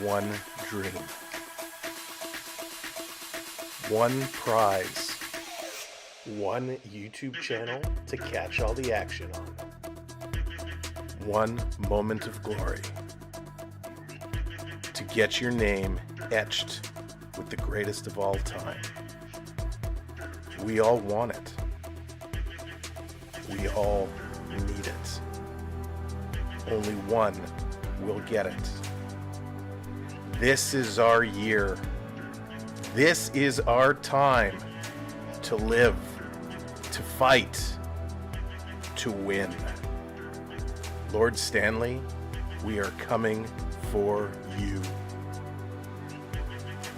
one dream, one prize, one YouTube channel to catch all the action on, one moment of glory to get your name etched with the greatest of all time. We all want it. We all need it. Only one will get it. This is our year. This is our time to live, to fight, to win. Lord Stanley, we are coming for you.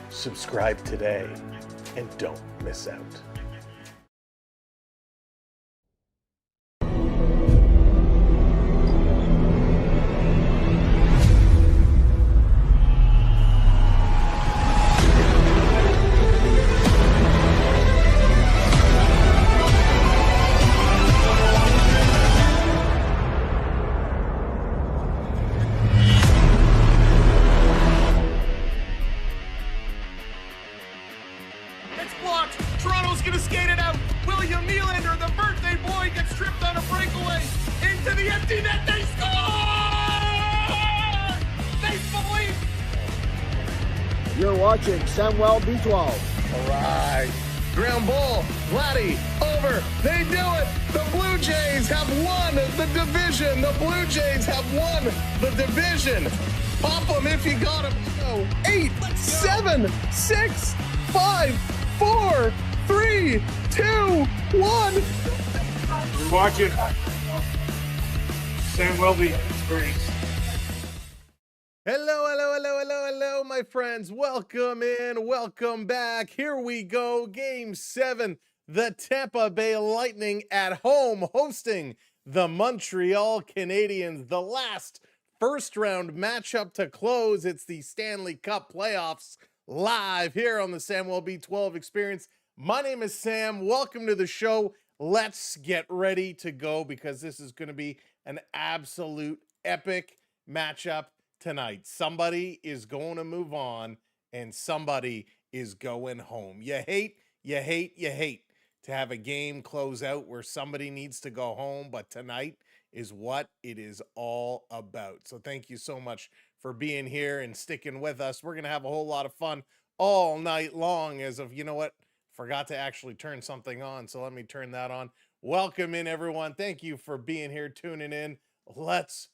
Subscribe today and don't miss out. Samwelb12. All right. Ground ball. Vladdy. Over. They do it. The Blue Jays have won the division. The Blue Jays have won the division. Pop them if you got them. Go. 8, 7, 6, 5, 4, 3, 2, 1. You're watching Samwelb12 Experience. Hello, my friends. Welcome in, welcome back. Here we go. Game 7. The Tampa Bay Lightning at home hosting the Montreal Canadiens. The last first-round matchup to close. It's the Stanley Cup playoffs live here on the Samwelb12 Experience. My name is Sam. Welcome to the show. Let's get ready to go because this is going to be an absolute epic matchup tonight. Somebody is going to move on and somebody is going home. You hate to have a game close out where somebody needs to go home, but tonight is what it is all about. So thank you so much for being here and sticking with us. We're going to have a whole lot of fun all night long as of, you know what, forgot to actually turn something on. So let me turn that on. Welcome in, everyone. Thank you for being here, tuning in. Let's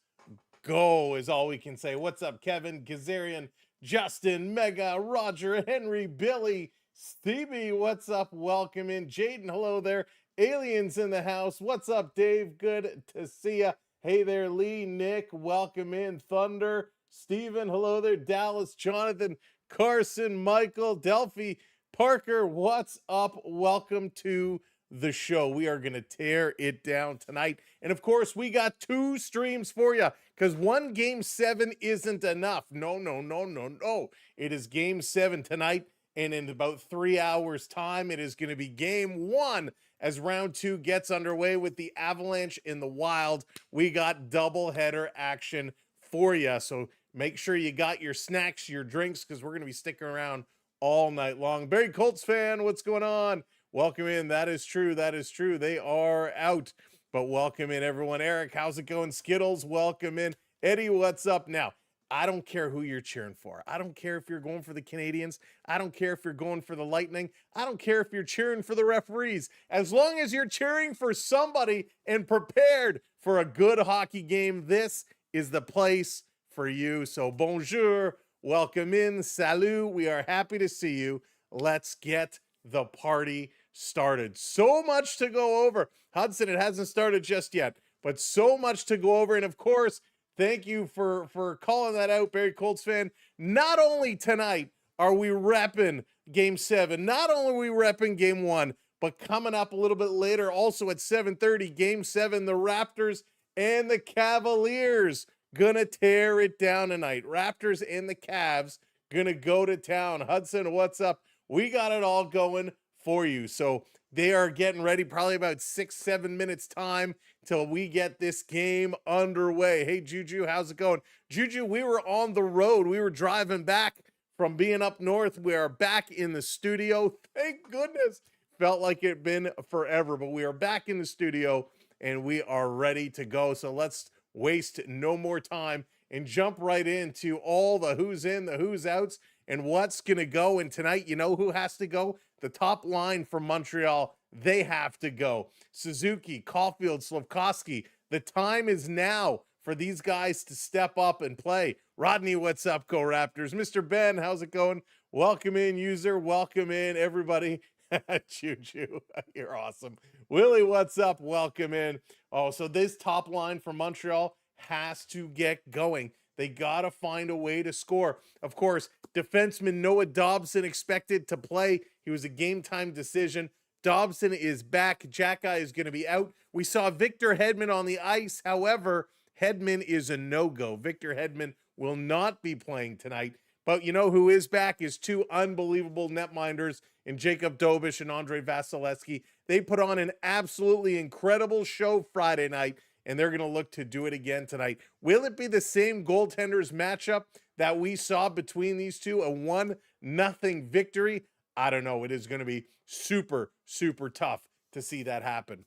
go is all we can say. What's up, Kevin, Gazarian, Justin, Mega, Roger, Henry, Billy, Stevie, what's up? Welcome in. Jaden, hello there. Aliens in the house. What's up, Dave? Good to see ya. Hey there, Lee, Nick, welcome in. Thunder, Steven, hello there. Dallas, Jonathan, Carson, Michael, Delphi, Parker, what's up? Welcome to the show. We are going to tear it down tonight. And of course, we got 2 streams for you because one game 7 isn't enough. No. It is game 7 tonight. And in about 3 hours time, it is going to be game 1 as round 2 gets underway with the Avalanche in the Wild. We got doubleheader action for you. So make sure you got your snacks, your drinks, because we're going to be sticking around all night long. Barry Colts fan, what's going on? Welcome in. That is true. They are out. But welcome in, everyone. Eric, how's it going? Skittles, welcome in. Eddie, what's up? Now, I don't care who you're cheering for. I don't care if you're going for the Canadiens. I don't care if you're going for the Lightning. I don't care if you're cheering for the referees. As long as you're cheering for somebody and prepared for a good hockey game, this is the place for you. So bonjour, welcome in, salut. We are happy to see you. Let's get the party started. So much to go over. Hudson, it hasn't started just yet, but so much to go over. And of course, thank you for calling that out, Barry Colts fan. Not only tonight are we repping game 7, not only are we repping game 1, but coming up a little bit later, also at 7:30, game 7, the Raptors and the Cavaliers gonna tear it down tonight. Raptors and the Cavs gonna go to town. Hudson, what's up? We got it all going for you. So They are getting ready, probably about 6-7 minutes time till we get this game underway. Hey, Juju, how's it going? Juju, we were on the road. We were driving back from being up north. We are back in the studio. Thank goodness. Felt like it'd been forever, but we are back in the studio and we are ready to go. So let's waste no more time and jump right into all the who's in, the who's outs, and what's going to go. And tonight, you know who has to go? The top line from Montreal, they have to go. Suzuki, Caulfield, Slafkovsky. The time is now for these guys to step up and play. Rodney, what's up, Go Raptors? Mr. Ben, how's it going? Welcome in, user. Welcome in, everybody. Juju, you're awesome. Willie, what's up? Welcome in. Oh, so this top line from Montreal has to get going. They got to find a way to score. Of course, defenseman Noah Dobson expected to play. He was a game time decision. Dobson is back. Jack-Eye is going to be out. We saw Victor Hedman on the ice. However, Hedman is a no-go. Victor Hedman will not be playing tonight. But you know who is back is two unbelievable netminders in Jacob Dobish and Andrei Vasilevsky. They put on an absolutely incredible show Friday night, and they're going to look to do it again tonight. Will it be the same goaltenders matchup that we saw between these two, a 1-0 victory? I don't know. It is going to be super, super tough to see that happen.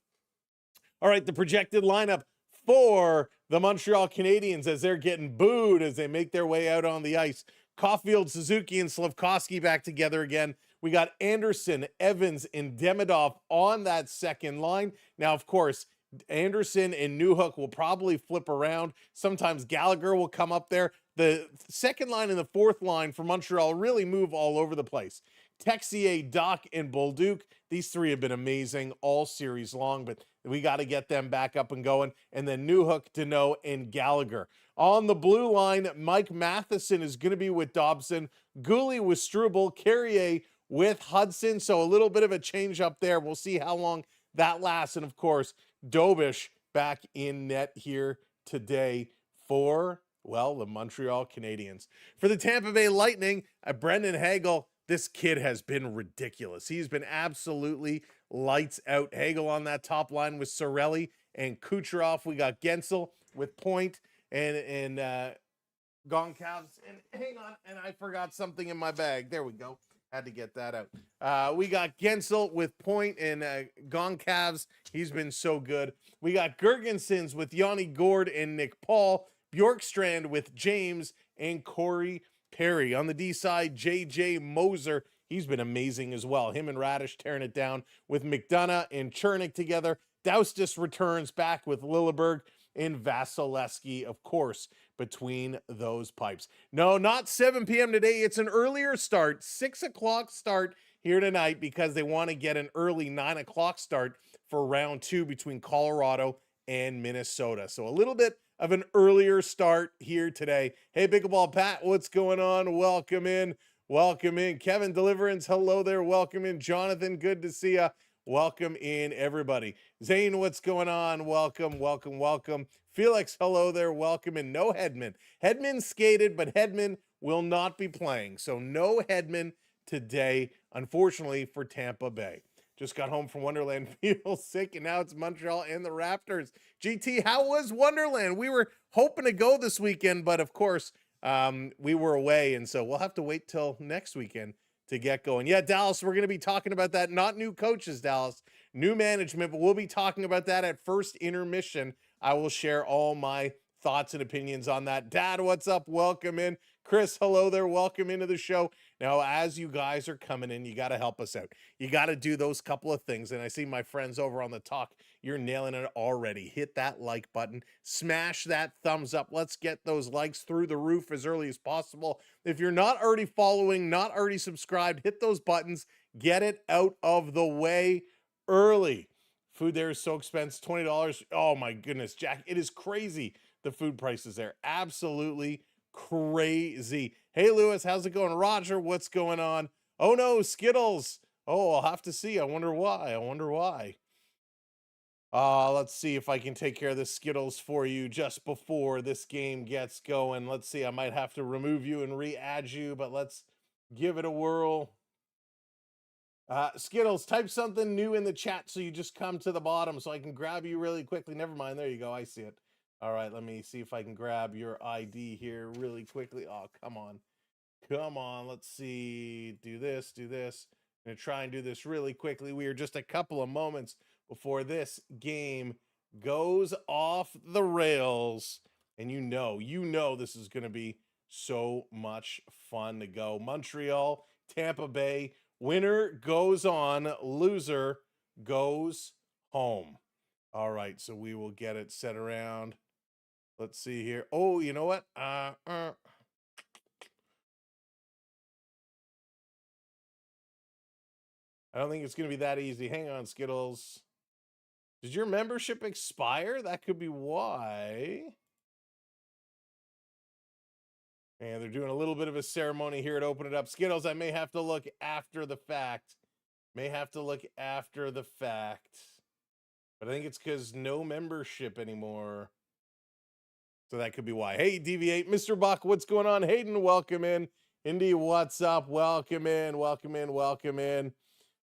All right, the projected lineup for the Montreal Canadiens as they're getting booed as they make their way out on the ice. Caulfield, Suzuki, and Slafkovsky back together again. We got Anderson, Evans, and Demidov on that second line. Now, of course, Anderson and Newhook will probably flip around. Sometimes Gallagher will come up there. The second line and the fourth line for Montreal really move all over the place. Texier, Doc, and Bolduc. These three have been amazing all series long, but we got to get them back up and going. And then Newhook, Deneau, and Gallagher. On the blue line, Mike Matheson is going to be with Dobson. Gooley with Struble. Carrier with Hudson. So a little bit of a change up there. We'll see how long that lasts. And of course, Dobish back in net here today for, well, the Montreal Canadiens. For the Tampa Bay Lightning, Brendan Hagel, this kid has been ridiculous. He's been absolutely lights out. Hagel on that top line with Sorelli and Kucherov. We got Gensel with Point and Goncalves. And hang on, and I forgot something in my bag. There we go. Had to get that out. We got Gensel with Point and Goncalves. He's been so good. We got Gergensons with Yanni Gord and Nick Paul. Bjorkstrand with James and Corey Perry. On the D side, J.J. Moser. He's been amazing as well. Him and Radish tearing it down with McDonough and Chernik together. Doustis returns back with Lilleberg and Vasilevsky, of course, between those pipes. No, not 7 p.m. today. It's an earlier start, 6 o'clock start here tonight because they want to get an early 9 o'clock start for round 2 between Colorado and Minnesota. So a little bit of an earlier start here today. Hey, Pickleball Pat, what's going on? Welcome in. Welcome in. Kevin Deliverance, hello there. Welcome in. Jonathan, good to see you. Welcome in, everybody. Zane, what's going on? Welcome, welcome, welcome. Felix, hello there. Welcome in. No Hedman. Hedman skated, but Hedman will not be playing. So no Hedman today, unfortunately, for Tampa Bay. Just got home from Wonderland, feel sick, and now it's Montreal and the Raptors. GT, how was Wonderland? We were hoping to go this weekend, but of course, we were away, and so we'll have to wait till next weekend to get going. Yeah, Dallas, we're going to be talking about that. Not new coaches, Dallas, new management, but we'll be talking about that at first intermission. I will share all my thoughts and opinions on that. Dad, what's up? Welcome in. Chris, hello there. Welcome into the show. Now, as you guys are coming in, you got to help us out. You got to do those couple of things. And I see my friends over on the talk. You're nailing it already. Hit that like button. Smash that thumbs up. Let's get those likes through the roof as early as possible. If you're not already following, not already subscribed, hit those buttons. Get it out of the way early. Food there is so expensive. $20. Oh, my goodness, Jack. It is crazy, the food prices there. Absolutely crazy. Hey, Lewis, how's it going? Roger, what's going on? Oh, no, Skittles. Oh, I'll have to see. I wonder why. I wonder why. Let's see if I can take care of the Skittles for you just before this game gets going. Let's see. I might have to remove you and re-add you, but let's give it a whirl. Skittles, type something new in the chat so you just come to the bottom so I can grab you really quickly. Never mind. There you go. I see it. All right, let me see if I can grab your ID here really quickly. Oh, come on. Come on. Let's see. Do this, do this. I'm going to try and do this really quickly. We are just a couple of moments before this game goes off the rails. And you know this is going to be so much fun to go. Montreal, Tampa Bay, winner goes on, loser goes home. All right, so we will get it set around. Let's see here. Oh, you know what? I don't think it's going to be that easy. Hang on, Skittles. Did your membership expire? That could be why. And they're doing a little bit of a ceremony here to open it up. Skittles, I may have to look after the fact. But I think it's because no membership anymore. So that could be why. Hey, Deviate. Mr. Buck, what's going on? Hayden, welcome in. Indy, what's up? Welcome in.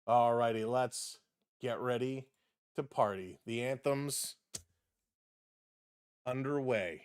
All righty, let's get ready to party. The anthems underway.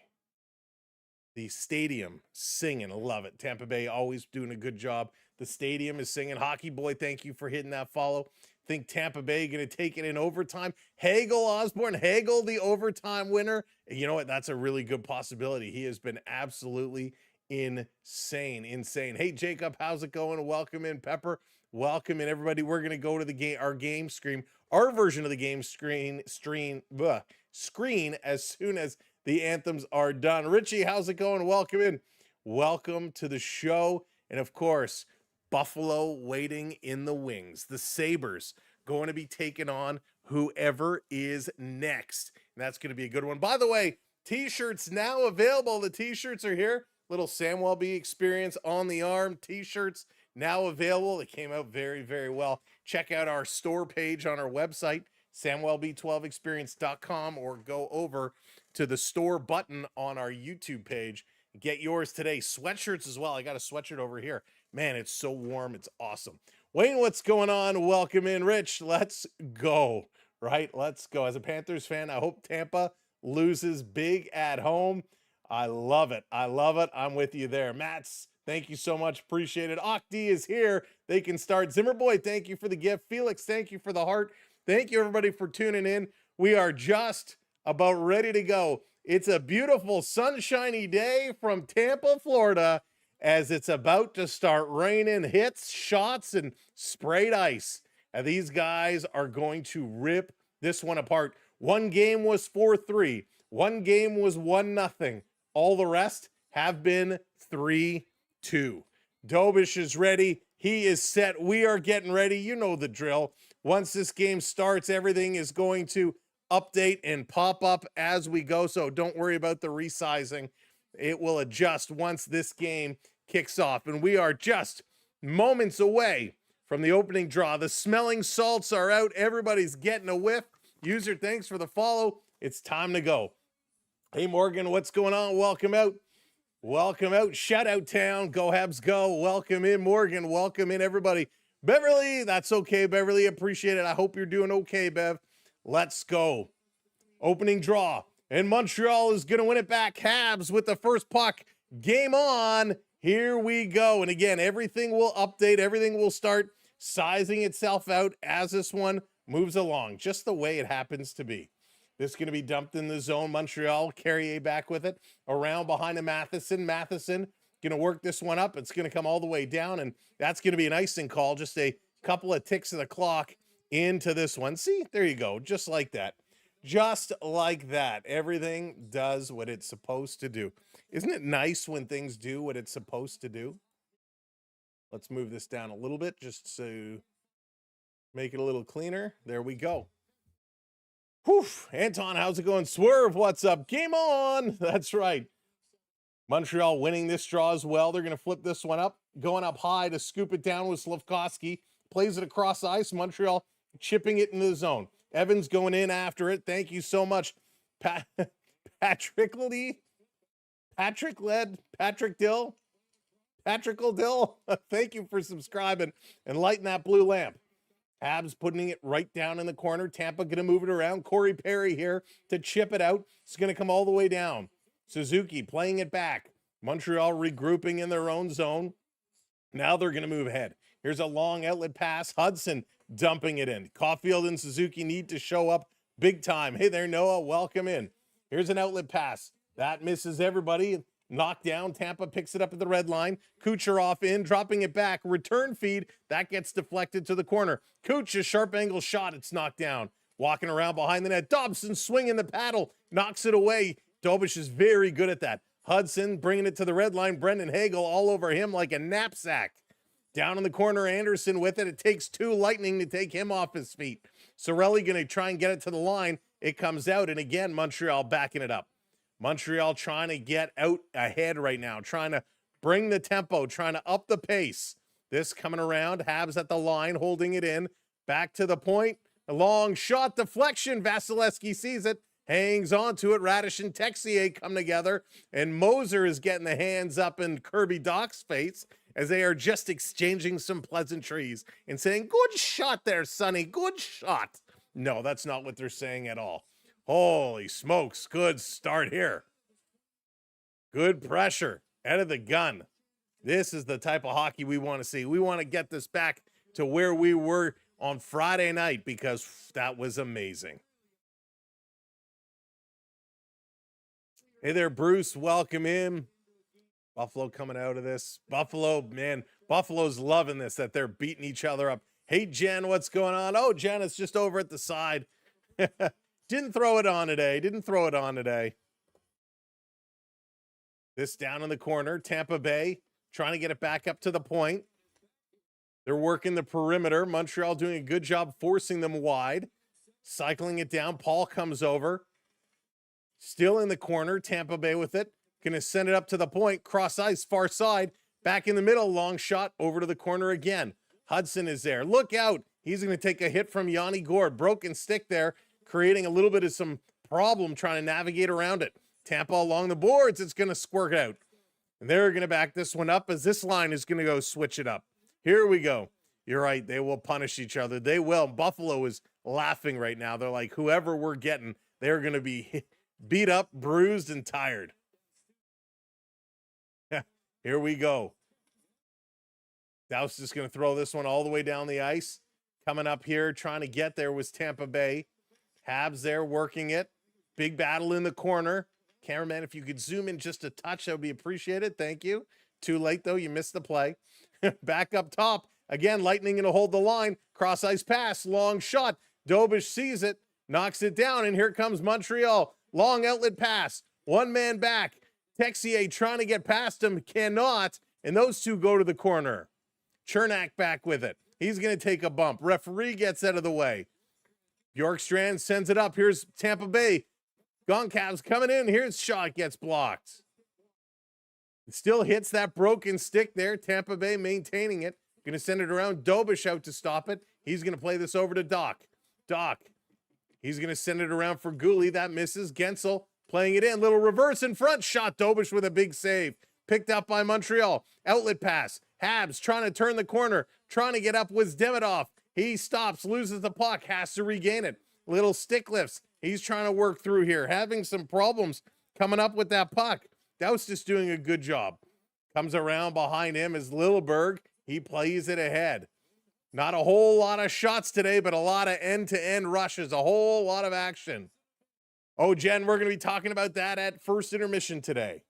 The stadium singing. Love it. Tampa Bay always doing a good job. The stadium is singing. Hockey Boy, thank you for hitting that follow. Think Tampa Bay going to take it in overtime. Hagel Osborne, the overtime winner. You know what? That's a really good possibility. He has been absolutely insane. Hey, Jacob, how's it going? Welcome in, Pepper. Welcome in, everybody. We're going to go to the game, our game screen, our version of the game screen as soon as the anthems are done. Richie, how's it going? Welcome in. Welcome to the show. And of course, Buffalo waiting in the wings. The Sabres going to be taking on whoever is next. And that's going to be a good one. By the way, t-shirts now available. The t-shirts are here. Little Samwelb12 Experience on the arm. T-shirts now available. They came out very, very well. Check out our store page on our website, Samwelb12Experience.com, or go over to the store button on our YouTube page. Get yours today. Sweatshirts as well. I got a sweatshirt over here. Man, it's so warm. It's awesome. Wayne, what's going on? Welcome in, Rich. Let's go, right? Let's go. As a Panthers fan, I hope Tampa loses big at home. I love it. I'm with you there. Mats, thank you so much. Appreciate it. Octi is here. They can start. Zimmerboy, thank you for the gift. Felix, thank you for the heart. Thank you, everybody, for tuning in. We are just about ready to go. It's a beautiful, sunshiny day from Tampa, Florida, as it's about to start raining hits, shots, and sprayed ice. And these guys are going to rip this one apart. One game was 4-3. One game was 1-0. All the rest have been 3-2. Dobish is ready. He is set. We are getting ready. You know the drill. Once this game starts, everything is going to update and pop up as we go. So don't worry about the resizing. It will adjust once this game kicks off. And we are just moments away from the opening draw. The smelling salts are out. Everybody's getting a whiff. User, thanks for the follow. It's time to go. Hey, Morgan, what's going on? Welcome out. Shout out town. Go Habs, go. Welcome in, Morgan. Welcome in, everybody. Beverly, that's okay, Beverly. Appreciate it. I hope you're doing okay, Bev. Let's go. Opening draw. And Montreal is going to win it back. Habs with the first puck. Game on. Here we go. And again, everything will update. Everything will start sizing itself out as this one moves along, just the way it happens to be. This is going to be dumped in the zone. Montreal, Carrier back with it. Around behind a Matheson. Matheson going to work this one up. It's going to come all the way down, and that's going to be an icing call. Just a couple of ticks of the clock into this one. See, there you go. Just like that. Just like that. Everything does what it's supposed to do. Isn't it nice when things do what it's supposed to do? Let's move this down a little bit just to make it a little cleaner. There we go. Whew. Anton, how's it going? Swerve, what's up? Game on. That's right. Montreal winning this draw as well. They're going to flip this one up. Going up high to scoop it down with Slafkovsky. Plays it across the ice. Montreal chipping it into the zone. Evans going in after it. Thank you so much. Patrick Dill. Thank you for subscribing and lighting that blue lamp. Habs putting it right down in the corner. Tampa going to move it around. Corey Perry here to chip it out. It's going to come all the way down. Suzuki playing it back. Montreal regrouping in their own zone. Now they're going to move ahead. Here's a long outlet pass. Hudson dumping it in. Caulfield and Suzuki need to show up big time. Hey there, Noah. Welcome in. Here's an outlet pass. That misses everybody. Knocked down. Tampa picks it up at the red line. Kucherov in, dropping it back. Return feed. That gets deflected to the corner. Kuch, a sharp angle shot. It's knocked down. Walking around behind the net. Dobson swinging the paddle. Knocks it away. Dobish is very good at that. Hudson bringing it to the red line. Brendan Hagel all over him like a knapsack. Down in the corner, Anderson with it. It takes two Lightning to take him off his feet. Sorelli going to try and get it to the line. It comes out, and again, Montreal backing it up. Montreal trying to get out ahead right now, trying to bring the tempo, trying to up the pace. This coming around, Habs at the line, holding it in. Back to the point. A long shot deflection. Vasilevsky sees it, hangs on to it. Radish and Texier come together, and Moser is getting the hands up in Kirby Doc's face as they are just exchanging some pleasantries and saying, good shot there, Sonny, good shot. No, that's not what they're saying at all. Holy smokes, good start here. Good pressure out of the gun. This is the type of hockey we want to see. We want to get this back to where we were on Friday night because that was amazing. Hey there, Bruce. Welcome in. Buffalo coming out of this. Buffalo, man, Buffalo's loving this, that they're beating each other up. Hey, Jen, what's going on? Oh, Jen, it's just over at the side. Didn't throw it on today. This down in the corner. Tampa Bay trying to get it back up to the point. They're working the perimeter. Montreal doing a good job forcing them wide. Cycling it down. Paul comes over. Still in the corner. Tampa Bay with it. Going to send it up to the point. Cross ice, far side. Back in the middle. Long shot over to the corner again. Hudson is there. Look out. He's going to take a hit from Yanni Gourde. Broken stick there, creating a little bit of some problem trying to navigate around it. Tampa along the boards. It's going to squirt out. And they're going to back this one up as this line is going to go switch it up. Here we go. You're right. They will punish each other. They will. Buffalo is laughing right now. They're like, whoever we're getting, they're going to be beat up, bruised, and tired. Here we go. Douse is going to throw this one all the way down the ice. Coming up here, trying to get there was Tampa Bay. Habs there working it. Big battle in the corner. Cameraman, if you could zoom in just a touch, that would be appreciated. Thank you. Too late, though. You missed the play. Back up top. Again, Lightning going to hold the line. Cross ice pass. Long shot. Dobish sees it. Knocks it down. And here comes Montreal. Long outlet pass. One man back. Texier trying to get past him. Cannot. And those two go to the corner. Chernak back with it. He's going to take a bump. Referee gets out of the way. Bjorkstrand sends it up. Here's Tampa Bay. Goncalves coming in. Here's shot. Gets blocked. It still hits that broken stick there. Tampa Bay maintaining it. Going to send it around. Dobish out to stop it. He's going to play this over to Doc. Doc. He's going to send it around for Gooley. That misses. Gensel playing it in. Little reverse in front. Shot. Dobish with a big save. Picked up by Montreal. Outlet pass. Habs trying to turn the corner. Trying to get up with Demidov. He stops. Loses the puck. Has to regain it. Little stick lifts. He's trying to work through here. Having some problems coming up with that puck. Douse just doing a good job. Comes around behind him is Lilleberg. He plays it ahead. Not a whole lot of shots today, but a lot of end-to-end rushes. A whole lot of action. Oh, Jen, we're going to be talking about that at first intermission today.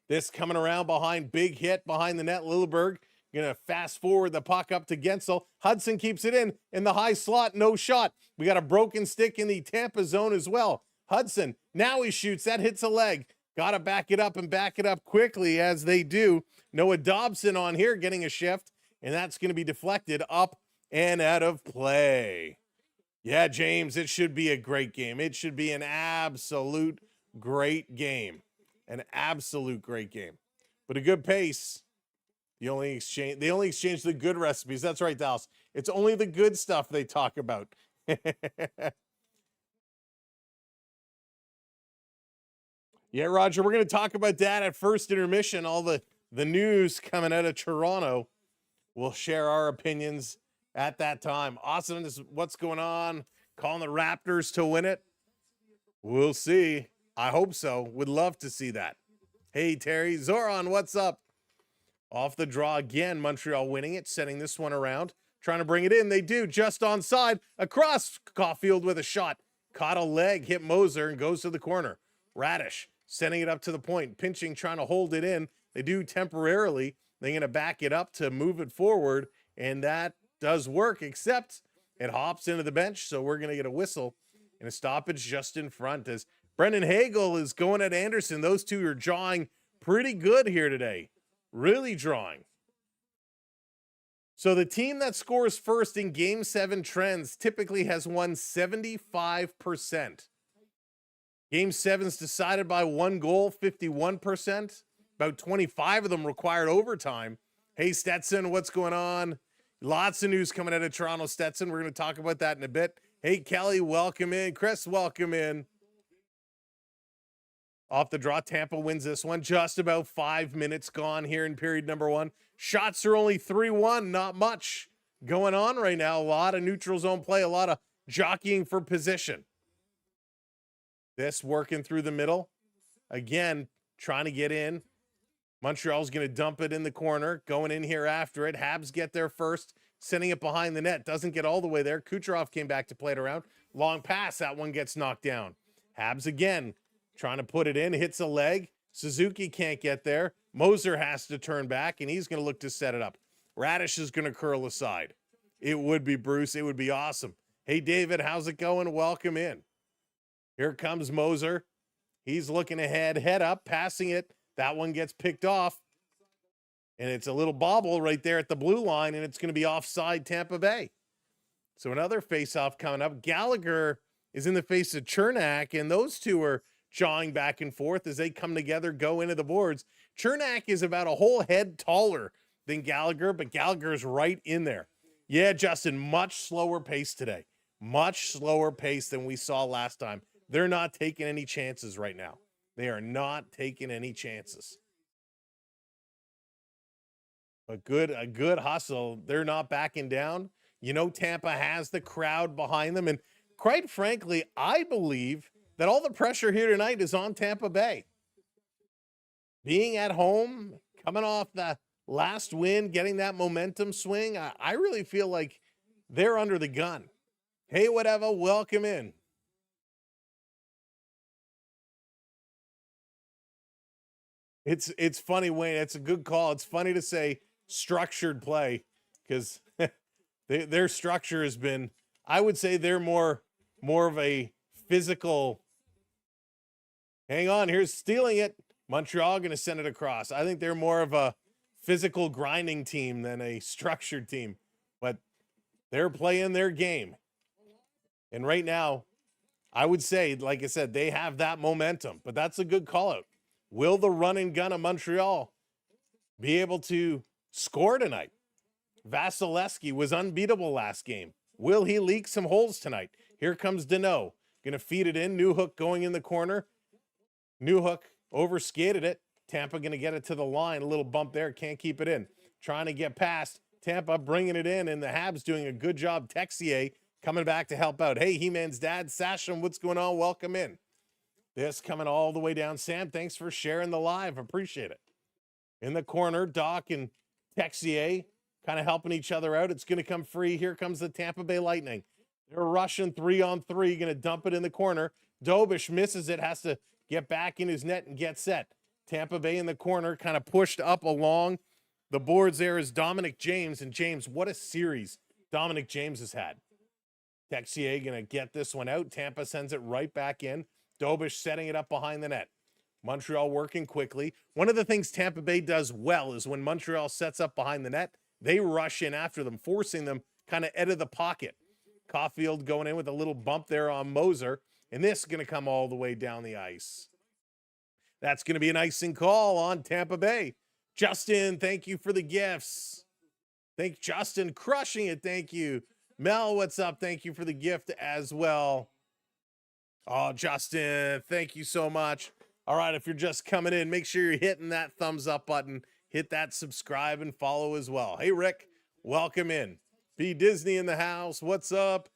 This coming around behind, big hit behind the net. Lilleberg going to fast forward the puck up to Gensel. Hudson keeps it in the high slot. No shot. We got a broken stick in the Tampa zone as well. Hudson, now he shoots. That hits a leg. Got to back it up and back it up quickly as they do. Noah Dobson on here getting a shift, and that's going to be deflected up and out of play. Yeah, James, it should be a great game. It should be an absolute great game. An absolute great game. But a good pace. They only exchange the good recipes. That's right, Dallas. It's only the good stuff they talk about. Yeah, Roger, we're going to talk about that at first intermission. All the news coming out of Toronto. We'll share our opinions at that time. Awesome. This is what's going on. Calling the Raptors to win it. We'll see. I hope so. Would love to see that. Hey, Terry. Zoran, what's up? Off the draw again. Montreal winning it, setting this one around. Trying to bring it in. They do. Just onside. Across. Caulfield with a shot. Caught a leg. Hit Moser and goes to the corner. Radish sending it up to the point. Pinching, trying to hold it in. They do temporarily. They're going to back it up to move it forward. And that does work, except it hops into the bench. So we're going to get a whistle and a stoppage just in front as Brendan Hagel is going at Anderson. Those two are jawing pretty good here today. Really drawing. So the team that scores first in Game 7 trends typically has won 75%. Game 7's decided by 1 goal, 51%. About 25 of them required overtime. Hey, Stetson, what's going on? Lots of news coming out of Toronto, Stetson. We're going to talk about that in a bit. Hey, Kelly, welcome in. Chris, welcome in. Off the draw, Tampa wins this one. Just about 5 minutes gone here in period number 1. Shots are only 3-1. Not much going on right now. A lot of neutral zone play, a lot of jockeying for position. This working through the middle. Again, trying to get in. Montreal's going to dump it in the corner. Going in here after it. Habs get there first. Sending it behind the net. Doesn't get all the way there. Kucherov came back to play it around. Long pass. That one gets knocked down. Habs again. Trying to put it in, hits a leg. Suzuki can't get there. Moser has to turn back, and he's going to look to set it up. Radish is going to curl aside. It would be Bruce. It would be awesome. Hey, David, how's it going? Welcome in. Here comes Moser. He's looking ahead, head up, passing it. That one gets picked off, and it's a little bobble right there at the blue line, and it's going to be offside Tampa Bay. So another face-off coming up. Gallagher is in the face of Chernak, and those two are jawing back and forth as they come together, go into the boards. Chernak is about a whole head taller than Gallagher, but Gallagher's right in there. Yeah, Justin, much slower pace today. Much slower pace than we saw last time. They're not taking any chances right now. They are not taking any chances. A good hustle. They're not backing down. You know, Tampa has the crowd behind them. And quite frankly, I believe that all the pressure here tonight is on Tampa Bay. Being at home, coming off the last win, getting that momentum swing, I really feel like they're under the gun. Hey, whatever, welcome in. It's funny, Wayne. It's a good call. It's funny to say structured play because their structure has been, I would say they're more of a physical. Hang on, here's stealing it. Montreal going to send it across. I think they're more of a physical grinding team than a structured team, but they're playing their game. And right now, I would say, like I said, they have that momentum, but that's a good call out. Will the run and gun of Montreal be able to score tonight? Vasilevsky was unbeatable last game. Will he leak some holes tonight? Here comes Deneau. Going to feed it in. Newhook going in the corner. Newhook overskated it. Tampa going to get it to the line. A little bump there. Can't keep it in. Trying to get past. Tampa bringing it in, and the Habs doing a good job. Texier coming back to help out. Hey, He-Man's dad, Sasham, what's going on? Welcome in. This coming all the way down. Sam, thanks for sharing the live. Appreciate it. In the corner, Doc and Texier kind of helping each other out. It's going to come free. Here comes the Tampa Bay Lightning. They're rushing 3-on-3, going to dump it in the corner. Dobish misses it, has to get back in his net and get set. Tampa Bay in the corner, kind of pushed up along the boards there is Dominic James. And James, what a series Dominic James has had. Texier going to get this one out. Tampa sends it right back in. Dobish setting it up behind the net. Montreal working quickly. One of the things Tampa Bay does well is when Montreal sets up behind the net, they rush in after them, forcing them kind of out of the pocket. Caulfield going in with a little bump there on Moser, and this is going to come all the way down the ice. That's going to be an icing call on Tampa Bay. Justin, thank you for the gifts. Thank Justin, crushing it. Thank you. Mel, what's up? Thank you for the gift as well. Oh, Justin, thank you so much. All right, if you're just coming in, make sure you're hitting that thumbs up button. Hit that subscribe and follow as well. Hey, Rick, welcome in. B. Disney in the house. What's up?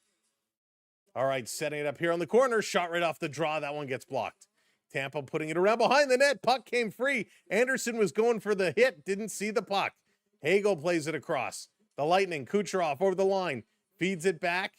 All right, setting it up here on the corner. Shot right off the draw. That one gets blocked. Tampa putting it around behind the net. Puck came free. Anderson was going for the hit. Didn't see the puck. Hagel plays it across. The Lightning. Kucherov over the line. Feeds it back.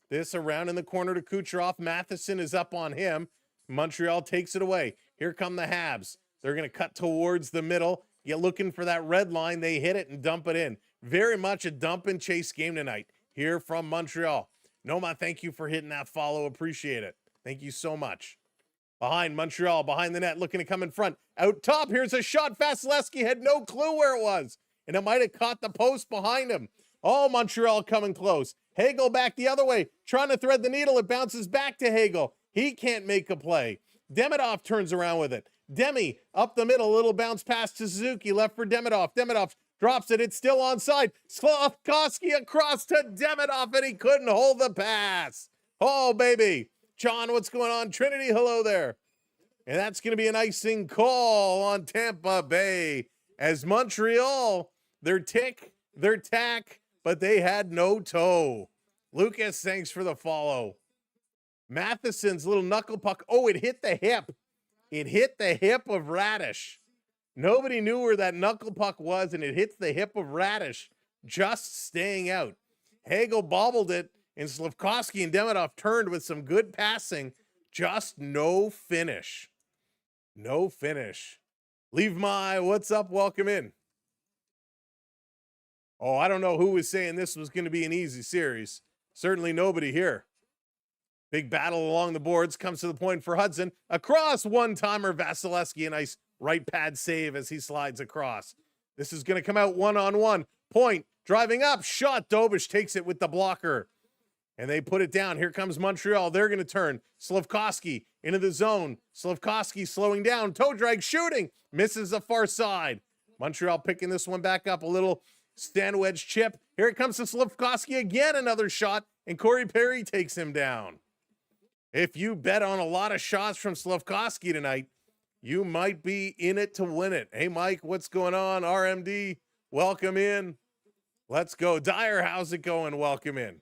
This around in the corner to Kucherov. Matheson is up on him. Montreal takes it away. Here come the Habs. They're going to cut towards the middle. Get looking for that red line. They hit it and dump it in. Very much a dump and chase game tonight here from Montreal. Noma, thank you for hitting that follow. Appreciate it. Thank you so much. Behind Montreal, behind the net, looking to come in front. Out top, here's a shot. Vasilevsky had no clue where it was, and it might have caught the post behind him. Oh, Montreal coming close. Hagel back the other way, trying to thread the needle. It bounces back to Hagel. He can't make a play. Demidov turns around with it. Demi up the middle, little bounce pass to Suzuki, left for Demidov. Demidov drops it. It's still onside. Slafkovsky across to Demidov, and he couldn't hold the pass. Oh, baby. John, what's going on? Trinity, hello there. And that's going to be an icing call on Tampa Bay as Montreal, their tick, their tack, but they had no toe. Lucas, thanks for the follow. Matheson's little knuckle puck. Oh, it hit the hip. It hit the hip of Radish. Nobody knew where that knuckle puck was, and it hits the hip of Radish, just staying out. Hagel bobbled it, and Slafkovsky and Demidov turned with some good passing. Just no finish. No finish. Leave my what's up, welcome in. Oh, I don't know who was saying this was going to be an easy series. Certainly nobody here. Big battle along the boards, comes to the point for Hudson. Across one-timer, Vasilevsky, a nice right pad save as he slides across. This is going to come out one-on-one. Point, driving up, shot. Dobish takes it with the blocker. And they put it down. Here comes Montreal. They're going to turn. Slafkovsky into the zone. Slafkovsky slowing down. Toe drag, shooting. Misses the far side. Montreal picking this one back up. A little stand wedge chip. Here it comes to Slafkovsky again. Another shot. And Corey Perry takes him down. If you bet on a lot of shots from Slafkovsky tonight, you might be in it to win it. Hey, Mike, what's going on? RMD, welcome in. Let's go. Dyer, how's it going? Welcome in.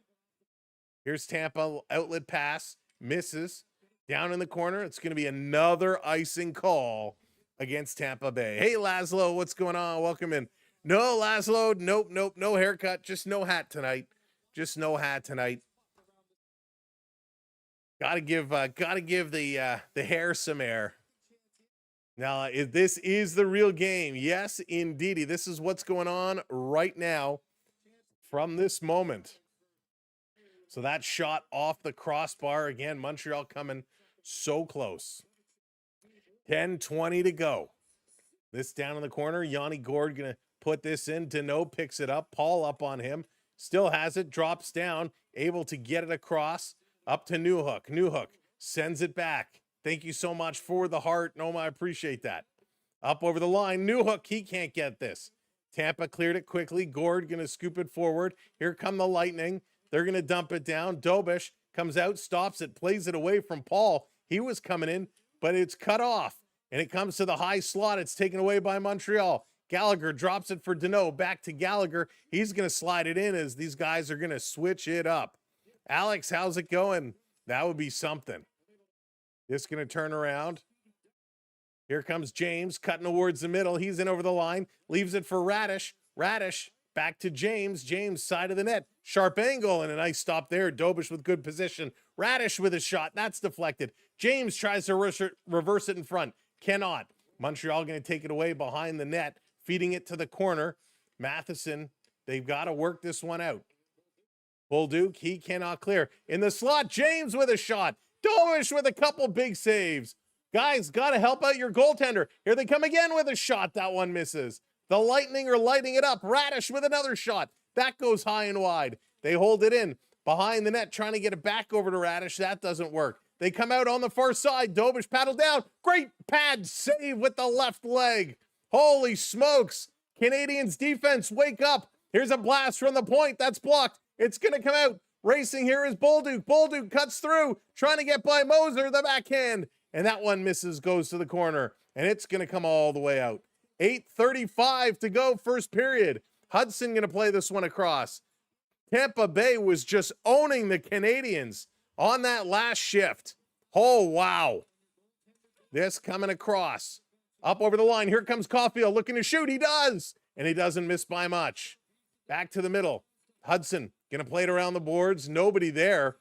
Here's Tampa, outlet pass, misses. Down in the corner, it's going to be another icing call against Tampa Bay. Hey, Laszlo, what's going on? Welcome in. No, Laszlo, nope, no haircut, just no hat tonight. Just no hat tonight. Gotta give the hair some air. Now, this is the real game. Yes, indeedy. This is what's going on right now from this moment. So that shot off the crossbar. Again, Montreal coming so close. 10:20 to go. This down in the corner. Yanni Gourde going to put this in. Deneau picks it up. Paul up on him. Still has it. Drops down. Able to get it across. Up to Newhook. Newhook sends it back. Thank you so much for the heart. Noma, I appreciate that. Up over the line. Newhook, he can't get this. Tampa cleared it quickly. Gourde going to scoop it forward. Here come the Lightning. They're going to dump it down. Dobish comes out, stops it, plays it away from Paul. He was coming in, but it's cut off. And it comes to the high slot. It's taken away by Montreal. Gallagher drops it for Deneau. Back to Gallagher. He's going to slide it in as these guys are going to switch it up. Alex, how's it going? That would be something. This going to turn around. Here comes James cutting towards the middle. He's in over the line. Leaves it for Radish. Radish back to James. James side of the net. Sharp angle and a nice stop there. Dobish with good position. Radish with a shot. That's deflected. James tries to reverse it in front. Cannot. Montreal going to take it away behind the net. Feeding it to the corner. Matheson, they've got to work this one out. Bolduc, he cannot clear. In the slot, James with a shot. Dobish with a couple big saves. Guys, got to help out your goaltender. Here they come again with a shot. That one misses. The Lightning are lighting it up. Radish with another shot. That goes high and wide. They hold it in behind the net, trying to get it back over to Radish. That doesn't work. They come out on the far side. Dobish paddled down. Great pad save with the left leg. Holy smokes. Canadiens defense, wake up. Here's a blast from the point. That's blocked. It's going to come out. Racing here is Bolduc. Bolduc cuts through, trying to get by Moser, the backhand. And that one misses, goes to the corner. And it's going to come all the way out. 8:35 to go, first period. Hudson going to play this one across. Tampa Bay was just owning the Canadiens on that last shift. Oh, wow. This coming across. Up over the line. Here comes Caulfield looking to shoot. He does. And he doesn't miss by much. Back to the middle. Hudson going to play it around the boards. Nobody there.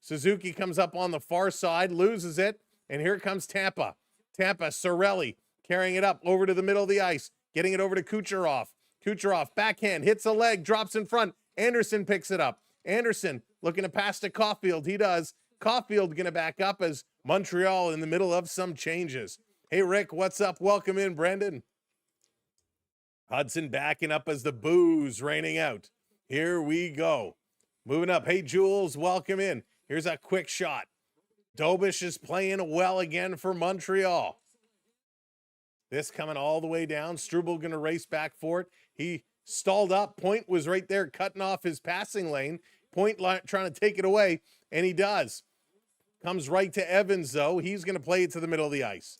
Suzuki comes up on the far side, loses it. And here comes Tampa. Tampa, Cirelli carrying it up over to the middle of the ice. Getting it over to Kucherov. Kucherov, backhand, hits a leg, drops in front. Anderson picks it up. Anderson looking to pass to Caulfield. He does. Caulfield going to back up as Montreal in the middle of some changes. Hey, Rick, what's up? Welcome in, Brendan. Hudson backing up as the booze raining out. Here we go. Moving up. Hey, Jules, welcome in. Here's a quick shot. Dobish is playing well again for Montreal. This coming all the way down. Struble going to race back for it. He stalled up. Point was right there cutting off his passing lane. Point trying to take it away, and he does. Comes right to Evans, though. He's going to play it to the middle of the ice.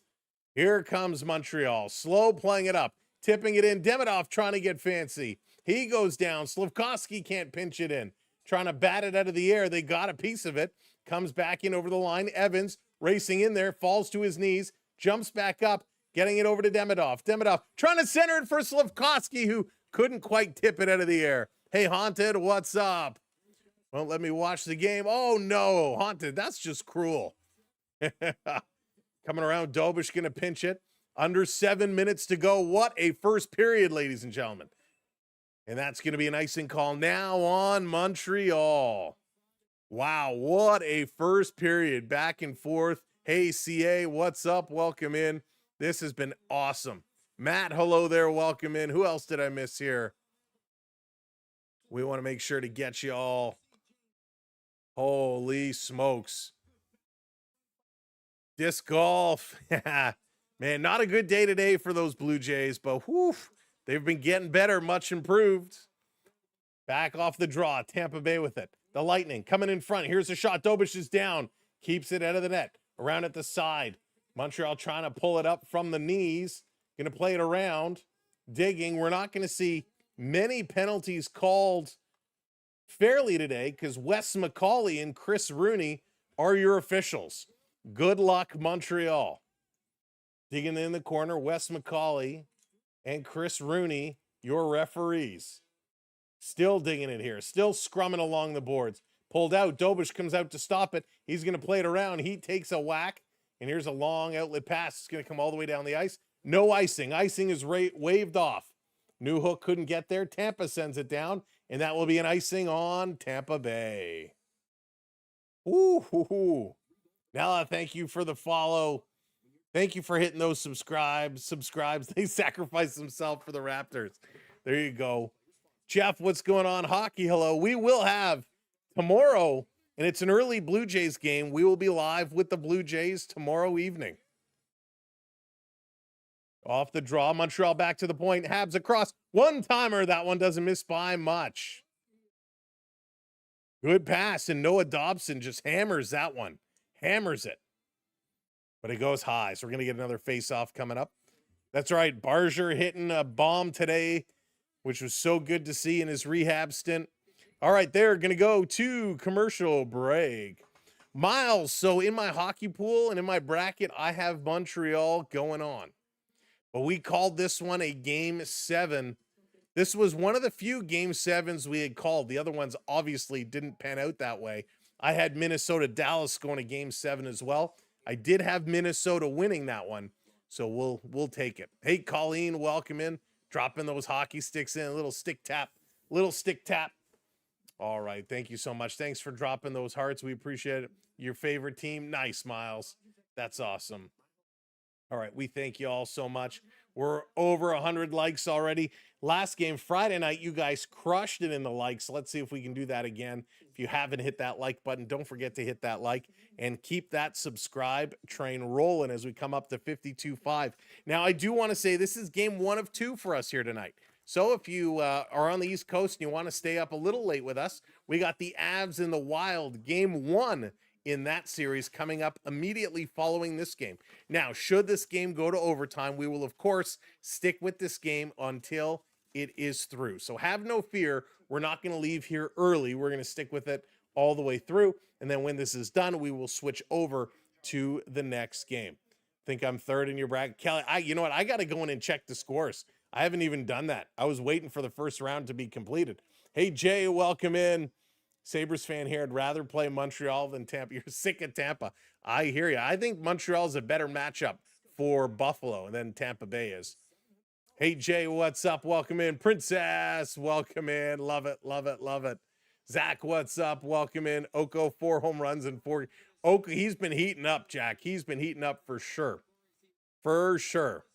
Here comes Montreal. Slow playing it up. Tipping it in. Demidov trying to get fancy. He goes down. Slafkovsky can't pinch it in. Trying to bat it out of the air. They got a piece of it. Comes back in over the line. Evans racing in there. Falls to his knees. Jumps back up. Getting it over to Demidov. Demidov trying to center it for Slafkovsky, who couldn't quite tip it out of the air. Hey, Haunted, what's up? Won't let me watch the game. Oh, no. Haunted, that's just cruel. Coming around, Dobish going to pinch it. Under 7 minutes to go. What a first period, ladies and gentlemen. And that's going to be an icing call now on Montreal. Wow, what a first period. Back and forth. Hey, CA, what's up? Welcome in. This has been awesome. Matt, hello there. Welcome in. Who else did I miss here? We want to make sure to get you all. Holy smokes. Disc golf. Man, not a good day today for those Blue Jays, but whew, they've been getting better, much improved. Back off the draw. Tampa Bay with it. The Lightning coming in front. Here's a shot. Dobish is down. Keeps it out of the net. Around at the side. Montreal trying to pull it up from the knees. Going to play it around. Digging. We're not going to see many penalties called fairly today because Wes McCauley and Chris Rooney are your officials. Good luck, Montreal. Digging in the corner, Wes McCauley and Chris Rooney, your referees. Still digging it here. Still scrumming along the boards. Pulled out. Dobish comes out to stop it. He's going to play it around. He takes a whack. And here's a long outlet pass. It's going to come all the way down the ice. No icing. Icing is waved off. New Hook couldn't get there. Tampa sends it down. And that will be an icing on Tampa Bay. Ooh. Nella, thank you for the follow. Thank you for hitting those subscribes. They sacrificed themselves for the Raptors. There you go. Jeff, what's going on? Hockey, hello. We will have tomorrow, and it's an early Blue Jays game. We will be live with the Blue Jays tomorrow evening. Off the draw, Montreal back to the point. Habs across. One-timer. That one doesn't miss by much. Good pass, and Noah Dobson just hammers that one. Hammers it. But it goes high, so we're going to get another face-off coming up. That's right, Barger hitting a bomb today, which was so good to see in his rehab stint. All right, they're going to go to commercial break. Miles, so in my hockey pool and in my bracket, I have Montreal going on. But we called this one a Game 7. This was one of the few Game 7s we had called. The other ones obviously didn't pan out that way. I had Minnesota-Dallas going to Game 7 as well. I did have Minnesota winning that one, so we'll take it. Hey, Colleen, welcome in. Dropping those hockey sticks in. A little stick tap. All right, thank you so much. Thanks for dropping those hearts. We appreciate it. Your favorite team? Nice, Miles. That's awesome. All right, we thank you all so much. We're over 100 likes already. Last game, Friday night, you guys crushed it in the likes. Let's see if we can do that again. If you haven't hit that like button, don't forget to hit that like and keep that subscribe train rolling as we come up to 52.5. Now, I do want to say this is game 1 of 2 for us here tonight. So if you are on the East Coast and you want to stay up a little late with us, we got the Avs and the Wild, game 1 in that series coming up immediately following this game. Now, should this game go to overtime, we will, of course, stick with this game until it is through. So have no fear. We're not going to leave here early. We're going to stick with it all the way through. And then when this is done, we will switch over to the next game. Think I'm third in your bracket. Kelly, you know what? I got to go in and check the scores. I haven't even done that. I was waiting for the first round to be completed. Hey, Jay, welcome in. Sabres fan here. I'd rather play Montreal than Tampa. You're sick of Tampa. I hear you. I think Montreal's a better matchup for Buffalo than Tampa Bay is. Hey, Jay, what's up? Welcome in. Princess, welcome in. Love it, love it, love it. Zach, what's up? Welcome in. Oko, 4 home runs and 4. Oko, he's been heating up, Jack. He's been heating up for sure. For sure.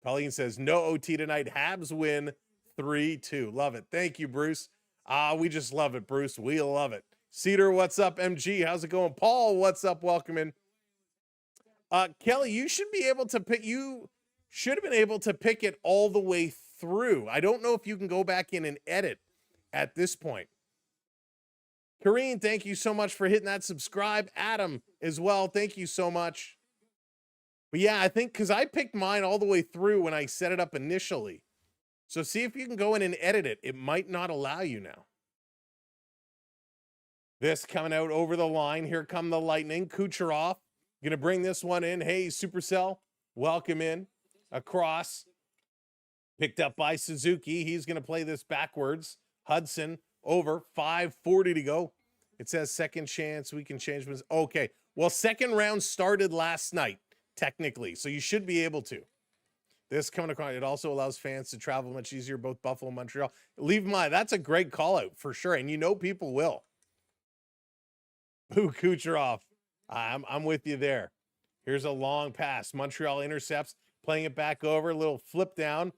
Pauline says, no OT tonight. Habs win 3-2. Love it. Thank you, Bruce. We just love it, Bruce. We love it. Cedar, what's up? MG, how's it going? Paul, what's up? Welcome in. Kelly, you should be able to pick. You should have been able to pick it all the way through. I don't know if you can go back in and edit at this point. Kareen, thank you so much for hitting that subscribe. Adam as well, thank you so much. But yeah, I think because I picked mine all the way through when I set it up initially. So see if you can go in and edit it. It might not allow you now. This coming out over the line. Here come the Lightning. Kucherov going to bring this one in. Hey, Supercell, welcome in. Across. Picked up by Suzuki. He's going to play this backwards. Hudson over. 5:40 to go. It says second chance. We can change this. Okay. Well, second round started last night, technically. So you should be able to. This coming across, it also allows fans to travel much easier, both Buffalo and Montreal. Leave mine. That's a great call out for sure. And you know people will. Ooh, Kucherov. I'm with you there. Here's a long pass. Montreal intercepts, playing it back over. A little flip down.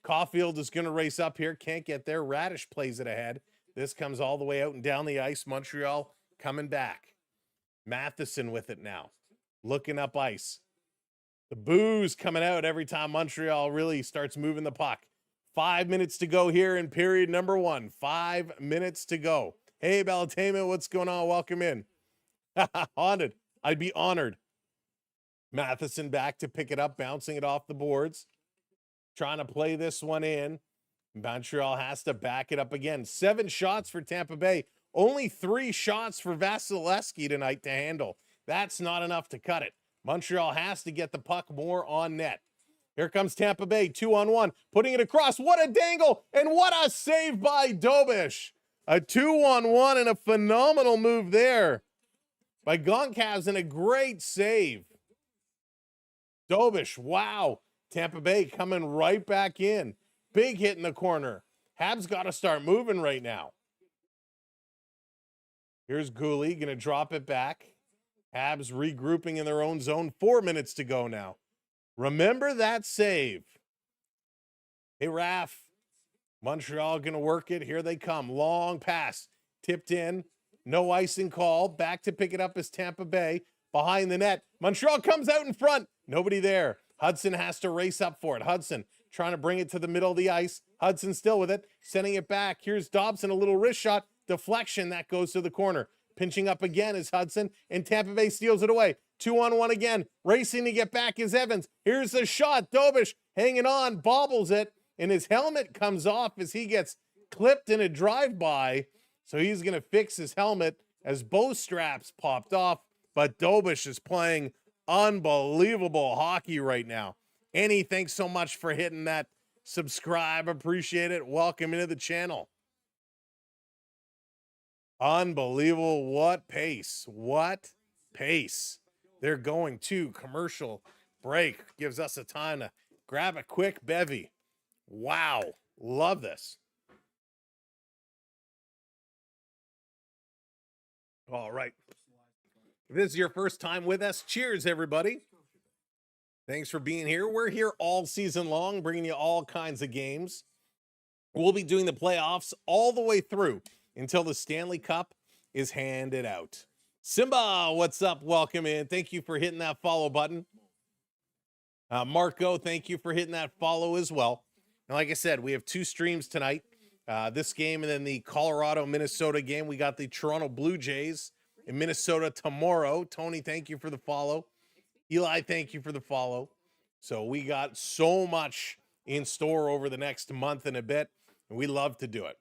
Caulfield is going to race up here. Can't get there. Radish plays it ahead. This comes all the way out and down the ice. Montreal coming back. Matheson with it now. Looking up ice. The boos coming out every time Montreal really starts moving the puck. 5 minutes to go here in period number 1. 5 minutes to go. Hey, Balatama, what's going on? Welcome in. Haunted. I'd be honored. Matheson back to pick it up, bouncing it off the boards. Trying to play this one in. Montreal has to back it up again. 7 shots for Tampa Bay. Only 3 shots for Vasilevsky tonight to handle. That's not enough to cut it. Montreal has to get the puck more on net. Here comes Tampa Bay, 2-on-1, putting it across. What a dangle, and what a save by Dobish. A 2-on-1 and a phenomenal move there by Goncalves, and a great save. Dobish, wow. Tampa Bay coming right back in. Big hit in the corner. Habs got to start moving right now. Here's Gooley, going to drop it back. Habs regrouping in their own zone. 4 minutes to go now. Remember that save. Hey, Raph. Montreal going to work it. Here they come. Long pass. Tipped in. No icing call. Back to pick it up is Tampa Bay. Behind the net. Montreal comes out in front. Nobody there. Hudson has to race up for it. Hudson trying to bring it to the middle of the ice. Hudson still with it. Sending it back. Here's Dobson. A little wrist shot. Deflection. That goes to the corner. Pinching up again is Hudson, and Tampa Bay steals it away. 2-on-1 again. Racing to get back is Evans. Here's the shot. Dobish hanging on, bobbles it, and his helmet comes off as he gets clipped in a drive-by. So he's going to fix his helmet as both straps popped off. But Dobish is playing unbelievable hockey right now. Annie, thanks so much for hitting that subscribe. Appreciate it. Welcome into the channel. Unbelievable. What pace. What pace. They're going to commercial break. Gives us a time to grab a quick bevy. Wow. Love this. All right. If this is your first time with us, cheers, everybody. Thanks for being here. We're here all season long, bringing you all kinds of games. We'll be doing the playoffs all the way through until the Stanley Cup is handed out. Simba, what's up? Welcome in. Thank you for hitting that follow button. Marco, thank you for hitting that follow as well. And like I said, we have 2 streams tonight. This game and then the Colorado-Minnesota game. We got the Toronto Blue Jays in Minnesota tomorrow. Tony, thank you for the follow. Eli, thank you for the follow. So we got so much in store over the next month and a bit, and we love to do it.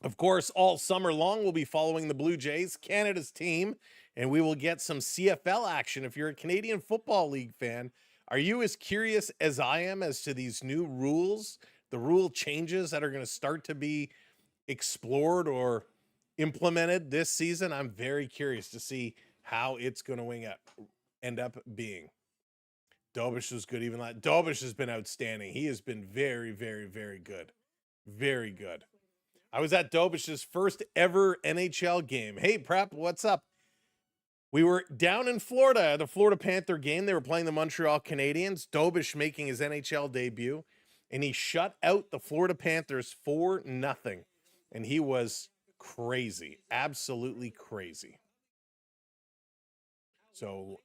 Of course, all summer long, we'll be following the Blue Jays, Canada's team, and we will get some CFL action. If you're a Canadian Football League fan, are you as curious as I am as to these new rules, the rule changes that are going to start to be explored or implemented this season? I'm very curious to see how it's going to end up being. Dobish was good. Even that Dobish has been outstanding. He has been very, very, very good. Very good. I was at Dobish's first ever NHL game. Hey, Prep, what's up? We were down in Florida at the Florida Panther game. They were playing the Montreal Canadiens. Dobish making his NHL debut, and he shut out the Florida Panthers 4-0. And he was crazy, absolutely crazy. So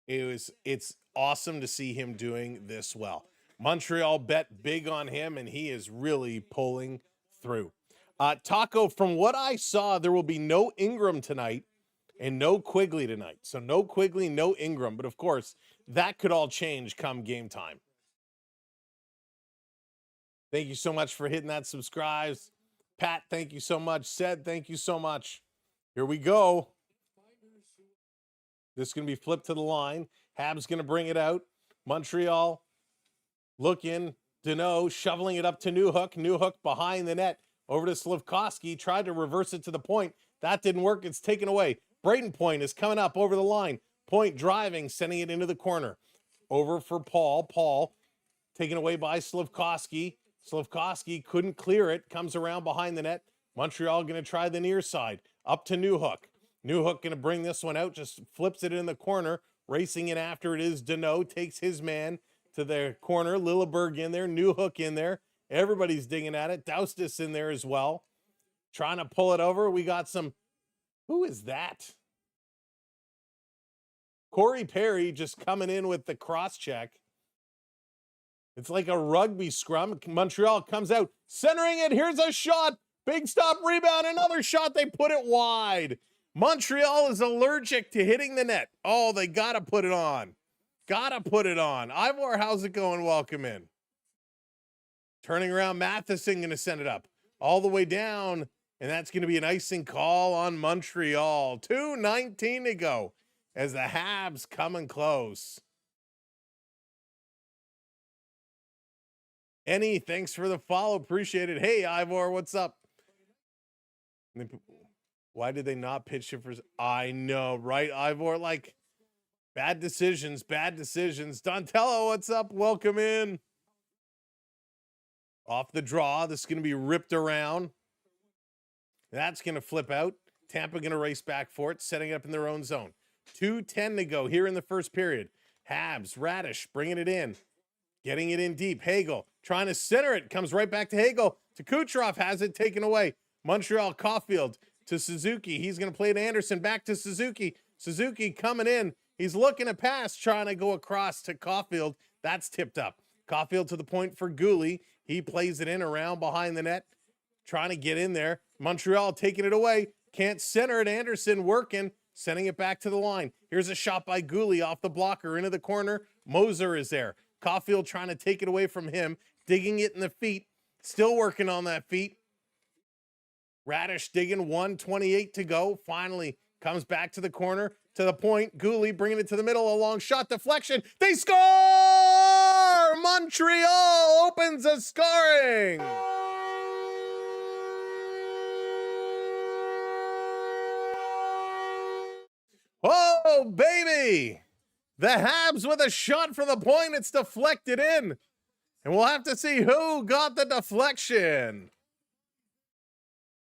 it's awesome to see him doing this well. Montreal bet big on him, and he is really pulling through. Taco, from what I saw, there will be no Ingram tonight and no Quigley tonight. So no Quigley, no Ingram. But of course, that could all change come game time. Thank you so much for hitting that subscribe. Pat, thank you so much. Sed, thank you so much. Here we go. This is going to be flipped to the line. Habs going to bring it out. Montreal looking. Deneau shoveling it up to Newhook. Newhook behind the net. Over to Slafkovsky. Tried to reverse it to the point. That didn't work. It's taken away. Braden Point is coming up over the line. Point driving, sending it into the corner. Over for Paul. Paul taken away by Slafkovsky. Slafkovsky couldn't clear it. Comes around behind the net. Montreal going to try the near side. Up to Newhook. Newhook going to bring this one out. Just flips it in the corner. Racing in after it is Deneau. Takes his man to the corner. Lilleberg in there. Newhook in there. Everybody's digging at it. Doustis in there as well. Trying to pull it over. We got some. Who is that? Corey Perry just coming in with the cross check. It's like a rugby scrum. Montreal comes out. Centering it. Here's a shot. Big stop, rebound. Another shot. They put it wide. Montreal is allergic to hitting the net. Oh, they got to put it on. Got to put it on. Ivor, how's it going? Welcome in. Turning around, Matheson going to send it up all the way down, and that's going to be an icing call on Montreal. 2:19 to go as the Habs coming close. Any, thanks for the follow. Appreciate it. Hey, Ivor, what's up? Why did they not pitch it for? I know, right, Ivor? Like, bad decisions, bad decisions. Dontello, what's up? Welcome in. Off the draw. This is going to be ripped around. That's going to flip out. Tampa going to race back for it, setting it up in their own zone. 2:10 to go here in the first period. Habs, Radish bringing it in. Getting it in deep. Hagel trying to center it. Comes right back to Hagel. To Kucherov, has it taken away. Montreal, Caulfield to Suzuki. He's going to play to Anderson. Back to Suzuki. Suzuki coming in. He's looking to pass, trying to go across to Caulfield. That's tipped up. Caulfield to the point for Gooley. He plays it in around behind the net, trying to get in there. Montreal taking it away. Can't center it. Anderson working, sending it back to the line. Here's a shot by Gooley off the blocker into the corner. Moser is there. Caulfield trying to take it away from him, digging it in the feet. Still working on that feet. Radish digging, 1:28 to go. Finally comes back to the corner, to the point. Gooley bringing it to the middle, a long shot, deflection. They score! Montreal opens a scoring. Oh, baby. The Habs with a shot from the point. It's deflected in. And we'll have to see who got the deflection.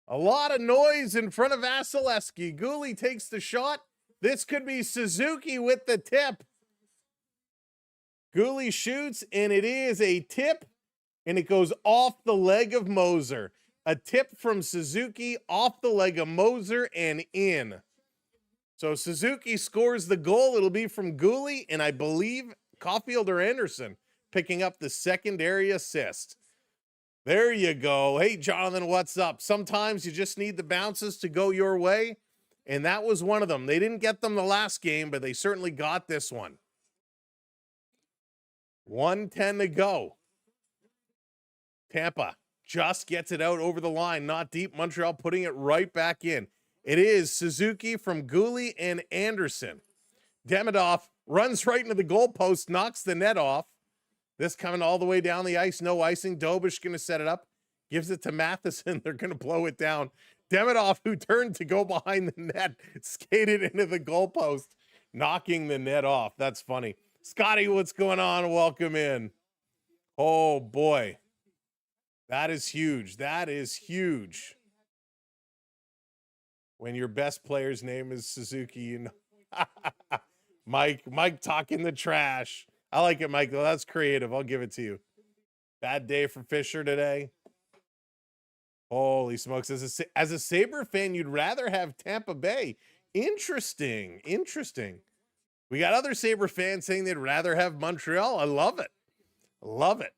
A lot of noise in front of Vasilevsky. Gooley takes the shot. This could be Suzuki with the tip. Gooley shoots, and it is a tip, and it goes off the leg of Moser. A tip from Suzuki off the leg of Moser and in. So Suzuki scores the goal. It'll be from Gooley, and I believe Caulfield or Anderson picking up the secondary assist. There you go. Hey, Jonathan, what's up? Sometimes you just need the bounces to go your way, and that was one of them. They didn't get them the last game, but they certainly got this one. 1:10 to go. Tampa just gets it out over the line, not deep. Montreal putting it right back in. It is Suzuki from Gooley and Anderson. Demidov runs right into the goalpost, knocks the net off. This coming all the way down the ice, no icing. Dobish going to set it up, gives it to Matheson. They're going to blow it down. Demidov, who turned to go behind the net, skated into the goalpost, knocking the net off. That's funny. Scotty, what's going on? Welcome in. Oh, boy. That is huge. That is huge. When your best player's name is Suzuki, you know. Mike talking the trash. I like it, Mike, though. That's creative. I'll give it to you. Bad day for Fisher today. Holy smokes. As a Sabre fan, you'd rather have Tampa Bay. Interesting. Interesting. We got other Sabre fans saying they'd rather have Montreal. I love it. I love it.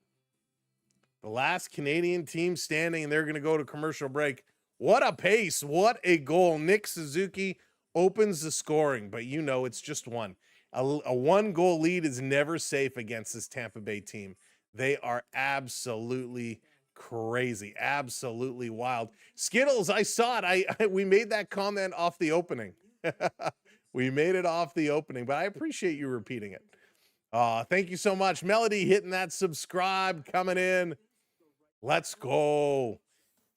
The last Canadian team standing, and they're going to go to commercial break. What a pace. What a goal. Nick Suzuki opens the scoring, but you know it's just one. A one-goal lead is never safe against this Tampa Bay team. They are absolutely crazy, absolutely wild. Skittles, I saw it. We made that comment off the opening. We made it off the opening, but I appreciate you repeating it. Thank you so much. Melody hitting that subscribe, coming in. Let's go.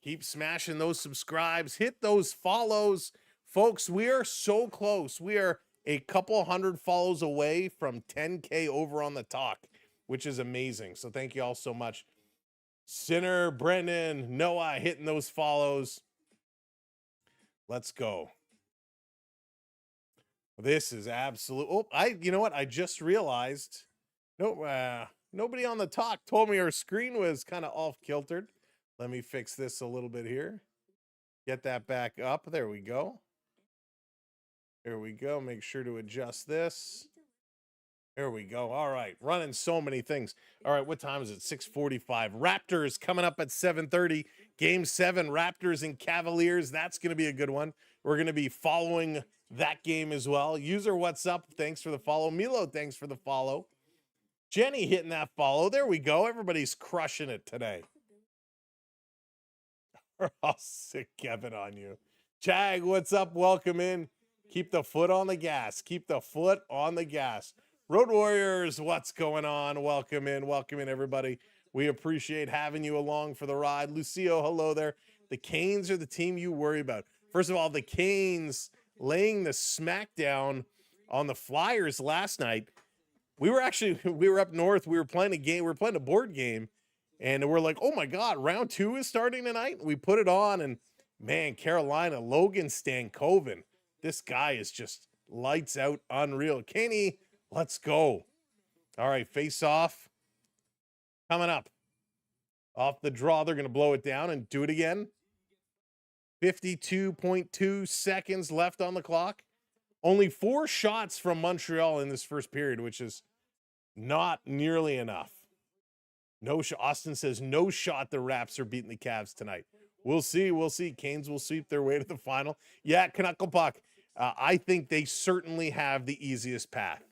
Keep smashing those subscribes. Hit those follows. Folks, we are so close. We are a couple hundred follows away from 10K over on the talk, which is amazing. So thank you all so much. Sinner, Brendan, Noah hitting those follows. Let's go. This is absolute. Oh, you know what? I just realized. Nobody on the talk told me our screen was kind of off kiltered. Let me fix this a little bit here. Get that back up. There we go. There we go. Make sure to adjust this. There we go. All right. Running so many things. All right. What time is it? 6:45. Raptors coming up at 7:30. Game 7, Raptors and Cavaliers. That's going to be a good one. We're going to be following that game as well. User, what's up? Thanks for the follow. Milo, thanks for the follow. Jenny hitting that follow. There we go. Everybody's crushing it today. I'll sick Kevin on you. Chag, what's up? Welcome in. Keep the foot on the gas. Keep the foot on the gas. Road Warriors, what's going on? Welcome in, everybody. We appreciate having you along for the ride. Lucio, hello there. The Canes are the team you worry about. First of all, the Canes laying the smackdown on the Flyers last night. We were up north. We were playing a game. We were playing a board game, and we're like, oh my God, round 2 is starting tonight. We put it on, and man, Carolina, Logan Stankoven. This guy is just lights out, unreal. Kenny, let's go. All right, face off. Coming up. Off the draw, they're going to blow it down and do it again. 52.2 seconds left on the clock. Only 4 shots from Montreal in this first period, which is not nearly enough. No shot. Austin says no shot the Raps are beating the Cavs tonight. We'll see. We'll see. Canes will sweep their way to the final. Yeah, Knucklepuck. I think they certainly have the easiest path.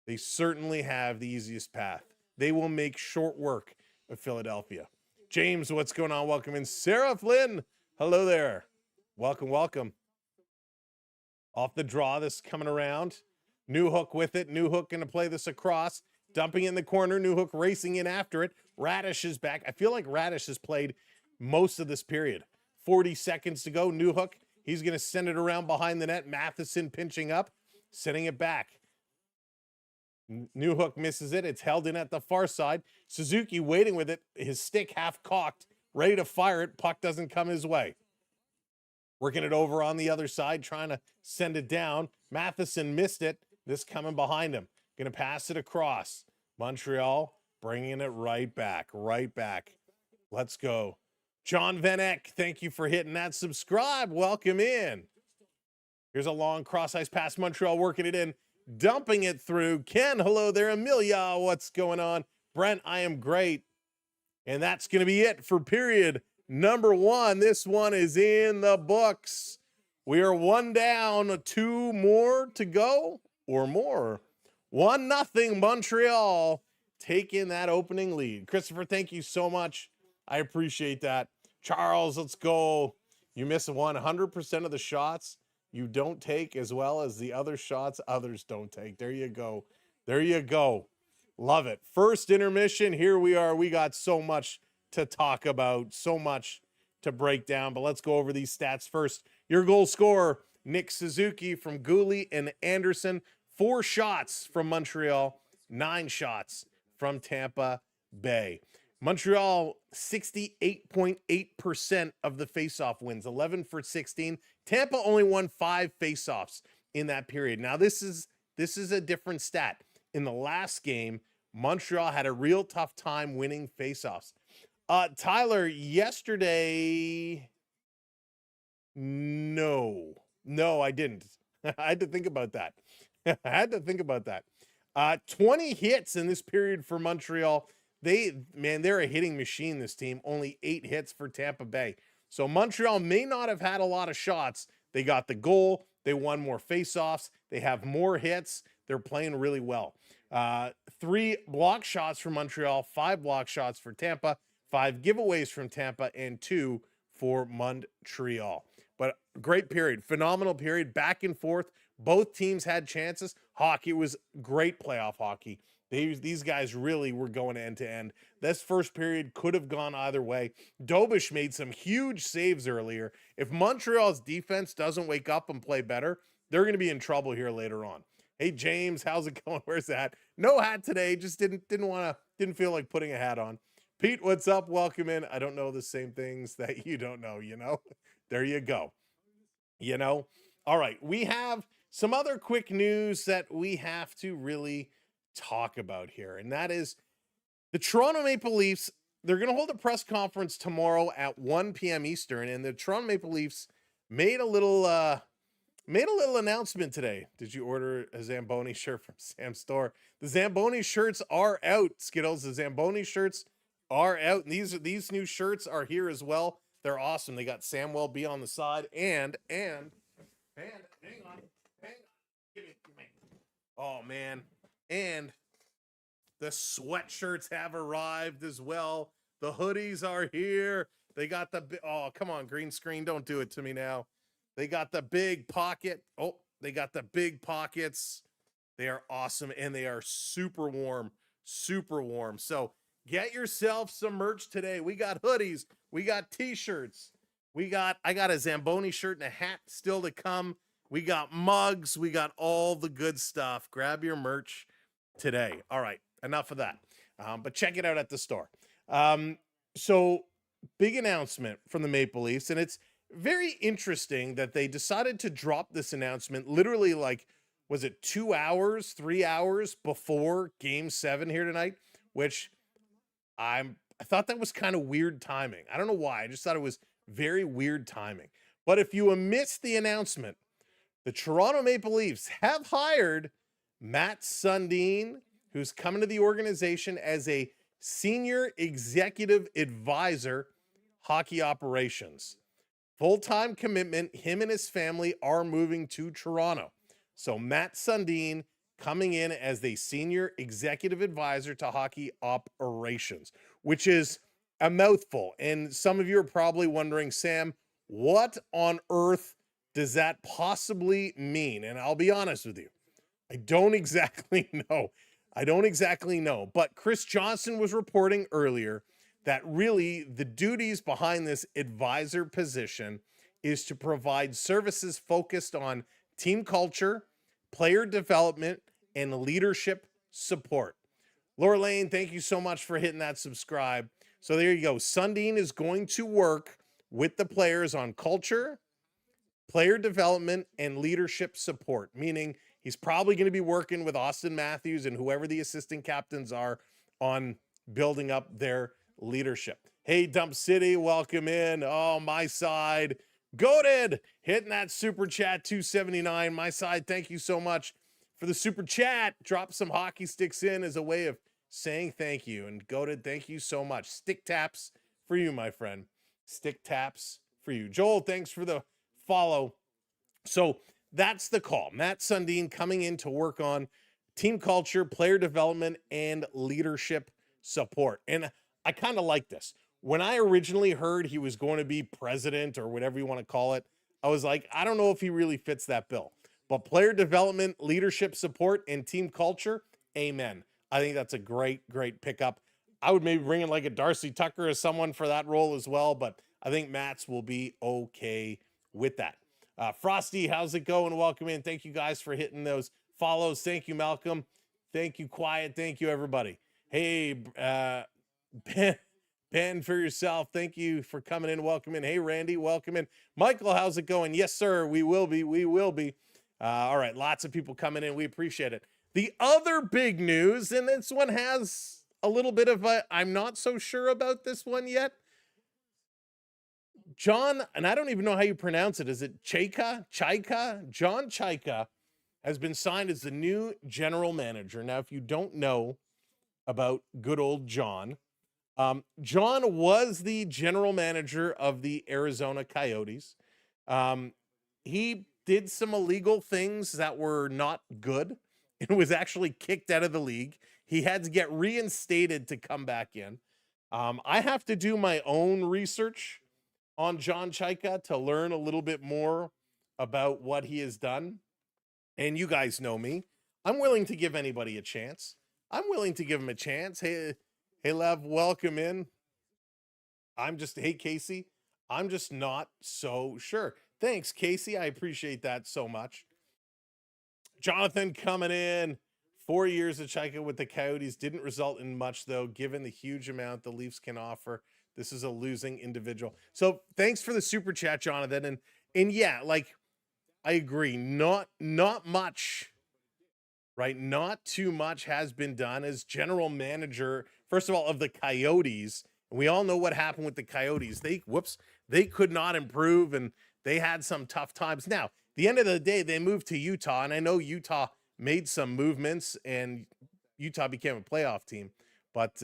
They certainly have the easiest path. They will make short work of Philadelphia. James, what's going on? Welcome in. Sarah Flynn, hello there. Welcome, welcome. Off the draw, this coming around. New Hook with it. New Hook going to play this across. Dumping in the corner. New Hook racing in after it. Radish is back. I feel like Radish has played most of this period. 40 seconds to go. New Hook. He's going to send it around behind the net. Matheson pinching up. Sending it back. New Hook misses it. It's held in at the far side. Suzuki waiting with it. His stick half cocked. Ready to fire it. Puck doesn't come his way. Working it over on the other side. Trying to send it down. Matheson missed it. This coming behind him. Going to pass it across. Montreal bringing it right back. Right back. Let's go. John Van Eck, thank you for hitting that subscribe. Welcome in. Here's a long cross-ice pass. Montreal working it in. Dumping it through. Ken, hello there. Amelia, what's going on? Brent, I am great. And that's going to be it for period number 1. This one is in the books. We are 1 down, 2 more to go or more. 1-0 Montreal taking that opening lead. Christopher, thank you so much I appreciate that. Charles, let's go. You miss 100% of the shots you don't take as well as the other shots others don't take. There you go. There you go. Love it. First intermission. Here we are. We got so much to talk about, so much to break down, but let's go over these stats first. Your goal scorer, Nick Suzuki from Gooley and Anderson. 4 shots from Montreal, 9 shots from Tampa Bay. Montreal, 68.8% of the faceoff wins, 11 for 16. Tampa only won 5 faceoffs in that period. Now, this is a different stat. In the last game, Montreal had a real tough time winning faceoffs. Tyler, yesterday, no, I didn't. I had to think about that. 20 hits in this period for Montreal. They're a hitting machine, this team. Only 8 hits for Tampa Bay. So Montreal may not have had a lot of shots. They got the goal. They won more faceoffs. They have more hits. They're playing really well. 3 block shots for Montreal, 5 block shots for Tampa, 5 giveaways from Tampa, and 2 for Montreal. But great period, phenomenal period, back and forth. Both teams had chances. Hockey was great playoff hockey. These guys really were going end to end. This first period could have gone either way. Dobish made some huge saves earlier. If Montreal's defense doesn't wake up and play better, they're going to be in trouble here later on. Hey, James, how's it going? Where's that? No hat today. Just didn't feel like putting a hat on. Pete, what's up? Welcome in. I don't know the same things that you don't know, you know? There you go. You know? All right, we have some other quick news that we have to really talk about here, and that is the Toronto Maple Leafs. They're going to hold a press conference tomorrow at 1 p.m. Eastern, and the Toronto Maple Leafs made a little announcement today. Did you order a Zamboni shirt from Sam's store? The Zamboni shirts are out, Skittles. The Zamboni shirts are out, and these new shirts are here as well. They're awesome. They got Samwelb12 on the side, and hang on. Give me. Oh man. And the sweatshirts have arrived as well. The hoodies are here. They got oh, come on, green screen. Don't do it to me now. They got the big pocket. Oh, they got the big pockets. They are awesome, and they are super warm, super warm. So get yourself some merch today. We got hoodies. We got T-shirts. I got a Zamboni shirt and a hat still to come. We got mugs. We got all the good stuff. Grab your merch today. All right, enough of that. But check it out at the store. So big announcement from the Maple Leafs, and it's very interesting that they decided to drop this announcement literally, like, was it 2 hours, 3 hours before Game 7 here tonight, which I thought that was kind of weird timing. I don't know why. I just thought it was very weird timing. But if you missed the announcement, the Toronto Maple Leafs have hired Matt Sundin, who's coming to the organization as a senior executive advisor, hockey operations. Full-time commitment. Him and his family are moving to Toronto. So Matt Sundin coming in as the senior executive advisor to hockey operations, which is a mouthful. And some of you are probably wondering, Sam, what on earth does that possibly mean? And I'll be honest with you, I don't exactly know. But Chris Johnson was reporting earlier that really the duties behind this advisor position is to provide services focused on team culture, player development, and leadership support. Laura Lane, thank you so much for hitting that subscribe. So there you go. Sundin is going to work with the players on culture, player development, and leadership support, meaning he's probably going to be working with Austin Matthews and whoever the assistant captains are on building up their leadership. Hey, Dump City, welcome in. Oh, my side, goated, hitting that super chat, 279. My side, thank you so much for the super chat. Drop some hockey sticks in as a way of saying thank you. And goated, thank you so much. Stick taps for you, my friend. Stick taps for you. Joel, thanks for the follow. So that's the call. Matt Sundin coming in to work on team culture, player development, and leadership support. And I kind of like this. when I originally heard he was going to be president or whatever you want to call it, I was like, I don't know if he really fits that bill. But player development, leadership support, and team culture, amen. I think that's a great pickup. I would maybe bring in like a Darcy Tucker as someone for that role as well, but I think Mats will be okay with that. Frosty, how's it going? Welcome in. Thank you guys for hitting those follows. Thank you, Malcolm. Thank you, Quiet. Thank you, everybody. Hey, Ben, for yourself. Thank you for coming in. Welcome in. Hey, Randy, welcome in. Michael, how's it going? Yes, sir. We will be. We will be. All right. Lots of people coming in. We appreciate it. The other big news, and this one has a little bit of a, I'm not so sure about this one yet. John, and I don't even know how you pronounce it. Is it Chaika? John Chaika has been signed as the new general manager. Now, if you don't know about good old John, John was the general manager of the Arizona Coyotes. He did some illegal things that were not good and was actually kicked out of the league. He had to get reinstated to come back in. I have to do my own research on John Chaika to learn a little bit more about what he has done. And you guys know me. I'm willing to give anybody a chance. I'm willing to give him a chance. Hey, Lev, welcome in. Hey, Casey, I'm just not so sure. Thanks, Casey. I appreciate that so much. Jonathan coming in. 4 years of Chaika with the Coyotes didn't result in much, though, given the huge amount the Leafs can offer. This is a losing individual. So thanks for the super chat, Jonathan. And yeah, like, I agree. Not much, right? Not too much has been done as general manager, first of all, of the Coyotes. And we all know what happened with the Coyotes. They could not improve, and they had some tough times. Now, the end of the day, they moved to Utah, and I know Utah made some movements, and Utah became a playoff team. But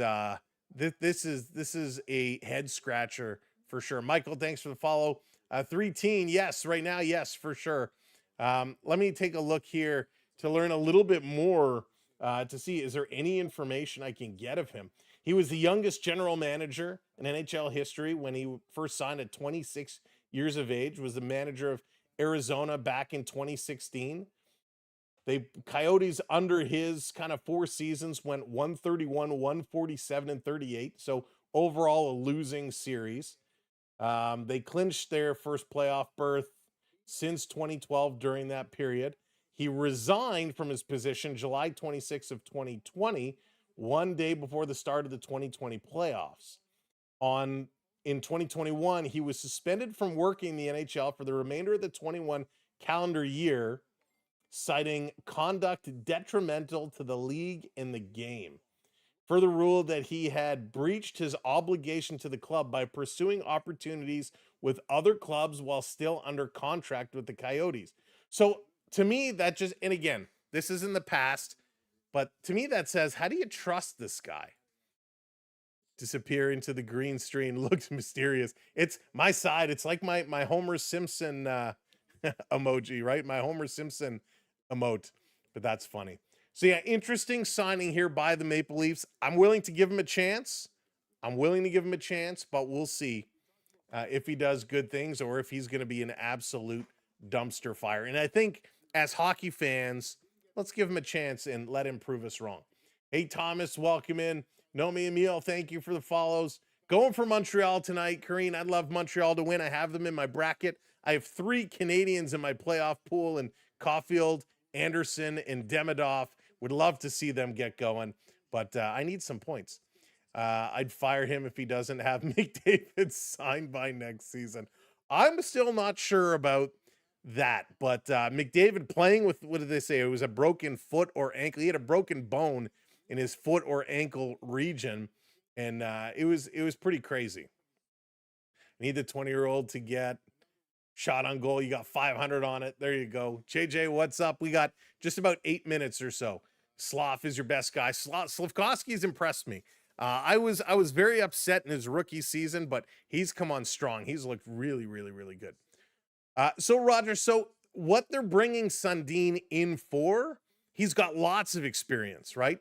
this is a head scratcher for sure. Michael, thanks for the follow. 3-teen, yes, right now, yes, for sure. Let me take a look here to learn a little bit more to see, is there any information I can get of him? He was the youngest general manager in NHL history when he first signed at 26 years of age, was the manager of Arizona back in 2016. The Coyotes, under his kind of 4 seasons, went 131, 147, and 38. So overall, a losing series. They clinched their first playoff berth since 2012 during that period. He resigned from his position July 26th of 2020, one day before the start of the 2020 playoffs. In 2021, he was suspended from working in the NHL for the remainder of the 21 calendar year, citing conduct detrimental to the league and the game. Further ruled that he had breached his obligation to the club by pursuing opportunities with other clubs while still under contract with the Coyotes. So to me, that just, and again, this is in the past, but to me that says, how do you trust this guy? Disappear into the green screen, looks mysterious. It's my side. It's like my Homer Simpson emoji, right? My Homer Simpson emote, but that's funny. So yeah, interesting signing here by the Maple Leafs. I'm willing to give him a chance. But we'll see if he does good things or if he's going to be an absolute dumpster fire. And I think as hockey fans, let's give him a chance and let him prove us wrong. Hey, Thomas, welcome in. Nomi Emil, thank you for the follows. Going for Montreal tonight. Karine, I'd love Montreal to win. I have them in my bracket. I have 3 Canadians in my playoff pool, and Caulfield, Anderson, and Demidov. Would love to see them get going, but I need some points. I'd fire him if he doesn't have McDavid signed by next season. I'm still not sure about that, but McDavid playing with, what did they say? It was a broken foot or ankle. He had a broken bone in his foot or ankle region, and it was pretty crazy. I need the 20-year-old to get shot on goal. You got 500 on it. There you go. JJ, what's up? We got just about 8 minutes or so. Sloth is your best guy. Slafkovsky's impressed me. I was very upset in his rookie season, but he's come on strong. He's looked really, really, really good. So Roger, so what they're bringing Sundin in for, he's got lots of experience, right?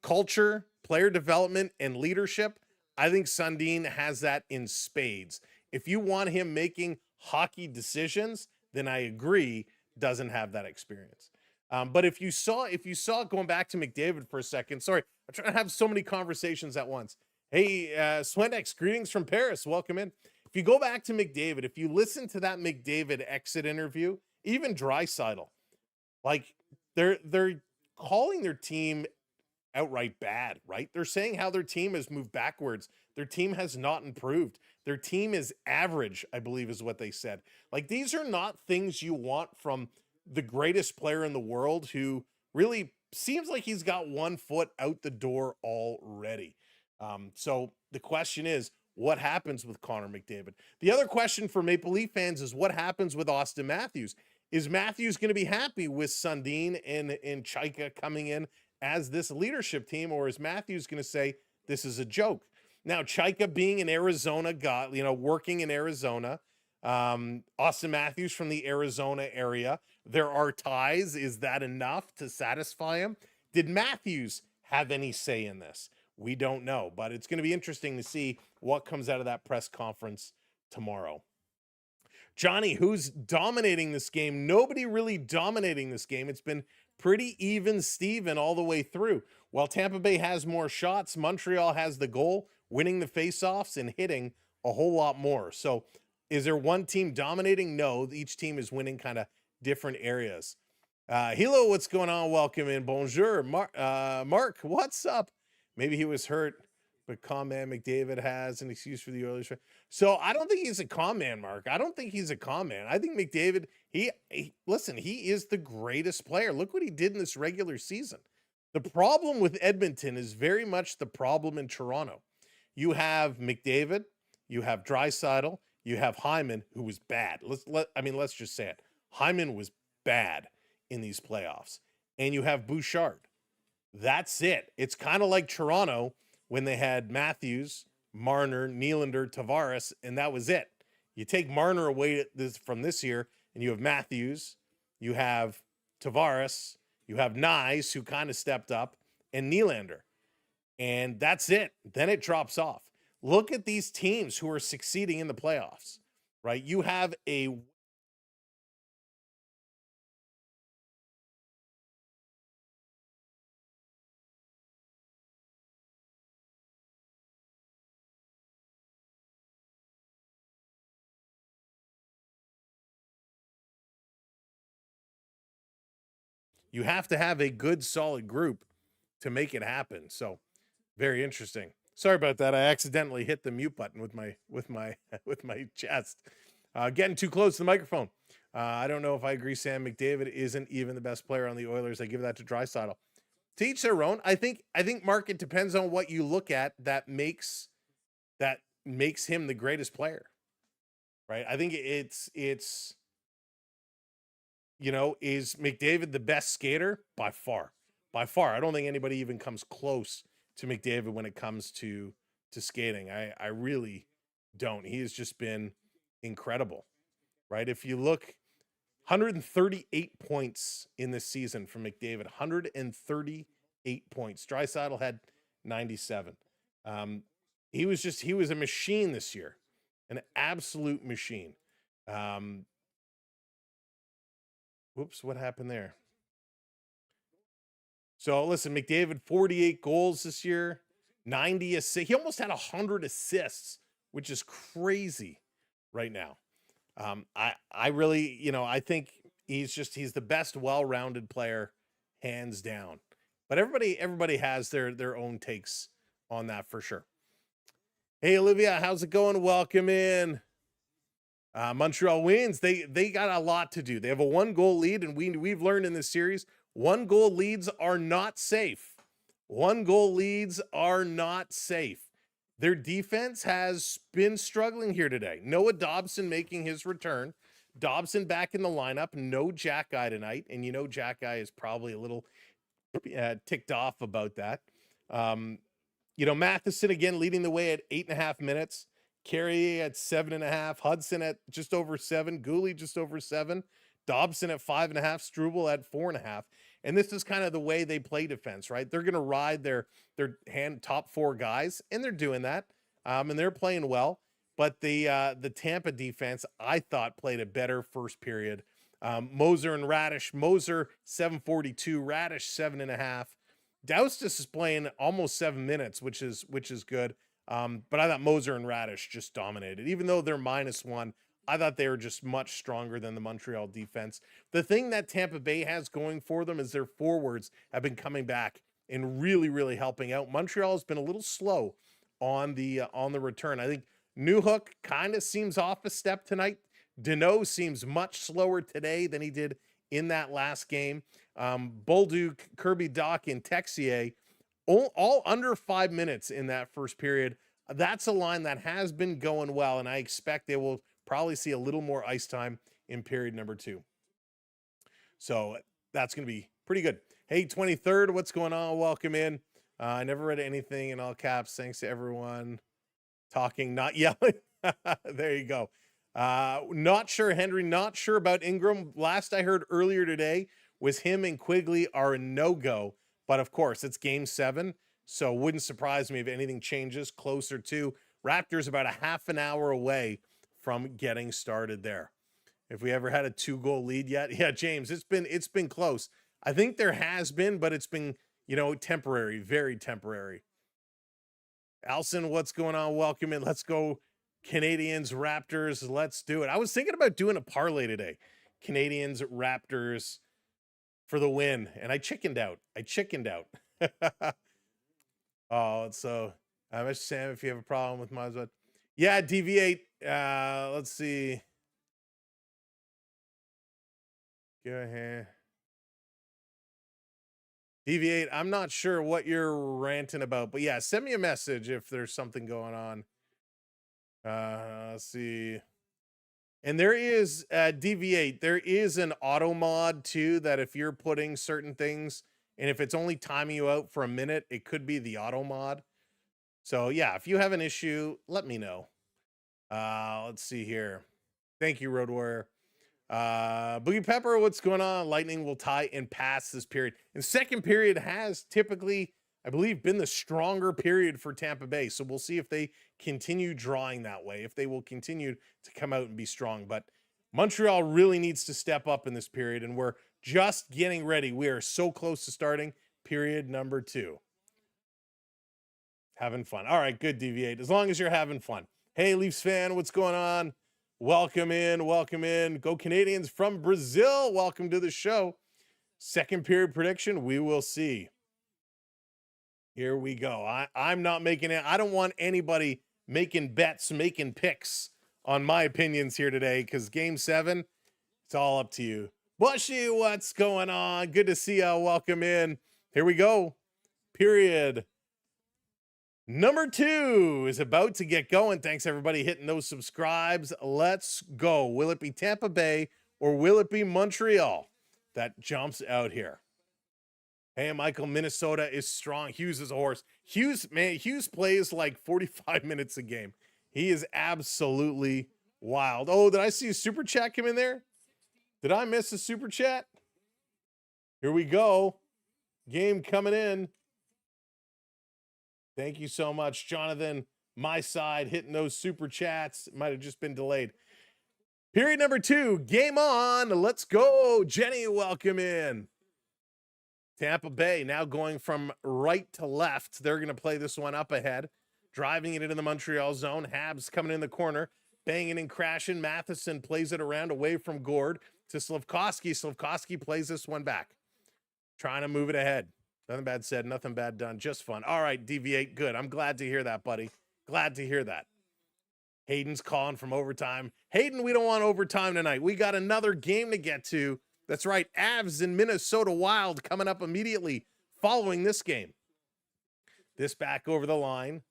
Culture, player development, and leadership. I think Sundin has that in spades. If you want him making hockey decisions, then I agree, doesn't have that experience. But if you saw going back to McDavid for a second, sorry, I'm trying to have so many conversations at once. Hey, Swendex, greetings from Paris. Welcome in. If you go back to McDavid, if you listen to that McDavid exit interview, even Draisaitl, like they're calling their team outright bad, right? They're saying how their team has moved backwards. Their team has not improved. Their team is average, I believe is what they said. Like, these are not things you want from the greatest player in the world, who really seems like he's got one foot out the door already. So the question is, what happens with Connor McDavid? The other question for Maple Leaf fans is, what happens with Austin Matthews? Is Matthews going to be happy with Sundin and Chaika coming in as this leadership team, or is Matthews going to say this is a joke? Now, Chaika being an Arizona guy, working in Arizona, Austin Matthews from the Arizona area, there are ties. Is that enough to satisfy him? Did Matthews have any say in this? We don't know, but it's going to be interesting to see what comes out of that press conference tomorrow. Johnny, who's dominating this game? Nobody really dominating this game. It's been pretty even Steven all the way through. While Tampa Bay has more shots, Montreal has the goal, winning the faceoffs and hitting a whole lot more. So is there one team dominating? No, each team is winning kind of different areas. Hilo, what's going on? Welcome in. Bonjour. Mark, what's up? Maybe he was hurt, but calm man McDavid has an excuse for the Oilers. So I don't think he's a calm man, Mark. I don't think he's a calm man. I think McDavid, listen, he is the greatest player. Look what he did in this regular season. The problem with Edmonton is very much the problem in Toronto. You have McDavid, you have Draisaitl, you have Hyman, who was bad. Let's just say it. Hyman was bad in these playoffs. And you have Bouchard. That's it. It's kind of like Toronto when they had Matthews, Marner, Nylander, Tavares, and that was it. You take Marner away from this year, and you have Matthews, you have Tavares, you have Nyes, who kind of stepped up, and Nylander. And that's it. Then it drops off. Look at these teams who are succeeding in the playoffs, right? You have a you have to have a good, solid group to make it happen. So very interesting. Sorry about that. I accidentally hit the mute button with my chest. Getting too close to the microphone. I don't know if I agree. Sam McDavid isn't even the best player on the Oilers. I give that to Draisaitl. To each their own. I think Mark, it depends on what you look at that makes him the greatest player. Right? I think it's is McDavid the best skater? By far. By far. I don't think anybody even comes close to McDavid when it comes to skating. I really don't. He has just been incredible, right? If you look, 138 points in this season from McDavid, 138 points. Draisaitl had 97. He was a machine this year, an absolute machine. Whoops, what happened there? So listen, McDavid, 48 goals this year, 90 assists. He almost had 100 assists, which is crazy right now. I really, I think he's the best well-rounded player, hands down. But everybody has their own takes on that for sure. Hey, Olivia, how's it going? Welcome in. Montreal wins. They got a lot to do. They have a 1-goal lead, and we've learned in this series, 1-goal leads are not safe. 1-goal leads are not safe. Their defense has been struggling here today. Noah Dobson making his return. Dobson back in the lineup. No Jack Guy tonight, and Jack Guy is probably a little ticked off about that. Matheson again leading the way at 8.5 minutes. Carrier at 7.5, Hudson at just over 7, Gooley just over 7, Dobson at 5.5, Struble at 4.5. And this is kind of the way they play defense, right? They're going to ride their top 4 guys, and they're doing that. and they're playing well. But the Tampa defense, I thought, played a better first period. Moser and Radish. Moser 7:42, Radish 7.5. Doustis is playing almost 7 minutes, which is good. But I thought Moser and Radish just dominated. Even though they're -1, I thought they were just much stronger than the Montreal defense. The thing that Tampa Bay has going for them is their forwards have been coming back and really, really helping out. Montreal has been a little slow on the return. I think Newhook kind of seems off a step tonight. Deneau seems much slower today than he did in that last game. Bolduc, Kirby Dach, and Texier, all under 5 minutes in that first period. That's a line that has been going well, and I expect they will probably see a little more ice time in period number 2. So that's going to be pretty good. Hey, 23rd, what's going on? Welcome in. I never read anything in all caps. Thanks to everyone talking, not yelling. There you go. Not sure, Henry, not sure about Ingram. Last I heard earlier today was him and Quigley are a no-go. But of course, it's game 7, so wouldn't surprise me if anything changes closer to. Raptors about a half an hour away from getting started there. If we ever had a 2-goal lead yet, yeah, James, it's been close. I think there has been, but it's been, temporary, very temporary. Alson, what's going on? Welcome in. Let's go Canadiens, Raptors. Let's do it. I was thinking about doing a parlay today. Canadiens, Raptors for the win, and I chickened out. Oh, so Mr. Sam, if you have a problem with my, yeah, deviate. Let's see. Go ahead. Deviate. I'm not sure what you're ranting about, but yeah, send me a message if there's something going on. Let's see. And there is deviate. There is an auto mod too, that if you're putting certain things and if it's only timing you out for a minute, it could be the auto mod. So yeah, if you have an issue, let me know. Let's see here. Thank you, Road Warrior. Boogie Pepper, what's going on? Lightning will tie and pass this period. And second period has typically, I believe, been the stronger period for Tampa Bay. So we'll see if they continue drawing that way, if they will continue to come out and be strong. But Montreal really needs to step up in this period, and we're just getting ready. We are so close to starting period number 2. Having fun. All right, good, Deviate. As long as you're having fun. Hey, Leafs fan, what's going on? Welcome in, welcome in. Go Canadiens from Brazil. Welcome to the show. Second period prediction, we will see. Here we go. I'm not making it. I don't want anybody making bets, making picks on my opinions here today, because game 7, it's all up to you. Bushy, what's going on? Good to see you. Welcome in. Here we go. Period number 2 is about to get going. Thanks, everybody, hitting those subscribes. Let's go. Will it be Tampa Bay or will it be Montreal that jumps out here? Hey, Michael, Minnesota is strong. Hughes is a horse. Hughes plays like 45 minutes a game. He is absolutely wild. Oh, did I see a super chat come in there? Did I miss a super chat? Here we go. Game coming in. Thank you so much, Jonathan. My side hitting those super chats. It might have just been delayed. Period number 2. Game on. Let's go. Jenny, welcome in. Tampa Bay now going from right to left. They're going to play this one up ahead, driving it into the Montreal zone. Habs coming in the corner, banging and crashing. Matheson plays it around away from Gord to Slafkovsky. Slafkovsky plays this one back, trying to move it ahead. Nothing bad said, nothing bad done, just fun. All right, Deviate, good. I'm glad to hear that, buddy. Glad to hear that. Hayden's calling from overtime. Hayden, we don't want overtime tonight. We got another game to get to. That's right, Avs and Minnesota Wild coming up immediately following this game. This back over the line.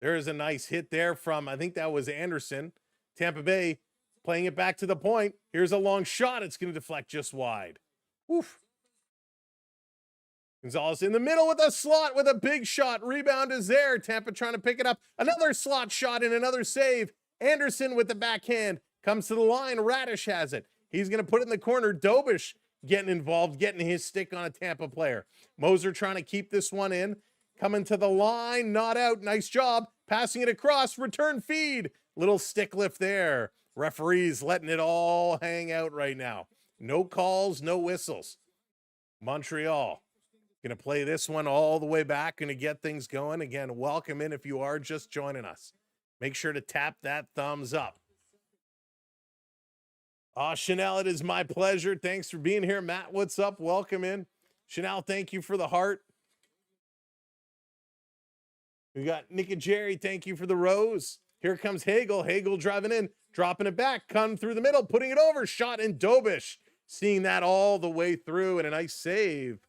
There's a nice hit there from, I think that was Anderson. Tampa Bay playing it back to the point. Here's a long shot. It's going to deflect just wide. Oof. Gonzalez in the middle with a slot with a big shot. Rebound is there. Tampa trying to pick it up. Another slot shot and another save. Anderson with the backhand comes to the line. Radish has it. He's going to put it in the corner. Dobish getting involved, getting his stick on a Tampa player. Moser trying to keep this one in. Coming to the line, not out. Nice job. passing it across, return feed. Little stick lift there. Referees letting it all hang out right now. No calls, no whistles. Montreal going to play this one all the way back, going to get things going. Again, welcome in if you are just joining us. Make sure to tap that thumbs up. Chanel, it is my pleasure. Thanks for being here. Matt, what's up? Welcome in. Chanel, thank you for the heart. We got Nick and Jerry, thank you for the rose. Here comes Hagel. Hagel driving in, dropping it back, come through the middle, putting it over, shot in Dobish. Seeing that all the way through, and a nice save.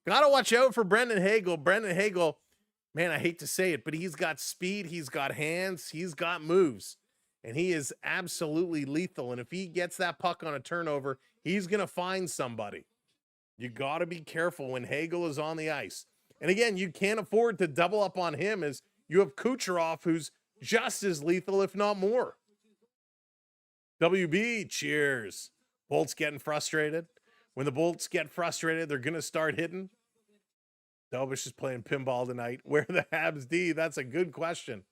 Got to watch out for Brendan Hagel. Brendan Hagel, man, I hate to say it, but he's got speed, he's got hands, he's got moves. And he is absolutely lethal. And if he gets that puck on a turnover, he's going to find somebody. You got to be careful when Hagel is on the ice. And again, you can't afford to double up on him as you have Kucherov, who's just as lethal, if not more. WB, cheers. Bolts getting frustrated. When the Bolts get frustrated, they're going to start hitting. Dobish is playing pinball tonight. Where are the Habs D? That's a good question.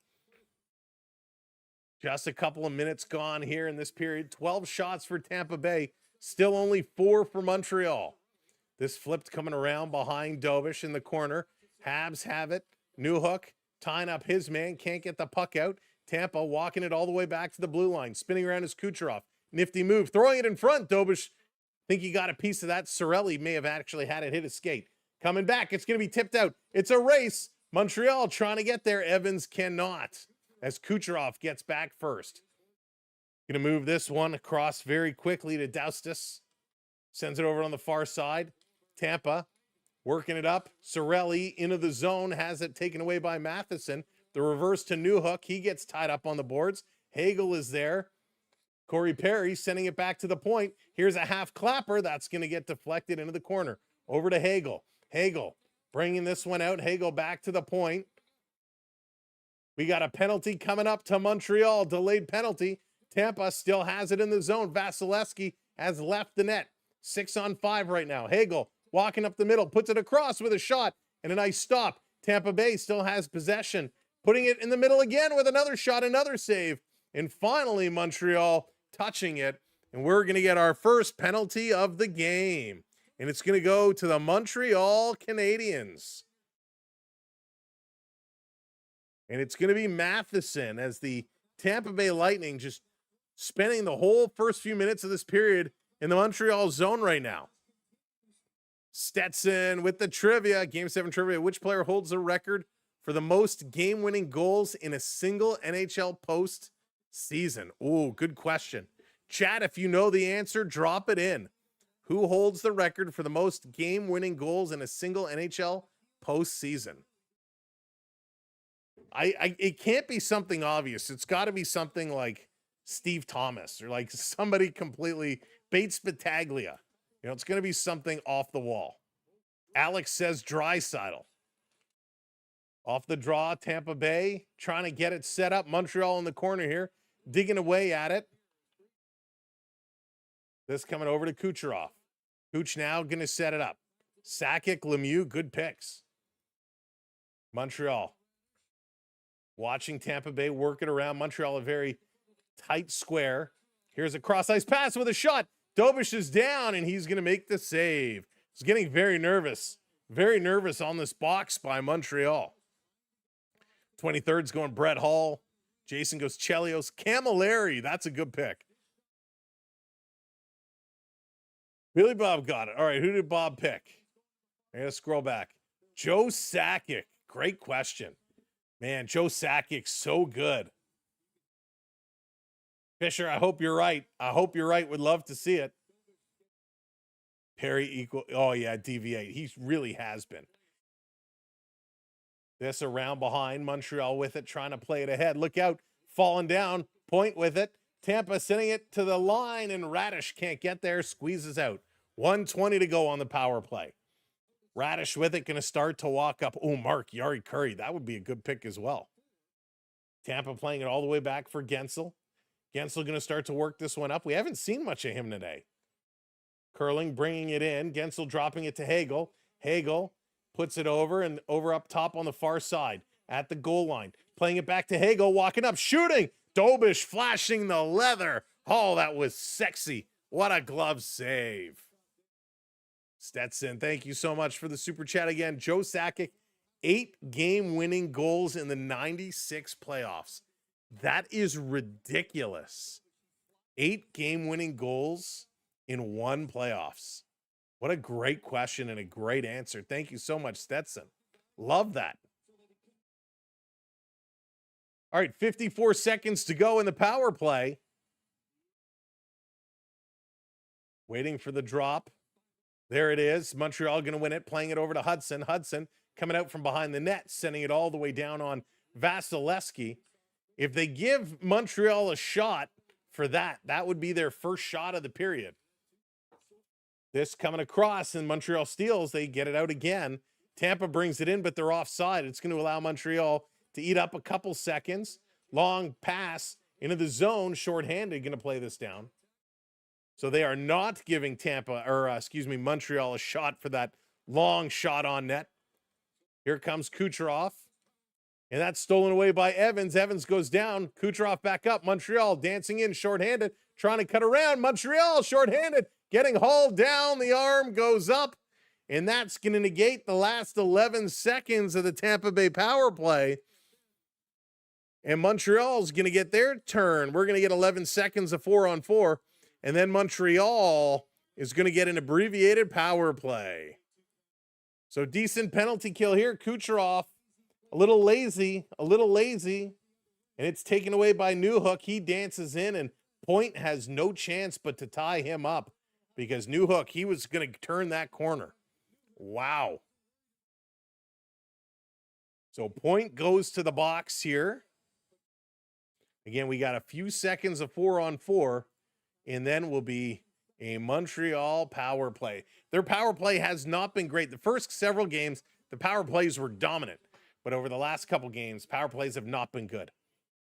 Just a couple of minutes gone here in this period. 12 shots for Tampa Bay. Still only 4 for Montreal. This flipped coming around behind Dobish in the corner. Habs have it. Newhook tying up his man. Can't get the puck out. Tampa walking it all the way back to the blue line. Spinning around is Kucherov. Nifty move. Throwing it in front. Dobish, think he got a piece of that. Sorelli may have actually had it hit his skate. Coming back. It's going to be tipped out. It's a race. Montreal trying to get there. Evans cannot, as Kucherov gets back first. Going to move this one across very quickly to Daustis. Sends it over on the far side. Tampa working it up. Sorelli into the zone. Has it taken away by Matheson. The reverse to Newhook. He gets tied up on the boards. Hagel is there. Corey Perry sending it back to the point. Here's a half clapper. That's going to get deflected into the corner. Over to Hagel. Hagel bringing this one out. Hagel back to the point. We got a penalty coming up to Montreal. Delayed penalty. Tampa still has it in the zone. Vasilevsky has left the net. 6-on-5 right now. Hagel walking up the middle. Puts it across with a shot and a nice stop. Tampa Bay still has possession. Putting it in the middle again with another shot, another save. And finally, Montreal touching it. And we're going to get our first penalty of the game. And it's going to go to the Montreal Canadiens. And it's going to be Matheson as the Tampa Bay Lightning just spending the whole first few minutes of this period in the Montreal zone right now. Stetson with the trivia, Game 7 trivia. Which player holds the record for the most game-winning goals in a single NHL postseason? Ooh, good question. Chat, if you know the answer, drop it in. Who holds the record for the most game-winning goals in a single NHL postseason? It can't be something obvious. It's got to be something like Steve Thomas or like somebody completely Bates Battaglia. You know, it's going to be something off the wall. Alex says Draisaitl. Off the draw, Tampa Bay trying to get it set up. Montreal in the corner here, digging away at it. This coming over to Kucherov. Kuch now going to set it up. Sakic, Lemieux, good picks. Montreal watching Tampa Bay work it around. Montreal a very tight square. Here's a cross-ice pass with a shot. Dobish is down, and he's going to make the save. He's getting very nervous on this box by Montreal. 23rd's going Brett Hall. Jason goes Chelios. Camilleri, that's a good pick. Billy Bob got it. All right, who did Bob pick? I gotta scroll back. Joe Sakic. Great question. Man, Joe Sakic, so good. Fisher, I hope you're right. I hope you're right. Would love to see it. Perry equal. Oh, yeah, DV8. He really has been. This around behind. Montreal with it, trying to play it ahead. Look out. Falling down. Point with it. Tampa sending it to the line, and Radish can't get there. Squeezes out. 1:20 to go on the power play. Radish with it, going to start to walk up. Oh, Mark Yari Curry. That would be a good pick as well. Tampa playing it all the way back for Gensel. Gensel going to start to work this one up. We haven't seen much of him today. Curling, bringing it in. Gensel dropping it to Hagel. Hagel puts it over and over up top on the far side. at the goal line. Playing it back to Hagel, walking up, shooting. Dobish flashing the leather. Oh, that was sexy. What a glove save. Stetson, thank you so much for the super chat again. Joe Sakic, 8 game-winning goals in the 96 playoffs. That is ridiculous. 8 game-winning goals in 1 playoffs. What a great question and a great answer. Thank you so much, Stetson. Love that. All right, 54 seconds to go in the power play. Waiting for the drop. There it is. Montreal going to win it, playing it over to Hudson. Hudson coming out from behind the net, sending it all the way down on Vasilevsky. If they give Montreal a shot for that, that would be their first shot of the period. This coming across, and Montreal steals. They get it out again. Tampa brings it in, but they're offside. It's going to allow Montreal to eat up a couple seconds. Long pass into the zone, shorthanded, going to play this down. So they are not giving Montreal a shot for that long shot on net. Here comes Kucherov. And that's stolen away by Evans. Evans goes down. Kucherov back up. Montreal dancing in shorthanded, trying to cut around. Montreal shorthanded, getting hauled down. The arm goes up. And that's going to negate the last 11 seconds of the Tampa Bay power play. And Montreal's going to get their turn. We're going to get 11 seconds of 4-on-4. And then Montreal is going to get an abbreviated power play. So decent penalty kill here. Kucherov, a little lazy. And it's taken away by Newhook. He dances in, and Point has no chance but to tie him up because Newhook, he was going to turn that corner. Wow. So Point goes to the box here. Again, we got a few seconds of 4-on-4. And then will be a Montreal power play. Their power play has not been great. The first several games, the power plays were dominant. But over the last couple games, power plays have not been good.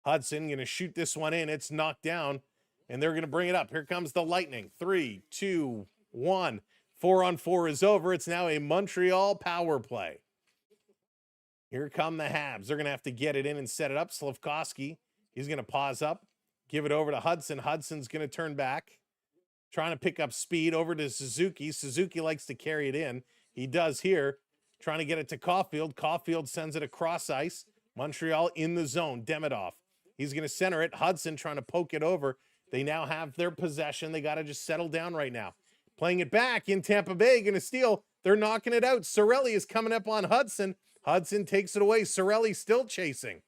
Hudson going to shoot this one in. It's knocked down, and they're going to bring it up. Here comes the Lightning. 3, 2, 1. 4-on-4 is over. It's now a Montreal power play. Here come the Habs. They're going to have to get it in and set it up. Slafkovsky, he's going to pause up. Give it over to Hudson. Hudson's going to turn back, trying to pick up speed over to Suzuki. Suzuki likes to carry it in. He does here, trying to get it to Caulfield. Caulfield sends it across ice. Montreal in the zone. Demidov, he's going to center it. Hudson trying to poke it over. They now have their possession. They got to just settle down right now. Playing it back in Tampa Bay, going to steal. They're knocking it out. Cirelli is coming up on Hudson. Hudson takes it away. Cirelli still chasing.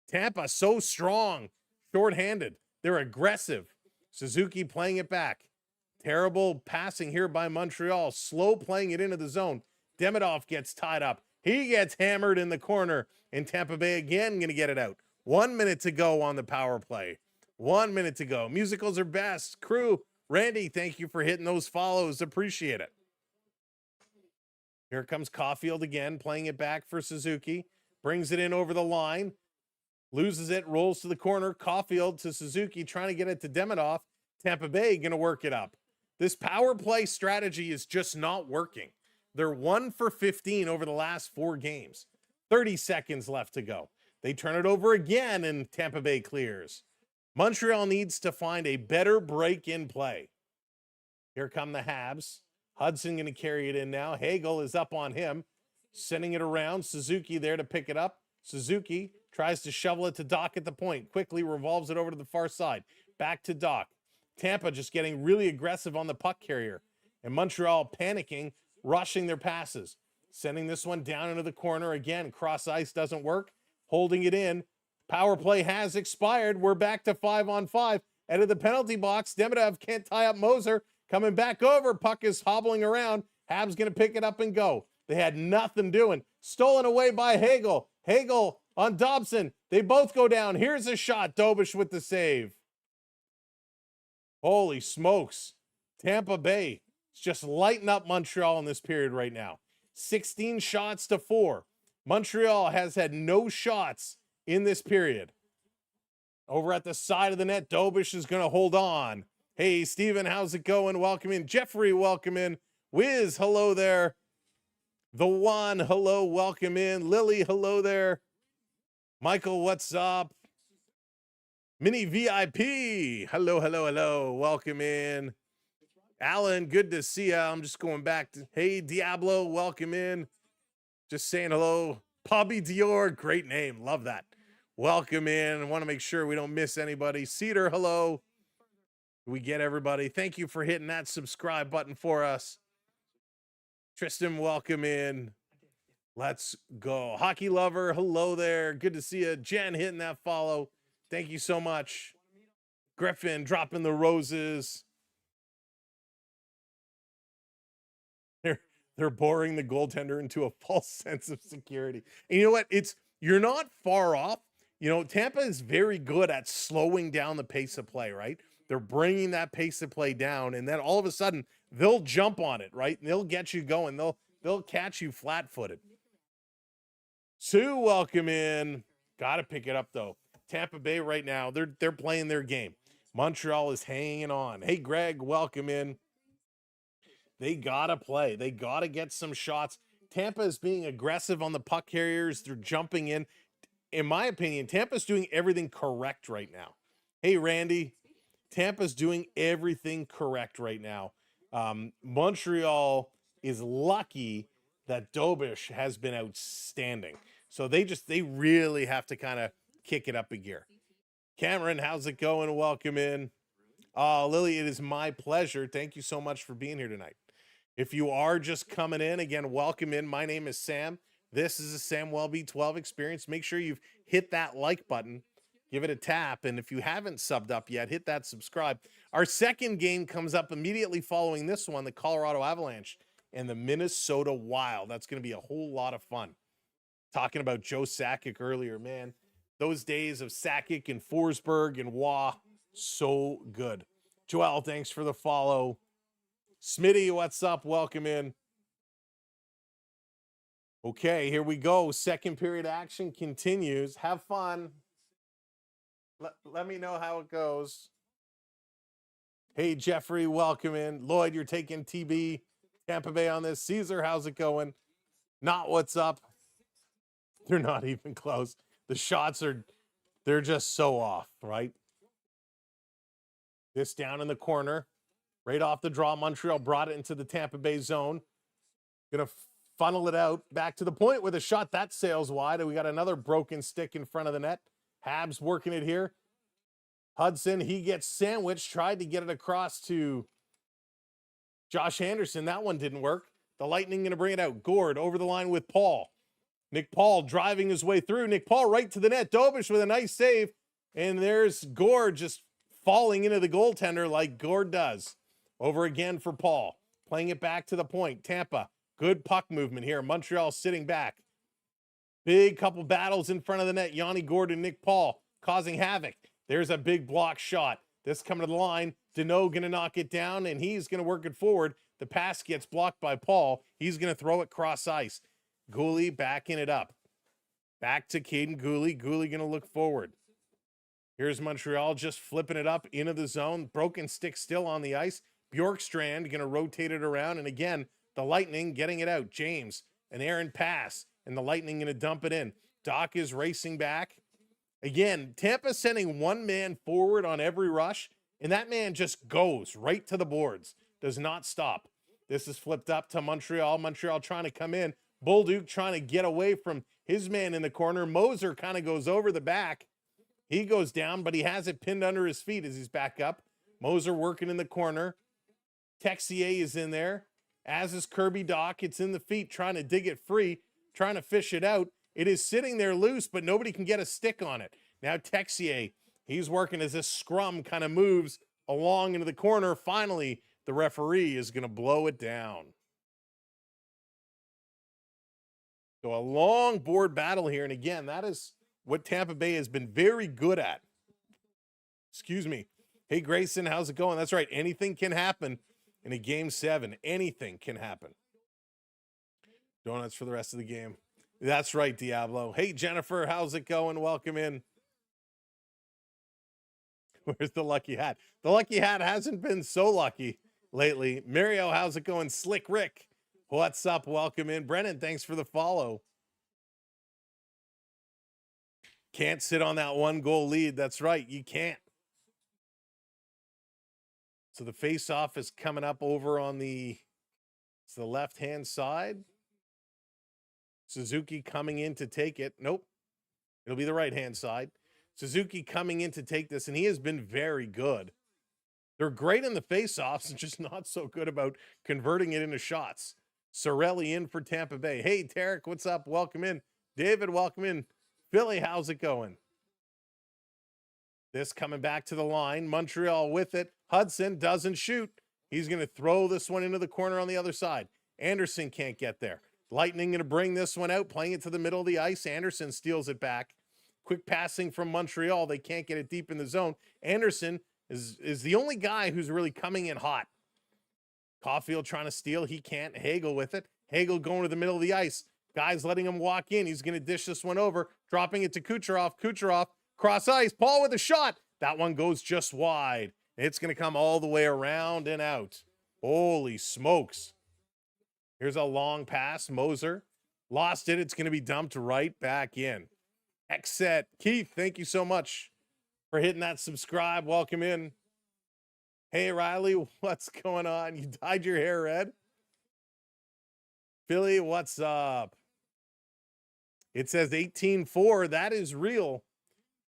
Tampa so strong, short-handed. They're aggressive. Suzuki playing it back. Terrible passing here by Montreal. Slow playing it into the zone. Demidov gets tied up. He gets hammered in the corner. And Tampa Bay again going to get it out. 1 minute to go on the power play. 1 minute to go. Musicals are best. Crew, Randy, thank you for hitting those follows. Appreciate it. Here comes Caulfield again, playing it back for Suzuki. Brings it in over the line. Loses it, rolls to the corner. Caulfield to Suzuki, trying to get it to Demidov. Tampa Bay going to work it up. This power play strategy is just not working. They're 1 for 15 over the last 4 games. 30 seconds left to go. They turn it over again, and Tampa Bay clears. Montreal needs to find a better break in play. Here come the Habs. Hudson going to carry it in now. Hagel is up on him, sending it around. Suzuki there to pick it up. Suzuki tries to shovel it to Doc at the point. Quickly revolves it over to the far side. Back to Doc. Tampa just getting really aggressive on the puck carrier. And Montreal panicking, rushing their passes. Sending this one down into the corner. Again, cross ice doesn't work. Holding it in. Power play has expired. We're back to 5-on-5. Out of the penalty box. Demidov can't tie up Moser. Coming back over. Puck is hobbling around. Habs going to pick it up and go. They had nothing doing. Stolen away by Hagel. Hagel on Dobson. They both go down. Here's a shot. Dobish with the save. Holy smokes. Tampa Bay is just lighting up Montreal in this period right now. 16 shots to 4. Montreal has had no shots in this period. Over at the side of the net, Dobish is going to hold on. Hey, Steven, how's it going? Welcome in. Jeffrey, welcome in. Wiz, hello there. The One, hello, welcome in. Lily, hello there. Michael, what's up? Mini VIP. Hello, hello, hello. Welcome in. Alan, good to see ya. I'm just going back to, hey, Diablo, welcome in. Just saying hello. Bobby Dior, great name. Love that. Welcome in. I want to make sure we don't miss anybody. Cedar, hello. We get everybody. Thank you for hitting that subscribe button for us. Tristan, welcome in. Let's go. Hockey lover, hello there. Good to see you. Jen hitting that follow. Thank you so much. Griffin dropping the roses. They're boring the goaltender into a false sense of security. And you know what? You're not far off. You know, Tampa is very good at slowing down the pace of play, right? They're bringing that pace of play down, and then all of a sudden they'll jump on it, right? And they'll get you going. They'll catch you flat-footed. Sue, welcome in. Got to pick it up though. Tampa Bay right now, they're playing their game. Montreal is hanging on. Hey, Greg, welcome in. They got to play. They got to get some shots. Tampa is being aggressive on the puck carriers. They're jumping in. In my opinion, Tampa's doing everything correct right now. Hey, Randy, Tampa's doing everything correct right now. Montreal is lucky that Dobish has been outstanding. So they really have to kind of kick it up a gear. Cameron, how's it going? Welcome in. Lily, it is my pleasure. Thank you so much for being here tonight. If you are just coming in, again, welcome in. My name is Sam. This is a Samwelb12 Experience. Make sure you've hit that like button. Give it a tap. And if you haven't subbed up yet, hit that subscribe. Our second game comes up immediately following this one, the Colorado Avalanche and the Minnesota Wild. That's going to be a whole lot of fun. Talking about Joe Sakic earlier, man. Those days of Sakic and Forsberg and Waugh, so good. Joel, thanks for the follow. Smitty, what's up? Welcome in. Okay, here we go. Second period action continues. Have fun. Let me know how it goes. Hey, Jeffrey, welcome in. Lloyd, you're taking TB Tampa Bay on this. Caesar, how's it going? Not what's up. They're not even close. The shots they're just so off, right? This down in the corner. Right off the draw, Montreal brought it into the Tampa Bay zone. Gonna funnel it out back to the point with a shot that sails wide. And we got another broken stick in front of the net. Habs working it here. Hudson, he gets sandwiched, tried to get it across to Josh Anderson. That one didn't work. The Lightning gonna bring it out. Gord over the line with Paul. Nick Paul driving his way through. Nick Paul right to the net. Dobish with a nice save. And there's Gord just falling into the goaltender like Gord does. Over again for Paul. Playing it back to the point. Tampa, good puck movement here. Montreal sitting back. Big couple battles in front of the net. Yanni Gord and Nick Paul causing havoc. There's a big block shot. This coming to the line. Deneau going to knock it down, and he's going to work it forward. The pass gets blocked by Paul. He's going to throw it cross ice. Gooley backing it up. Back to Caden Gooley. Gooley going to look forward. Here's Montreal just flipping it up into the zone. Broken stick still on the ice. Bjorkstrand going to rotate it around. And again, the Lightning getting it out. James, an errant pass. And the Lightning going to dump it in. Doc is racing back. Again, Tampa sending one man forward on every rush. And that man just goes right to the boards. Does not stop. This is flipped up to Montreal. Montreal trying to come in. Bolduc trying to get away from his man in the corner. Moser kind of goes over the back. He goes down, but he has it pinned under his feet as he's back up. Moser working in the corner. Texier is in there, as is Kirby Doc. It's in the feet, trying to dig it free, trying to fish it out. It is sitting there loose, but nobody can get a stick on it. Now Texier, he's working as this scrum kind of moves along into the corner. Finally, the referee is going to blow it down. So a long board battle here. And again, that is what Tampa Bay has been very good at. Excuse me. Hey, Grayson, how's it going? That's right. Anything can happen in a game 7. Anything can happen. Donuts for the rest of the game. That's right, Diablo. Hey, Jennifer, how's it going? Welcome in. Where's the lucky hat? The lucky hat hasn't been so lucky lately. Mario, how's it going? Slick Rick, what's up? Welcome in. Brennan, thanks for the follow. Can't sit on that 1-goal lead. That's right. You can't. So the face-off is coming up over on the left-hand side. Suzuki coming in to take it. Nope. It'll be the right-hand side. Suzuki coming in to take this, and he has been very good. They're great in the face-offs and just not so good about converting it into shots. Sorelli in for Tampa Bay. Hey, Tarek, what's up? Welcome in. David, welcome in. Philly, how's it going? This coming back to the line. Montreal with it. Hudson doesn't shoot. He's going to throw this one into the corner on the other side. Anderson can't get there. Lightning going to bring this one out, playing it to the middle of the ice. Anderson steals it back. Quick passing from Montreal. They can't get it deep in the zone. Anderson is the only guy who's really coming in hot. Caulfield trying to steal. He can't. Hagel with it. Hagel going to the middle of the ice. Guys letting him walk in. He's going to dish this one over, dropping it to Kucherov. Kucherov, cross ice. Paul with a shot. That one goes just wide. It's going to come all the way around and out. Holy smokes. Here's a long pass. Moser lost it. It's going to be dumped right back in. X set. Keith, thank you so much for hitting that subscribe. Welcome in. Hey, Riley, what's going on? You dyed your hair red? Philly, what's up? It says 18-4. That is real.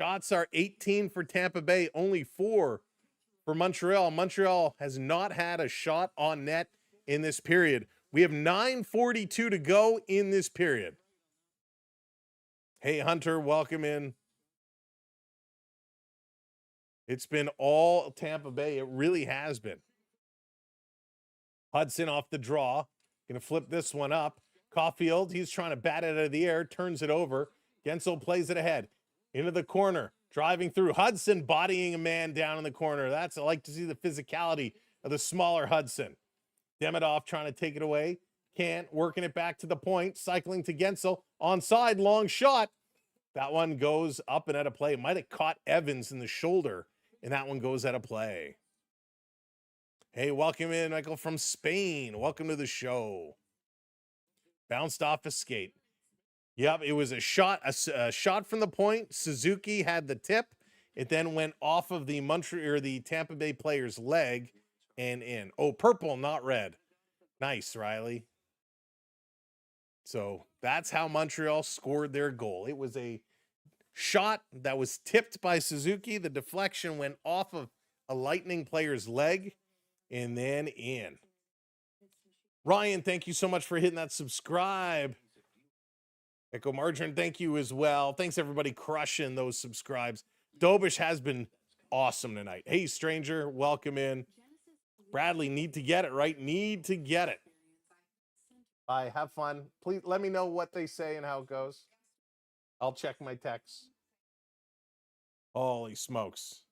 Shots are 18 for Tampa Bay, only 4 for Montreal. Montreal has not had a shot on net in this period. We have 9:42 to go in this period. Hey, Hunter, welcome in. It's been all Tampa Bay. It really has been. Hudson off the draw. Going to flip this one up. Caulfield, he's trying to bat it out of the air, turns it over. Gensel plays it ahead. Into the corner, driving through. Hudson bodying a man down in the corner. I like to see the physicality of the smaller Hudson. Demidov trying to take it away. Can't. Working it back to the point. Cycling to Gensel. Onside, long shot. That one goes up and out of play. Might have caught Evans in the shoulder, and that one goes out of play. Hey, welcome in, Michael from Spain. Welcome to the show. Bounced off a skate. Yep, it was a shot from the point. Suzuki had the tip. It then went off of the the Tampa Bay player's leg and in. Oh, purple, not red. Nice, Riley. So that's how Montreal scored their goal. It was a shot that was tipped by Suzuki. The deflection went off of a Lightning player's leg and then in. Ryan, thank you so much for hitting that subscribe. Echo Margarine, thank you as well. Thanks, everybody, crushing those subscribes. Dobish has been awesome tonight. Hey, stranger, welcome in. Bradley, need to get it, right? Need to get it. Bye, have fun. Please let me know what they say and how it goes. I'll check my texts. Holy smokes.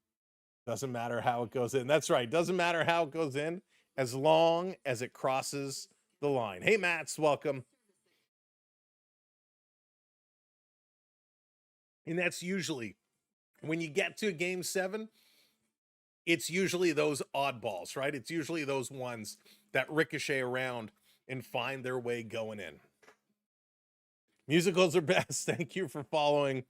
Doesn't matter how it goes in. That's right. Doesn't matter how it goes in as long as it crosses the line. Hey, Mats, welcome. And that's usually, when you get to Game 7, it's usually those oddballs, right? It's usually those ones that ricochet around and find their way going in. Musicals are best. Thank you for following.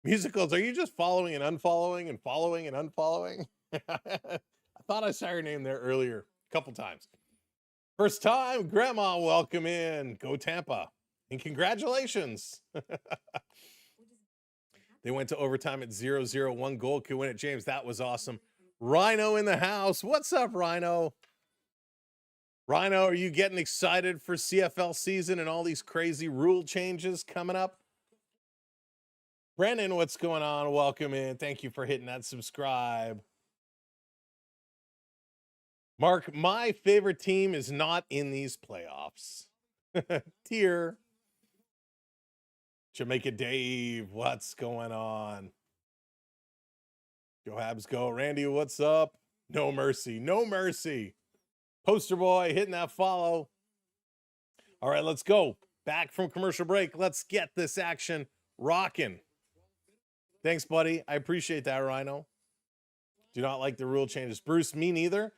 Musicals, are you just following and unfollowing and following and unfollowing? I thought I saw your name there earlier a couple times. First time, Grandma, welcome in. Go Tampa. And congratulations. They went to overtime at 0-0. One goal could win it. James, that was awesome. Rhino in the house. What's up, Rhino? Rhino, are you getting excited for CFL season and all these crazy rule changes coming up? Brandon, what's going on? Welcome in. Thank you for hitting that subscribe. Mark, my favorite team is not in these playoffs. Tier. Jamaica Dave, what's going on? Go Habs, go. Randy, what's up? No mercy. No mercy. Poster boy hitting that follow. All right, let's go. Back from commercial break. Let's get this action rocking. Thanks, buddy. I appreciate that, Rhino. Do not like the rule changes. Bruce, me neither.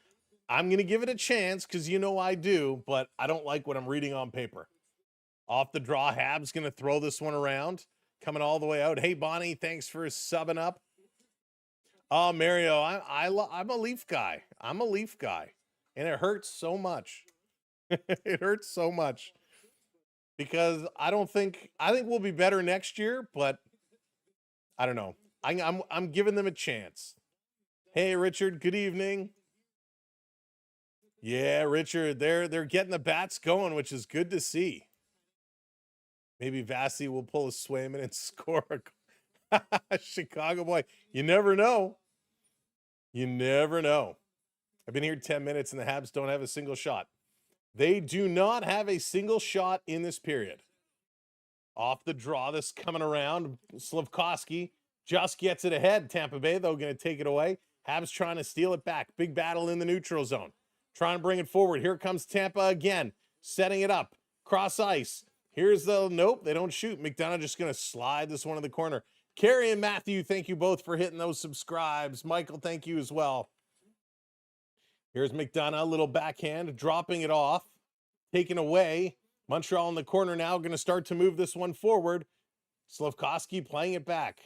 I'm going to give it a chance because you know I do, but I don't like what I'm reading on paper. Off the draw, Habs going to throw this one around. coming all the way out. Hey, Bonnie, thanks for subbing up. Oh, Mario, I'm a Leaf guy. I'm a Leaf guy. And it hurts so much. It hurts so much. Because I think we'll be better next year, but I don't know. I'm giving them a chance. Hey, Richard, good evening. Yeah, Richard, they're getting the bats going, which is good to see. Maybe Vasi will pull a Swayman and score a Chicago boy. You never know. You never know. I've been here 10 minutes and the Habs don't have a single shot. They do not have a single shot in this period. Off the draw, this coming around. Slafkovsky just gets it ahead. Tampa Bay, though, going to take it away. Habs trying to steal it back. Big battle in the neutral zone. Trying to bring it forward. Here comes Tampa again. Setting it up. Cross ice. Here's the, nope, they don't shoot. McDonough just going to slide this one in the corner. Carrie and Matthew, thank you both for hitting those subscribes. Michael, thank you as well. Here's McDonough, a little backhand, dropping it off. Taken away. Montreal in the corner now, going to start to move this one forward. Slafkovsky playing it back.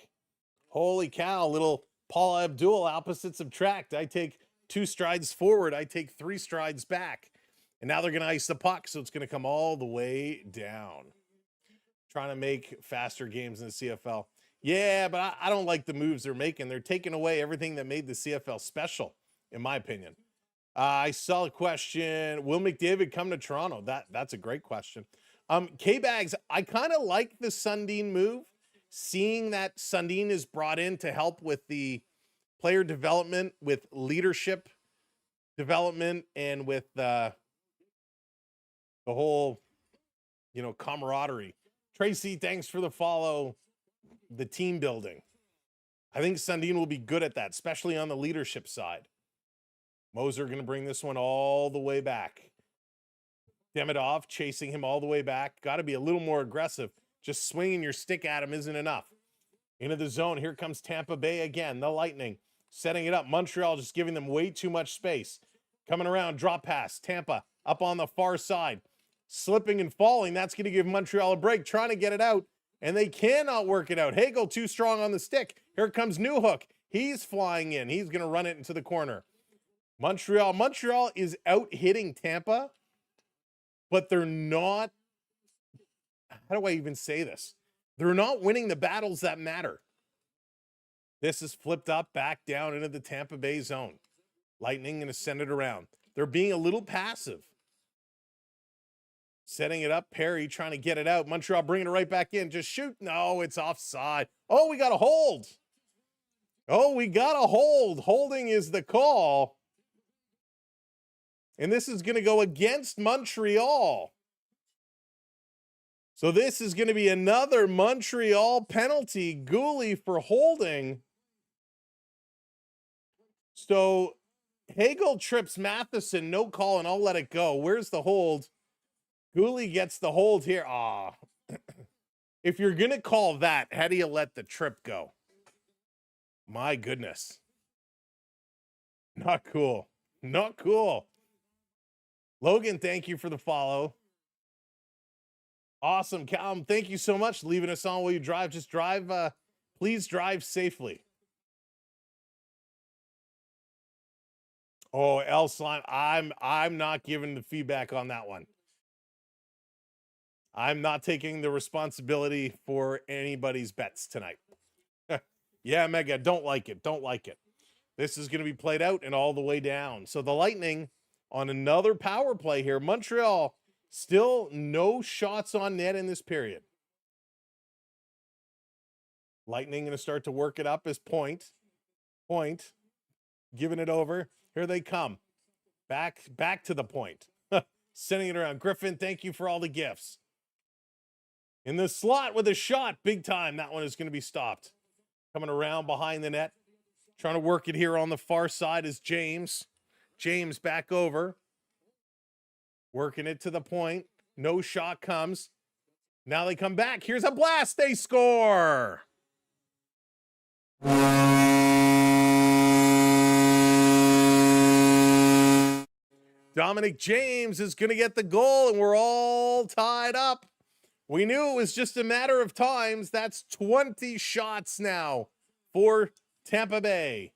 Holy cow, little Paul Abdul, opposites subtract. I take 2 strides forward. I take 3 strides back. And now they're going to ice the puck, so it's going to come all the way down. Trying to make faster games in the CFL. Yeah, but I don't like the moves they're making. They're taking away everything that made the CFL special, in my opinion. I saw a question, will McDavid come to Toronto? That's a great question. K-Bags, I kind of like the Sundin move, seeing that Sundin is brought in to help with the player development, with leadership development, and with the whole, camaraderie. Tracy, thanks for the follow. The team building. I think Sundin will be good at that, especially on the leadership side. Moser going to bring this one all the way back. Demidov chasing him all the way back. Got to be a little more aggressive. Just swinging your stick at him isn't enough. Into the zone. Here comes Tampa Bay again. The Lightning setting it up. Montreal just giving them way too much space. Coming around. Drop pass. Tampa up on the far side. Slipping and falling. That's going to give Montreal a break. Trying to get it out. And they cannot work it out. Hagel too strong on the stick. Here comes Newhook. He's flying in. He's going to run it into the corner. Montreal is out hitting Tampa, but they're not, how do I even say this? They're not winning the battles that matter. This is flipped up, back down into the Tampa Bay zone. Lightning going to send it around. They're being a little passive. Setting it up, Perry trying to get it out. Montreal bringing it right back in. Just shoot. No, it's offside. Oh, we got a hold. Oh, we got a hold. Holding is the call. And this is going to go against Montreal. So this is going to be another Montreal penalty. Gooley for holding. So Hagel trips Matheson. No call, and I'll let it go. Where's the hold? Gooley gets the hold here. Ah, if you're going to call that, how do you let the trip go? My goodness. Not cool. Not cool. Logan, thank you for the follow. Awesome. Calum, thank you so much. Leaving us on while you drive. Just drive. Please drive safely. Oh, L Slime. I'm not giving the feedback on that one. I'm not taking the responsibility for anybody's bets tonight. Yeah, Mega, don't like it. Don't like it. This is going to be played out and all the way down. So the Lightning on another power play here. Montreal still no shots on net in this period. Lightning going to start to work it up as point. Giving it over. Here they come. Back to the point. Sending it around. Griffin, thank you for all the gifts. In the slot with a shot, big time. That one is going to be stopped. Coming around behind the net. Trying to work it here on the far side is James. James back over. Working it to the point. No shot comes. Now they come back. Here's a blast. They score. Dominic James is going to get the goal, and we're all tied up. We knew it was just a matter of times. That's 20 shots now for Tampa Bay.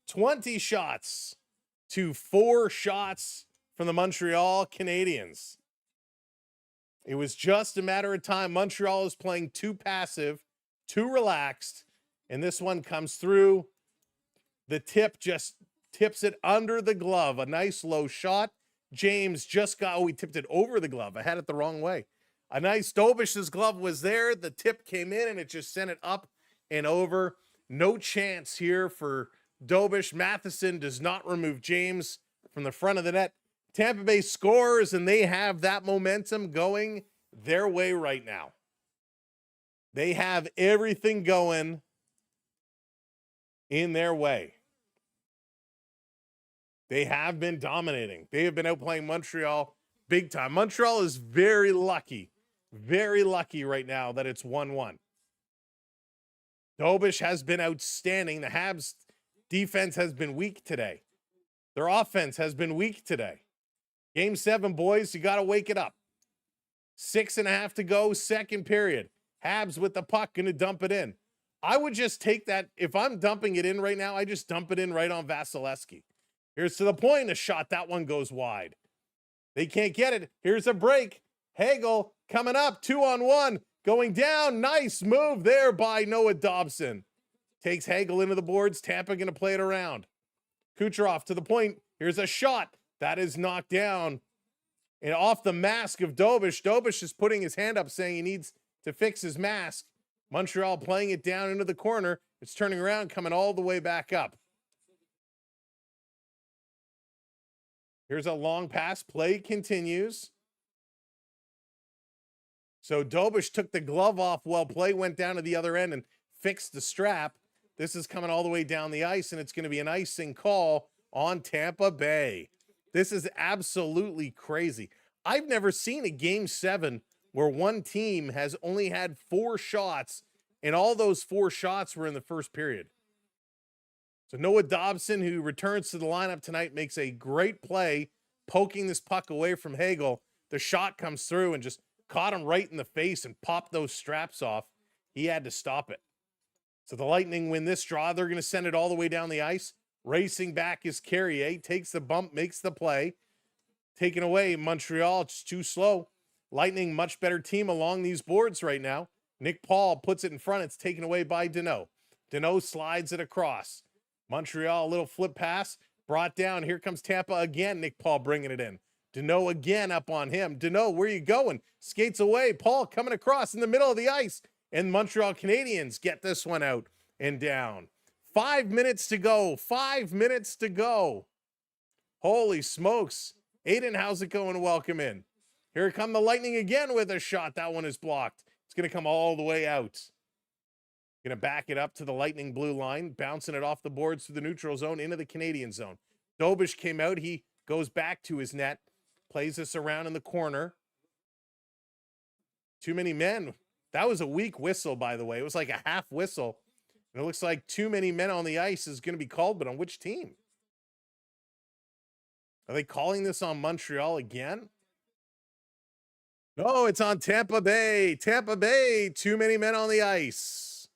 20 shots to 4 shots from the Montreal Canadiens. It was just a matter of time. Montreal is playing too passive, too relaxed, and this one comes through. The tip just tips it under the glove. A nice low shot. James just got, he tipped it over the glove. I had it the wrong way. A nice Dobish's glove was there. The tip came in and it just sent it up and over. No chance here for Dobish. Matheson does not remove James from the front of the net. Tampa Bay scores and they have that momentum going their way right now. They have everything going in their way. They have been dominating. They have been outplaying Montreal big time. Montreal is very lucky right now that it's 1-1. Dobish has been outstanding. The Habs defense has been weak today. Their offense has been weak today. Game 7, boys, you got to wake it up. 6.5 to go, second period. Habs with the puck, going to dump it in. I would just take that. If I'm dumping it in right now, I just dump it in right on Vasilevsky. Here's to the point, a shot. That one goes wide. They can't get it. Here's a break. Hagel coming up, 2-on-1, going down. Nice move there by Noah Dobson. Takes Hagel into the boards. Tampa going to play it around. Kucherov to the point. Here's a shot. That is knocked down. And off the mask of Dobish. Dobish is putting his hand up saying he needs to fix his mask. Montreal playing it down into the corner. It's turning around, coming all the way back up. Here's a long pass. Play continues. So Dobish took the glove off while play went down to the other end and fixed the strap. This is coming all the way down the ice, and it's going to be an icing call on Tampa Bay. This is absolutely crazy. I've never seen a Game 7 where one team has only had 4 shots, and all those 4 shots were in the first period. So Noah Dobson, who returns to the lineup tonight, makes a great play, poking this puck away from Hagel. The shot comes through and just caught him right in the face and popped those straps off. He had to stop it. So the Lightning win this draw. They're going to send it all the way down the ice. Racing back is Carrier. Takes the bump, makes the play. Taken away, Montreal. It's too slow. Lightning, much better team along these boards right now. Nick Paul puts it in front. It's taken away by Deneau. Deneau slides it across. Montreal, a little flip pass, brought down. Here comes Tampa again. Nick Paul bringing it in. Deneau again up on him. Deneau, where you going? Skates away. Paul coming across in the middle of the ice. And Montreal Canadiens get this one out and down. 5 minutes to go. 5 minutes to go. Holy smokes. Aiden, how's it going? Welcome in. Here come the Lightning again with a shot. That one is blocked. It's going to come all the way out. Going to back it up to the Lightning blue line, bouncing it off the boards to the neutral zone into the Canadian zone. Dobish came out. He goes back to his net, plays this around in the corner. Too many men. That was a weak whistle, by the way. It was like a half whistle. And it looks like too many men on the ice is going to be called, but on which team? Are they calling this on Montreal again? No, it's on Tampa Bay. Tampa Bay, too many men on the ice.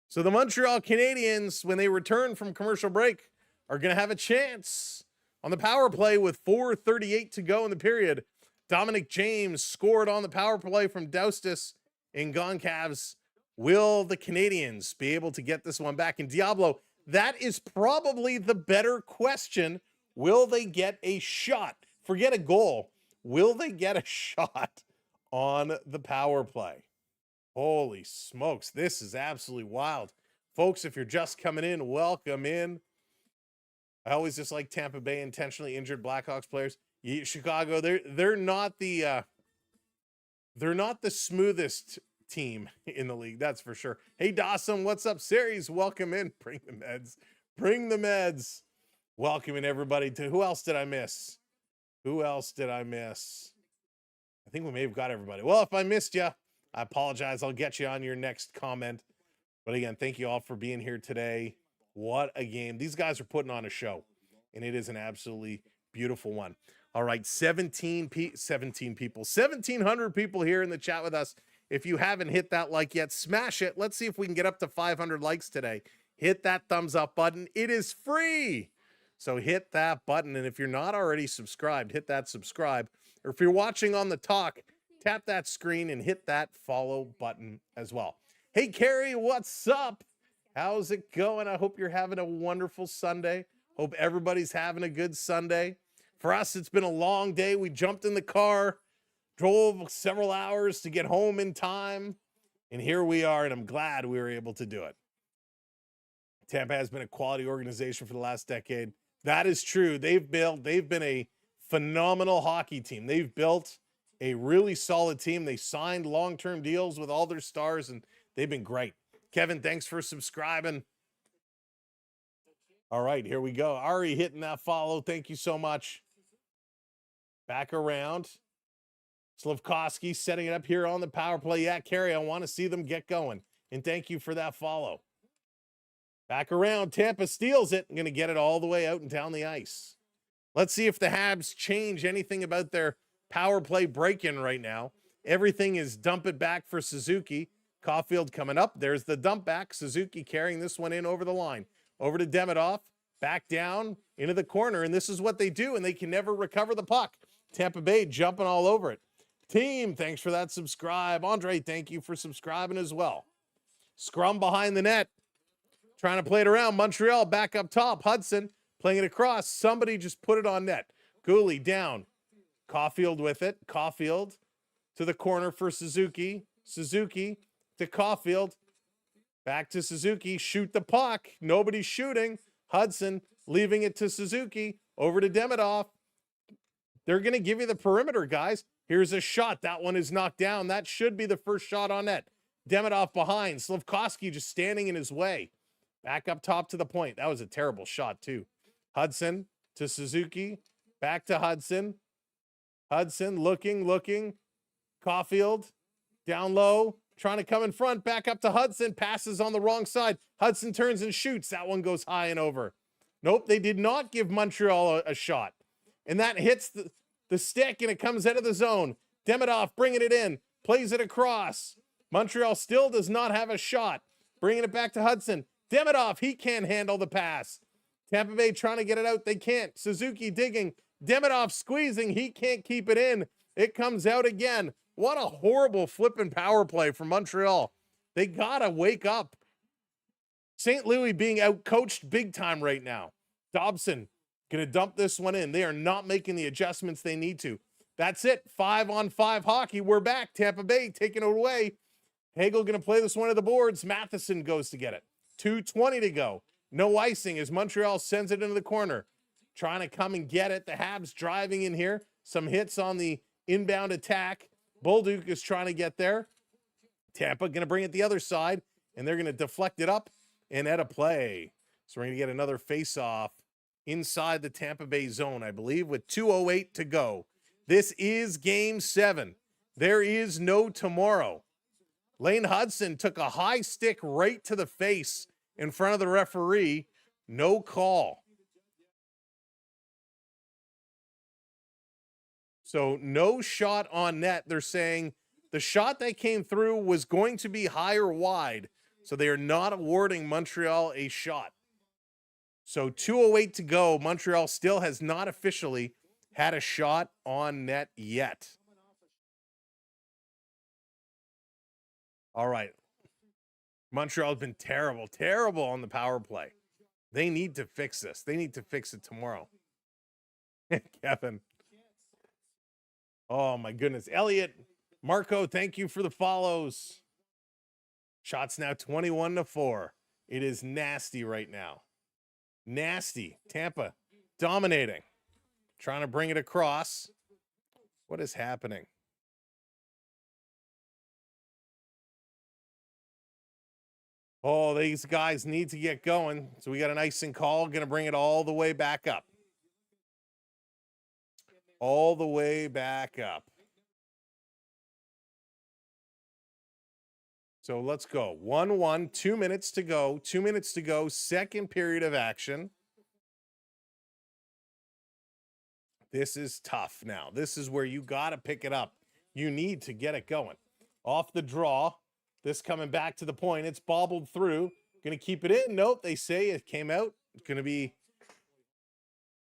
So the Montreal Canadiens, when they return from commercial break, are going to have a chance on the power play with 4:38 to go in the period. Dominic James scored on the power play from Doustis in Goncalves. Will the Canadiens be able to get this one back? And Diablo, that is probably the better question. Will they get a shot? Forget a goal. Will they get a shot on the power play? Holy smokes, this is absolutely wild. Folks, if you're just coming in, welcome in. I always just like Tampa Bay intentionally injured Blackhawks players. Chicago, they're not the smoothest team in the league, that's for sure. Hey Dawson, what's up? Series, welcome in. Bring the meds. Bring the meds. Welcome in everybody to who else did I miss? Who else did I miss? I think we may have got everybody. Well, if I missed you, I apologize. I'll get you on your next comment. But again, thank you all for being here today. What a game. These guys are putting on a show, and it is an absolutely beautiful one. All right, 1,700 people here in the chat with us. If you haven't hit that like yet, smash it. Let's see if we can get up to 500 likes today. Hit that thumbs up button. It is free. So hit that button. And if you're not already subscribed, hit that subscribe. Or if you're watching on the talk, tap that screen and hit that follow button as well. Hey, Carrie, what's up? How's it going? I hope you're having a wonderful Sunday. Hope everybody's having a good Sunday. For us, it's been a long day. We jumped in the car, drove several hours to get home in time, and here we are, and I'm glad we were able to do it. Tampa has been a quality organization for the last decade. That is true. They've been a phenomenal hockey team. They've built a really solid team. They signed long-term deals with all their stars, and they've been great. Kevin, thanks for subscribing. All right, here we go. Ari hitting that follow. Thank you so much. Back around. Slafkovsky setting it up here on the power play. Yeah, Carrie, I want to see them get going. And thank you for that follow. Back around. Tampa steals it. I'm going to get it all the way out and down the ice. Let's see if the Habs change anything about their power play break-in right now. Everything is dump it back for Suzuki. Caulfield coming up. There's the dump back. Suzuki carrying this one in over the line. Over to Demidov. Back down into the corner. And this is what they do, and they can never recover the puck. Tampa Bay jumping all over it. Team, thanks for that subscribe. Andre, thank you for subscribing as well. Scrum behind the net. Trying to play it around. Montreal back up top. Hudson playing it across. Somebody just put it on net. Gooley down. Caulfield with it. Caulfield to the corner for Suzuki. Suzuki to Caulfield. Back to Suzuki. Shoot the puck. Nobody's shooting. Hudson leaving it to Suzuki. Over to Demidov. They're going to give you the perimeter, guys. Here's a shot. That one is knocked down. That should be the first shot on net. Demidov behind. Slafkovsky just standing in his way. Back up top to the point. That was a terrible shot, too. Hudson to Suzuki. Back to Hudson. Hudson looking. Caulfield down low. Trying to come in front. Back up to Hudson. Passes on the wrong side. Hudson turns and shoots. That one goes high and over. Nope, they did not give Montreal a shot. And that hits the stick, and it comes out of the zone. Demidov bringing it in. Plays it across. Montreal still does not have a shot. Bringing it back to Hudson. Demidov, he can't handle the pass. Tampa Bay trying to get it out. They can't. Suzuki digging. Demidov squeezing. He can't keep it in. It comes out again. What a horrible flipping power play from Montreal. They got to wake up. St. Louis being outcoached big time right now. Dobson going to dump this one in. They are not making the adjustments they need to. That's it. 5-on-5 hockey. We're back. Tampa Bay taking it away. Hagel going to play this one to the boards. Matheson goes to get it. 2:20 to go. No icing as Montreal sends it into the corner. Trying to come and get it. The Habs driving in here. Some hits on the inbound attack. Bolduc is trying to get there. Tampa going to bring it the other side, and they're going to deflect it up and at a play. So we're going to get another face-off inside the Tampa Bay zone, I believe, with 2:08 to go. This is Game 7. There is no tomorrow. Lane Hudson took a high stick right to the face in front of the referee. No call. So no shot on net. They're saying the shot that came through was going to be high or wide, so they are not awarding Montreal a shot. So 2:08 to go. Montreal still has not officially had a shot on net yet. All right. Montreal has been terrible on the power play. They need to fix this. They need to fix it tomorrow. Kevin. Oh, my goodness. Elliot, Marco, thank you for the follows. Shots now 21-4. It is nasty right now. Nasty. Tampa dominating. Trying to bring it across. What is happening? Oh, these guys need to get going. So we got an icing call. Going to bring it all the way back up. All the way back up. So let's go. 1-1, 2 minutes to go. 2 minutes to go. Second period of action. This is tough now. This is where you got to pick it up. You need to get it going. Off the draw. This coming back to the point. It's bobbled through. Going to keep it in. Nope, they say it came out. It's going to be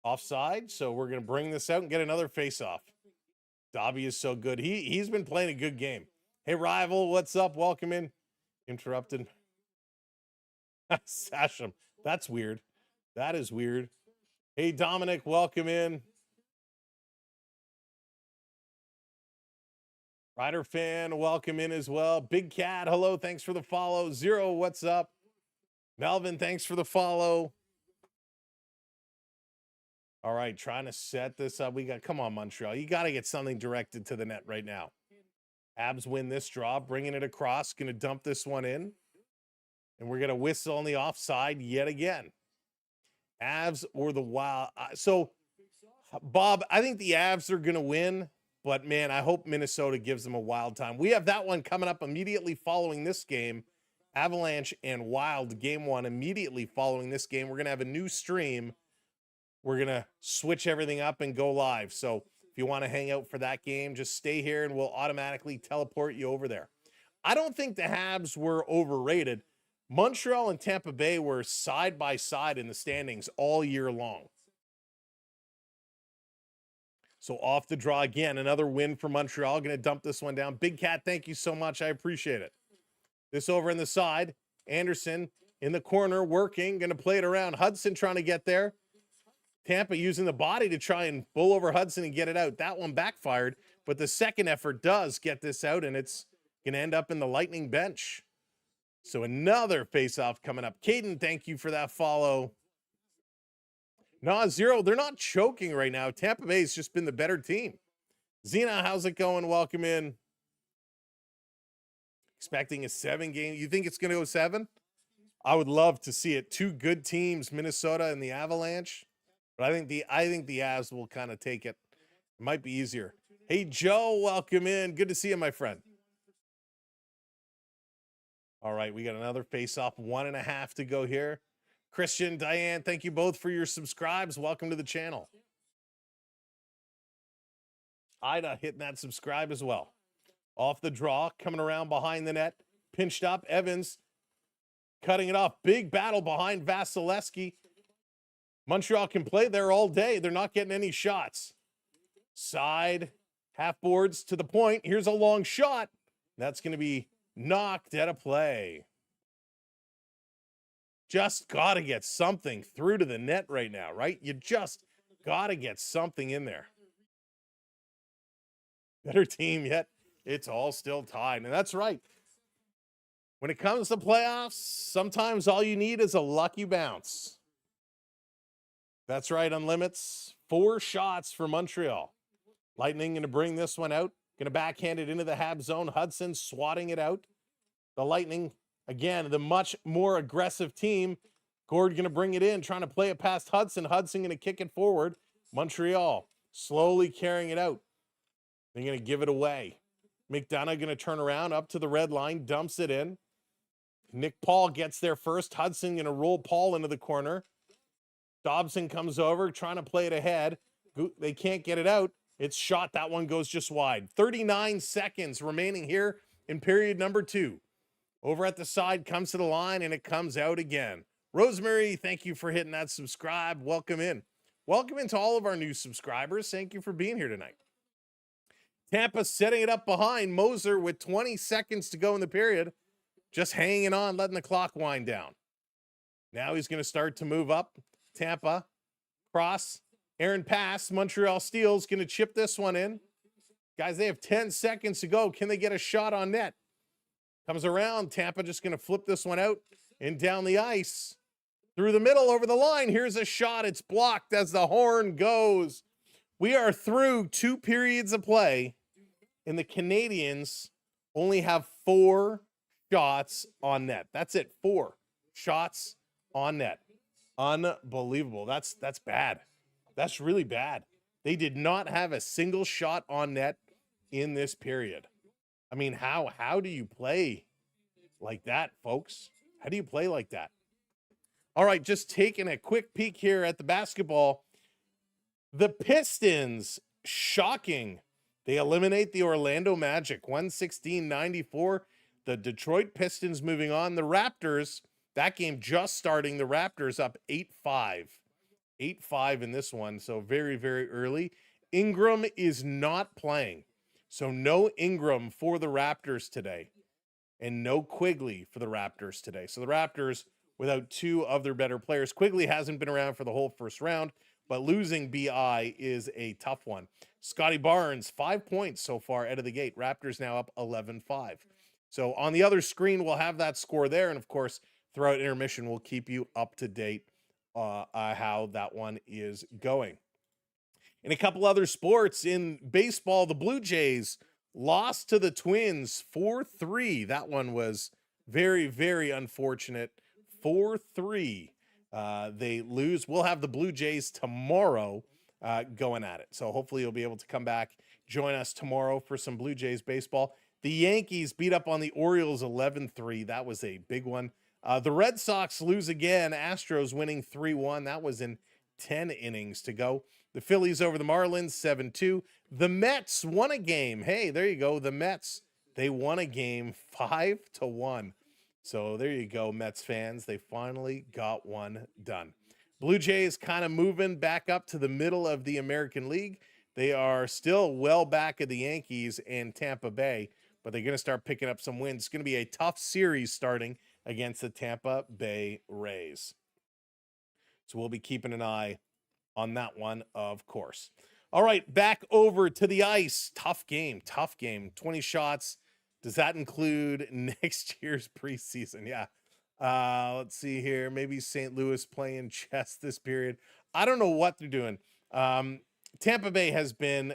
offside. So we're going to bring this out and get another face-off. Dobby is so good. He's been playing a good game. Hey, Rival, what's up? Welcome in. Interrupted. Sasham. That's weird. That is weird. Hey, Dominic, welcome in. Rider fan, welcome in as well. Big Cat, hello, thanks for the follow. Zero, what's up? Melvin, thanks for the follow. All right, trying to set this up. Come on, Montreal. You got to get something directed to the net right now. Habs win this draw, bringing it across, going to dump this one in. And we're going to whistle on the offside yet again. Avs or the Wild. So, Bob, I think the Avs are going to win. But, man, I hope Minnesota gives them a Wild time. We have that one coming up immediately following this game. Avalanche and Wild, game one, immediately following this game. We're going to have a new stream. We're going to switch everything up and go live. So if you want to hang out for that game, just stay here and we'll automatically teleport you over there. I don't think the Habs were overrated. Montreal and Tampa Bay were side by side in the standings all year long. So off the draw again, another win for Montreal. Going to dump this one down. Big Cat, thank you so much. I appreciate it. This over in the side. Anderson in the corner working. Going to play it around. Hudson trying to get there. Tampa using the body to try and bull over Hudson and get it out. That one backfired, but the second effort does get this out, and it's going to end up in the Lightning bench. So another face-off coming up. Caden, thank you for that follow. No, Zero, they're not choking right now. Tampa Bay's just been the better team. Zena, how's it going? Welcome in. Expecting a 7-game. You think it's going to go 7? I would love to see it. Two good teams, Minnesota and the Avalanche. But I think the Avs will kind of take it. It might be easier. Hey, Joe, welcome in. Good to see you, my friend. All right, we got another face-off. 1.5 to go here. Christian, Diane, thank you both for your subscribes. Welcome to the channel. Ida hitting that subscribe as well. Off the draw, coming around behind the net. Pinched up, Evans cutting it off. Big battle behind Vasilevsky. Montreal can play there all day. They're not getting any shots. Side, half boards to the point. Here's a long shot. That's going to be knocked out of play. Just got to get something through to the net right now, right? You just got to get something in there. Better team, yet it's all still tied. And that's right. When it comes to playoffs, sometimes all you need is a lucky bounce. That's right, Unlimits. 4 shots for Montreal. Lightning going to bring this one out. Going to backhand it into the Habs zone. Hudson swatting it out. The Lightning, again, the much more aggressive team. Gord going to bring it in, trying to play it past Hudson. Hudson going to kick it forward. Montreal slowly carrying it out. They're going to give it away. McDonough going to turn around up to the red line, dumps it in. Nick Paul gets there first. Hudson going to roll Paul into the corner. Dobson comes over, trying to play it ahead. They can't get it out. It's shot. That one goes just wide. 39 seconds remaining here in period number 2. Over at the side, comes to the line, and it comes out again. Rosemary, thank you for hitting that subscribe. Welcome in. Welcome into all of our new subscribers. Thank you for being here tonight. Tampa setting it up behind Moser with 20 seconds to go in the period. Just hanging on, letting the clock wind down. Now he's going to start to move up. Tampa, cross, Aaron pass, Montreal steals, going to chip this one in. Guys, they have 10 seconds to go. Can they get a shot on net? Comes around, Tampa just going to flip this one out and down the ice. Through the middle, over the line, here's a shot. It's blocked as the horn goes. We are through 2 periods of play, and the Canadiens only have 4 shots on net. That's it, 4 shots on net. Unbelievable. That's bad. That's really bad. They did not have a single shot on net in this period. I mean, how do you play like that, folks? How do you play like that? All right, just taking a quick peek here at the basketball. The Pistons, shocking. They eliminate the Orlando Magic, 116-94. The Detroit Pistons moving on. The Raptors, that game just starting. The Raptors up 8-5. 8-5 in this one, so very, very early. Ingram is not playing. So no Ingram for the Raptors today. And no Quigley for the Raptors today. So the Raptors without two of their better players. Quigley hasn't been around for the whole first round, but losing BI is a tough one. Scotty Barnes, 5 points so far out of the gate. Raptors now up 11-5. So on the other screen, we'll have that score there. And of course, throughout intermission, we'll keep you up to date how that one is going. In a couple other sports, in baseball, the Blue Jays lost to the Twins 4-3. That one was very, very unfortunate. 4-3. They lose. We'll have the Blue Jays tomorrow going at it. So hopefully you'll be able to come back, join us tomorrow for some Blue Jays baseball. The Yankees beat up on the Orioles 11-3. That was a big one. The Red Sox lose again. Astros winning 3-1. That was in 10 innings to go. The Phillies over the Marlins 7-2. The Mets won a game. Hey, there you go. The Mets, they won a game 5-1. So there you go, Mets fans. They finally got one done. Blue Jays kind of moving back up to the middle of the American League. They are still well back of the Yankees and Tampa Bay, but they're going to start picking up some wins. It's going to be a tough series starting against the Tampa Bay Rays. So we'll be keeping an eye on that one, of course. All right, back over to the ice. Tough game. 20 shots. Does that include next year's preseason? Yeah. Let's see here. Maybe St. Louis playing chess this period. I don't know what they're doing. Tampa Bay has been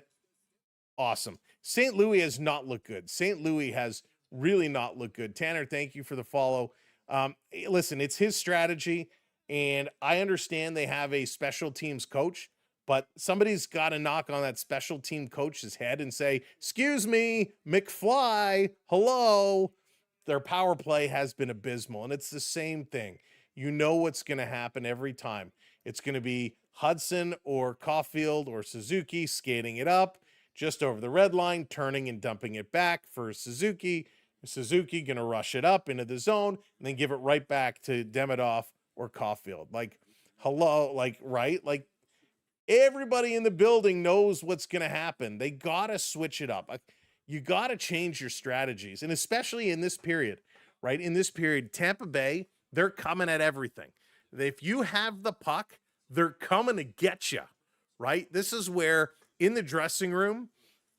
awesome. St. Louis has not looked good. St. Louis has really not looked good. Tanner, thank you for the follow. Listen, it's his strategy, and I understand they have a special teams coach, but somebody's got to knock on that special team coach's head and say, excuse me, McFly, hello. Their power play has been abysmal, and it's the same thing. You know what's going to happen every time. It's going to be Hudson or Caulfield or Suzuki skating it up just over the red line, turning and dumping it back for Suzuki. Suzuki going to rush it up into the zone and then give it right back to Demidov or Caulfield. Like, hello, like, right? Like, everybody in the building knows what's going to happen. They got to switch it up. You got to change your strategies. And especially in this period, right? In this period, Tampa Bay, they're coming at everything. If you have the puck, they're coming to get you, right? This is where in the dressing room,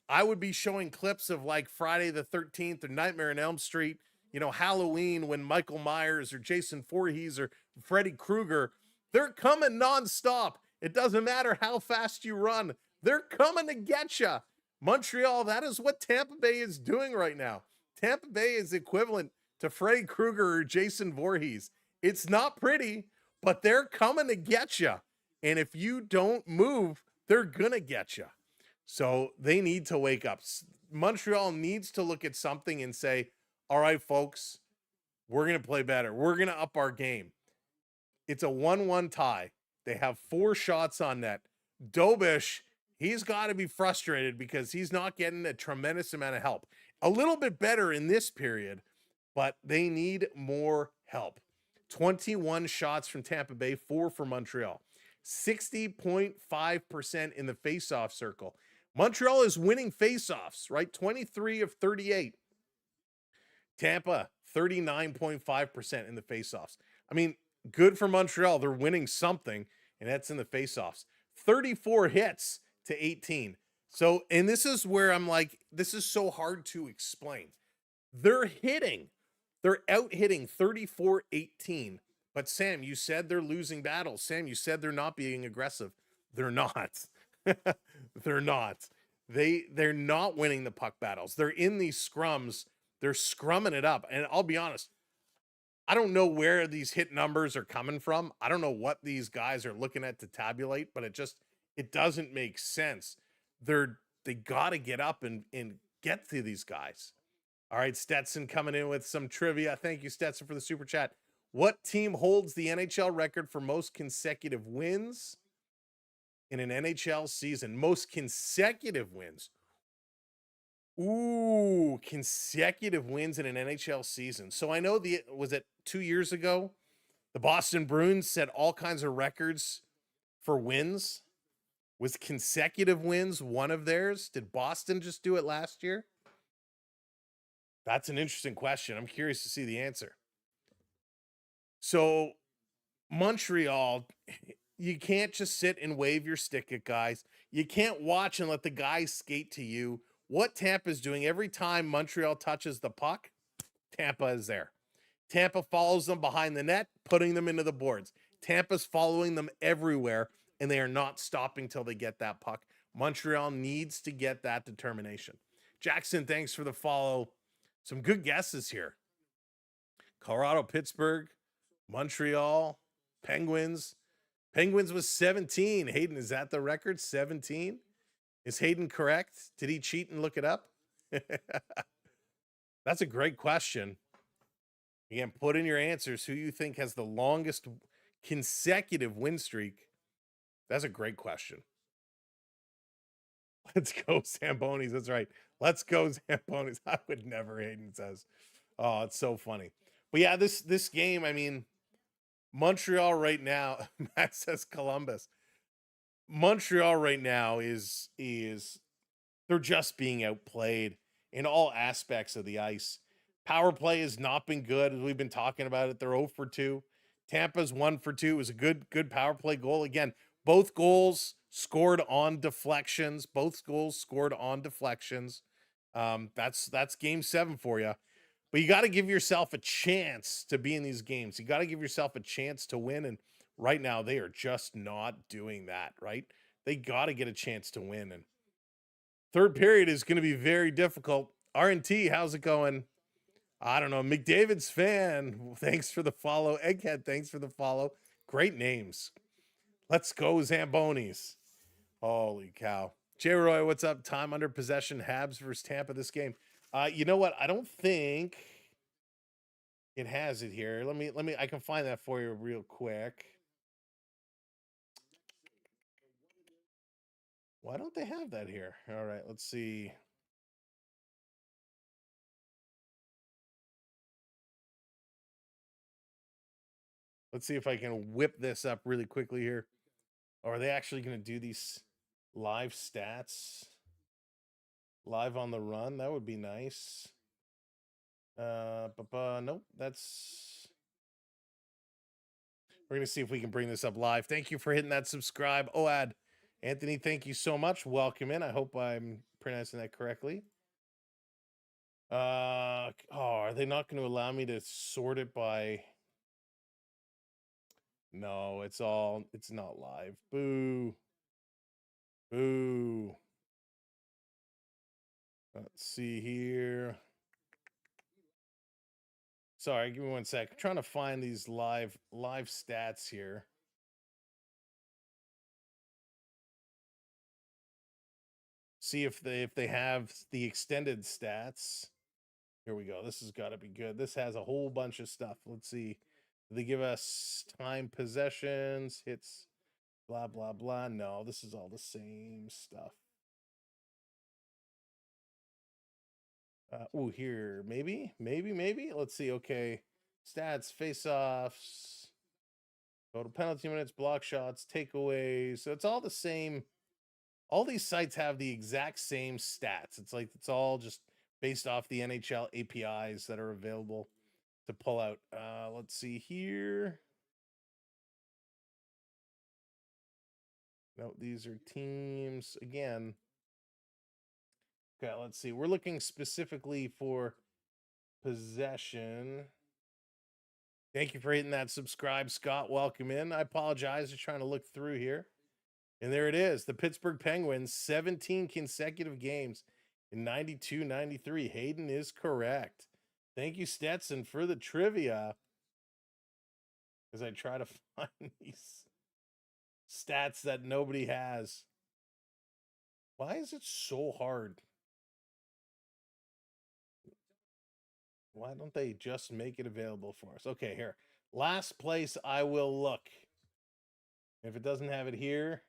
I would be showing clips of like Friday the 13th or Nightmare on Elm Street, you know, Halloween when Michael Myers or Jason Voorhees or Freddy Krueger, they're coming nonstop. It doesn't matter how fast you run. They're coming to get you. Montreal, that is what Tampa Bay is doing right now. Tampa Bay is equivalent to Freddy Krueger or Jason Voorhees. It's not pretty, but they're coming to get you. And if you don't move, they're going to get you. So they need to wake up. Montreal needs to look at something and say, all right, folks, we're going to play better. We're going to up our game. It's a 1-1 tie. They have 4 shots on net. Dobish, he's got to be frustrated because he's not getting a tremendous amount of help. A little bit better in this period, but they need more help. 21 shots from Tampa Bay, 4 for Montreal. 60.5% in the faceoff circle. Montreal is winning faceoffs, right? 23 of 38. Tampa, 39.5% in the faceoffs. I mean, good for Montreal. They're winning something, and that's in the faceoffs. 34 hits to 18. So, and this is where I'm like, this is so hard to explain. They're out hitting 34-18. But Sam, you said they're losing battles. Sam, you said they're not being aggressive. They're not. They're not. They're not winning the puck battles. They're in these scrums. They're scrumming it up. And I'll be honest, I don't know where these hit numbers are coming from. I don't know what these guys are looking at to tabulate, but it doesn't make sense. They got to get up and get to these guys. All right, Stetson coming in with some trivia. Thank you, Stetson, for the super chat. What team holds the NHL record for most consecutive wins? in an NHL season. Most consecutive wins. Ooh, consecutive wins in an NHL season. So I know was it 2 years ago? The Boston Bruins set all kinds of records for wins. Was consecutive wins one of theirs? Did Boston just do it last year? That's an interesting question. I'm curious to see the answer. So, Montreal, you can't just sit and wave your stick at guys. You can't watch and let the guys skate to you. What Tampa's doing every time Montreal touches the puck, Tampa is there. Tampa follows them behind the net, putting them into the boards. Tampa's following them everywhere, and they are not stopping till they get that puck. Montreal needs to get that determination. Jackson, thanks for the follow. Some good guesses here. Colorado, Pittsburgh, Montreal, Penguins. Penguins was 17. Hayden, is that the record? 17? Is Hayden correct? Did he cheat and look it up? That's a great question. Again, put in your answers who you think has the longest consecutive win streak. That's a great question. Let's go, Zambonis. That's right. Let's go, Zambonis. I would never, Hayden says. Oh, it's so funny. But yeah, this game, I mean, Montreal right now, Matt says Columbus. Montreal right now is they're just being outplayed in all aspects of the ice. Power play has not been good, as we've been talking about it. They're 0 for 2. Tampa's 1 for 2. It was a good power play goal. Again, both goals scored on deflections. Both goals scored on deflections. That's game 7 for you. But you got to give yourself a chance to be in these games. You got to give yourself a chance to win. And right now, they are just not doing that, right? They got to get a chance to win. And third period is going to be very difficult. R&T, how's it going? I don't know. McDavid's fan, thanks for the follow. Egghead, thanks for the follow. Great names. Let's go, Zambonis. Holy cow. J. Roy, what's up? Time under possession, Habs versus Tampa this game. You know what? I don't think it has it here. Let me, I can find that for you real quick. Why don't they have that here? All right, let's see. Let's see if I can whip this up really quickly here. Or are they actually going to do these live stats live on the run? That would be nice. Nope, that's... We're going to see if we can bring this up live. Thank you for hitting that subscribe. OAD. Anthony, thank you so much. Welcome in. I hope I'm pronouncing that correctly. Are they not going to allow me to sort it by... No, it's not live. Boo. Boo. Let's see here. Sorry, give me 1 sec. I'm trying to find these live stats here. See if they have the extended stats. Here we go. This has got to be good. This has a whole bunch of stuff. Let's see. They give us time, possessions, hits, blah, blah, blah. No, this is all the same stuff. Here, maybe. Let's see. Okay. Stats, face-offs, total penalty minutes, block shots, takeaways. So it's all the same. All these sites have the exact same stats. It's like it's all just based off the NHL APIs that are available to pull out. Let's see here. No, these are teams again. Okay, let's see. We're looking specifically for possession. Thank you for hitting that subscribe, Scott. Welcome in. I apologize. Just trying to look through here. And there it is. The Pittsburgh Penguins, 17 consecutive games in 92-93. Hayden is correct. Thank you, Stetson, for the trivia. As I try to find these stats that nobody has. Why is it so hard? Why don't they just make it available for us? Okay, here. Last place I will look. If it doesn't have it here,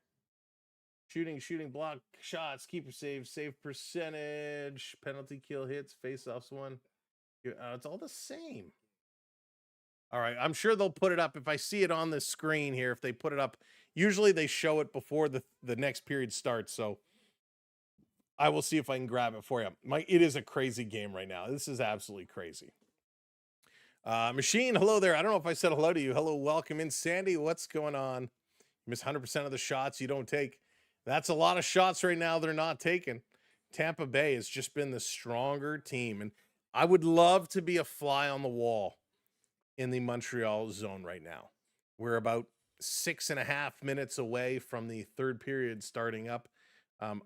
Shooting, block shots, keeper save percentage, penalty kill hits, face-offs one. It's all the same. All right, I'm sure they'll put it up. If I see it on the screen here, if they put it up, usually they show it before the next period starts. So I will see if I can grab it for you. It is a crazy game right now. This is absolutely crazy. Machine, hello there. I don't know if I said hello to you. Hello, welcome in. Sandy, what's going on? You miss 100% of the shots you don't take. That's a lot of shots right now they're not taking. Tampa Bay has just been the stronger team. And I would love to be a fly on the wall in the Montreal zone right now. We're about 6.5 minutes away from the third period starting up.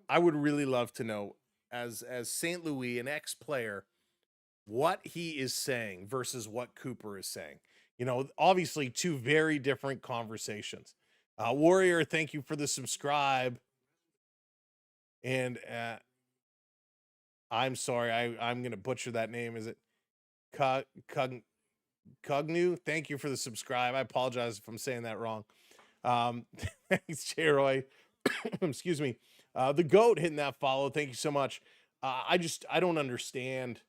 I would really love to know, as St. Louis, an ex-player, what he is saying versus what Cooper is saying. You know, obviously two very different conversations. Warrior, thank you for the subscribe. And I'm sorry, I'm going to butcher that name. Is it Cognu? Thank you for the subscribe. I apologize if I'm saying that wrong. Thanks, J-Roy. Excuse me. The GOAT hitting that follow. Thank you so much. I don't understand.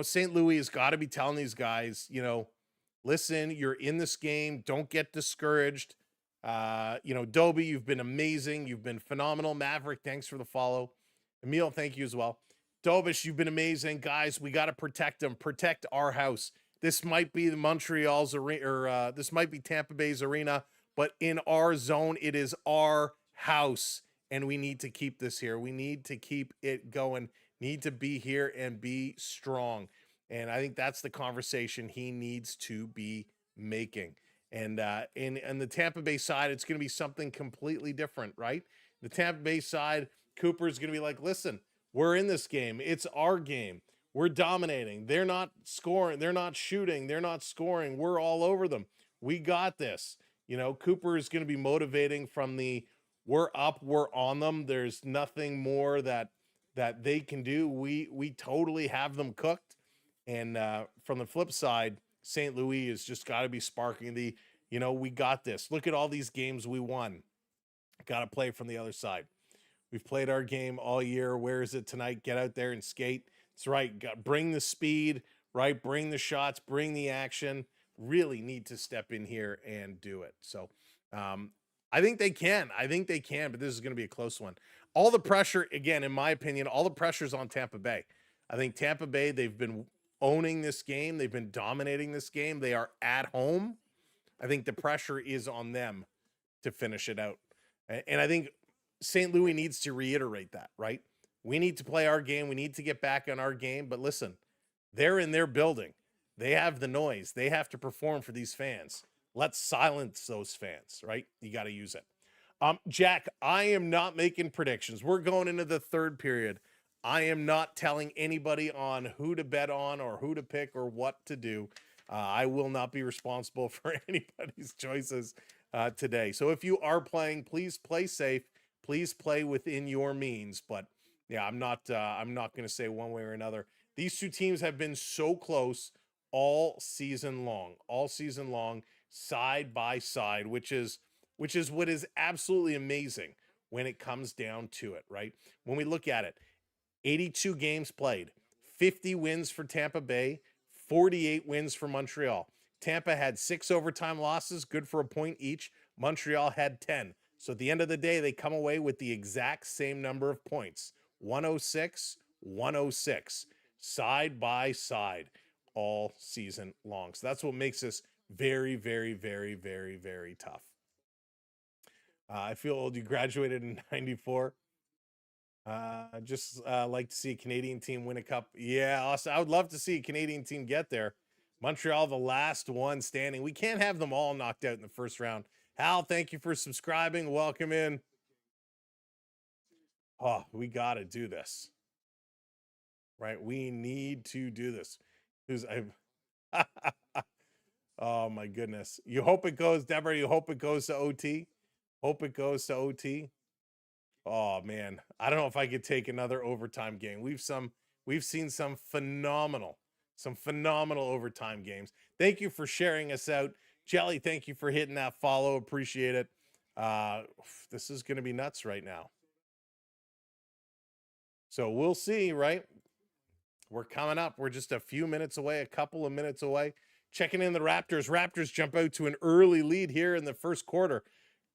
St. Louis has got to be telling these guys, listen, you're in this game. Don't get discouraged. Dobie, you've been amazing. You've been phenomenal. Maverick, thanks for the follow. Emil, thank you as well. Dobish, you've been amazing. Guys, we got to protect them. Protect our house. This might be the Montreal's arena, or this might be Tampa Bay's arena, but in our zone, it is our house, and we need to keep this here. We need to keep it going. Need to be here and be strong. And I think that's the conversation he needs to be making. And in the Tampa Bay side, it's going to be something completely different, right? The Tampa Bay side, Cooper's going to be like, listen, we're in this game. It's our game. We're dominating. They're not scoring. They're not shooting. They're not scoring. We're all over them. We got this. Cooper is going to be motivating from the we're up, we're on them. There's nothing more that they can do. We totally have them cooked. And from the flip side, St. Louis has just got to be sparking we got this. Look at all these games we won. Got to play from the other side. We've played our game all year. Where is it tonight? Get out there and skate. That's right. Bring the speed, right? Bring the shots, bring the action. Really need to step in here and do it. So I think they can. But this is going to be a close one. All the pressure, again, in my opinion, all the pressure's on Tampa Bay. I think Tampa Bay, they've been owning this game. They've been dominating this game. They are at home. I think the pressure is on them to finish it out. And I think St. Louis needs to reiterate that, right? We need to play our game. We need to get back on our game. But listen, they're in their building. They have the noise. They have to perform for these fans. Let's silence those fans, right? You got to use it. Jack, I am not making predictions. We're going into the third period. I am not telling anybody on who to bet on or who to pick or what to do. I will not be responsible for anybody's choices today. So if you are playing, please play safe. Please play within your means. But yeah, I'm not going to say one way or another. These two teams have been so close all season long, side by side, which is what is absolutely amazing when it comes down to it, right? When we look at it, 82 games played, 50 wins for Tampa Bay, 48 wins for Montreal. Tampa had 6 overtime losses, good for a point each. Montreal had 10. So at the end of the day, they come away with the exact same number of points, 106, side by side all season long. So that's what makes this very, very, very, very, very tough. I feel old. You graduated in 94. Just like to see a Canadian team win a cup. Yeah, Austin, I would love to see a Canadian team get there. Montreal, the last one standing. We can't have them all knocked out in the first round. Hal, thank you for subscribing. Welcome in. Oh, we got to do this. Right? We need to do this. Oh, my goodness. You hope it goes, Deborah, you hope it goes to OT? Hope it goes to OT? Oh, man. I don't know if I could take another overtime game. We've seen some phenomenal overtime games. Thank you for sharing us out. Jelly, thank you for hitting that follow. Appreciate it. This is going to be nuts right now. So we'll see, right? We're coming up. We're just a few minutes away, a couple of minutes away. Checking in the Raptors. Raptors jump out to an early lead here in the first quarter.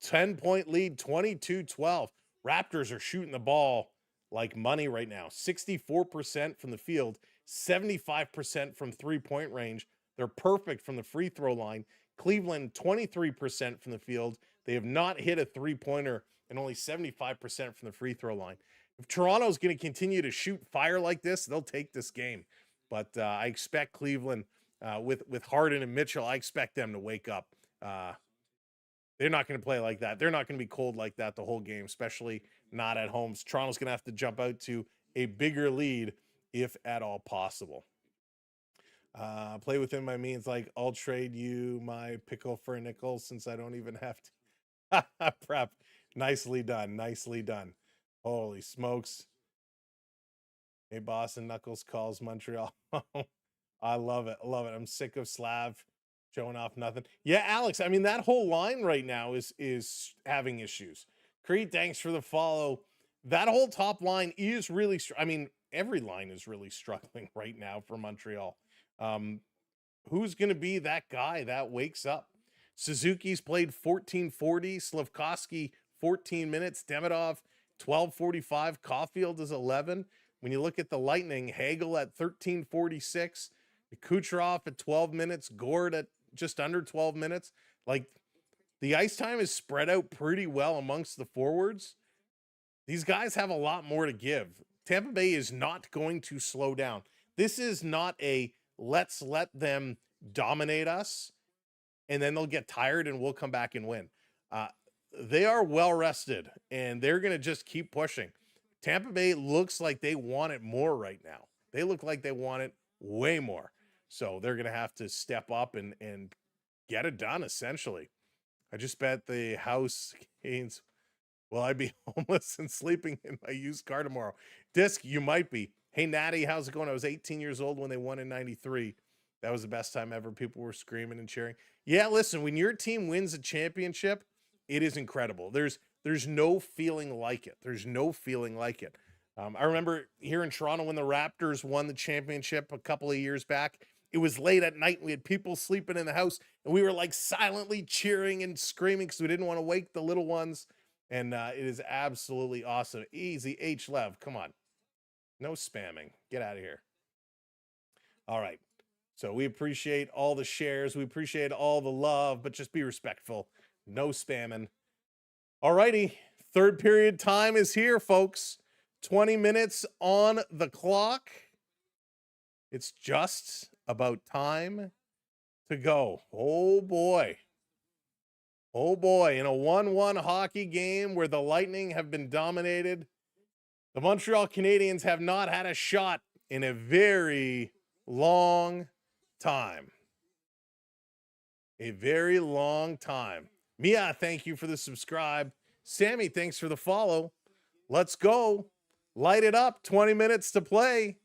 10-point lead, 22-12. Raptors are shooting the ball like money right now. 64% from the field, 75% from three-point range. They're perfect from the free throw line. Cleveland, 23% from the field. They have not hit a three-pointer and only 75% from the free throw line. If Toronto's going to continue to shoot fire like this, they'll take this game. But I expect Cleveland, with Harden and Mitchell, I expect them to wake up. They're not going to play like that. They're not going to be cold like that the whole game, especially not at home. Toronto's going to have to jump out to a bigger lead if at all possible. Play within my means, like I'll trade you my pickle for a nickel since I don't even have to. Prep. Nicely done. Nicely done. Holy smokes. Hey, Boston Knuckles calls Montreal. I love it. I love it. I'm sick of Slav showing off nothing. Yeah, Alex, I mean, that whole line right now is having issues. Creed, thanks for the follow. That whole top line is really, I mean, every line is really struggling right now for Montreal. Who's going to be that guy that wakes up? Suzuki's played 14:40. Slafkovsky, 14 minutes. Demidov, 12:45. Caulfield is 11. When you look at the Lightning, Hagel at 13:46. Kucherov at 12 minutes. Gord at just under 12 minutes. Like, the ice time is spread out pretty well amongst the forwards. These guys have a lot more to give. Tampa Bay is not going to slow down. This is not a let's let them dominate us and then they'll get tired and we'll come back and win. They are well rested and they're going to just keep pushing. Tampa Bay looks like they want it more right now. They look like they want it way more. So they're going to have to step up and get it done, essentially. I just bet the house gains. Will I be homeless and sleeping in my used car tomorrow? Disc, you might be. Hey, Natty, how's it going? I was 18 years old when they won in 93. That was the best time ever. People were screaming and cheering. Yeah, listen, when your team wins a championship, it is incredible. There's no feeling like it. There's no feeling like it. I remember here in Toronto when the Raptors won the championship a couple of years back. It was late at night. And we had people sleeping in the house, and we were like silently cheering and screaming because we didn't want to wake the little ones. And it is absolutely awesome. Easy, H-Lev. Come on. No spamming. Get out of here. All right. So we appreciate all the shares. We appreciate all the love, but just be respectful. No spamming. All righty. Third period time is here, folks. 20 minutes on the clock. It's just about time to go. Oh, boy. Oh, boy. In a 1-1 hockey game where the Lightning have been dominated, the Montreal Canadiens have not had a shot in a very long time. A very long time. Mia, thank you for the subscribe. Sammy, thanks for the follow. Let's go. Light it up. 20 minutes to play.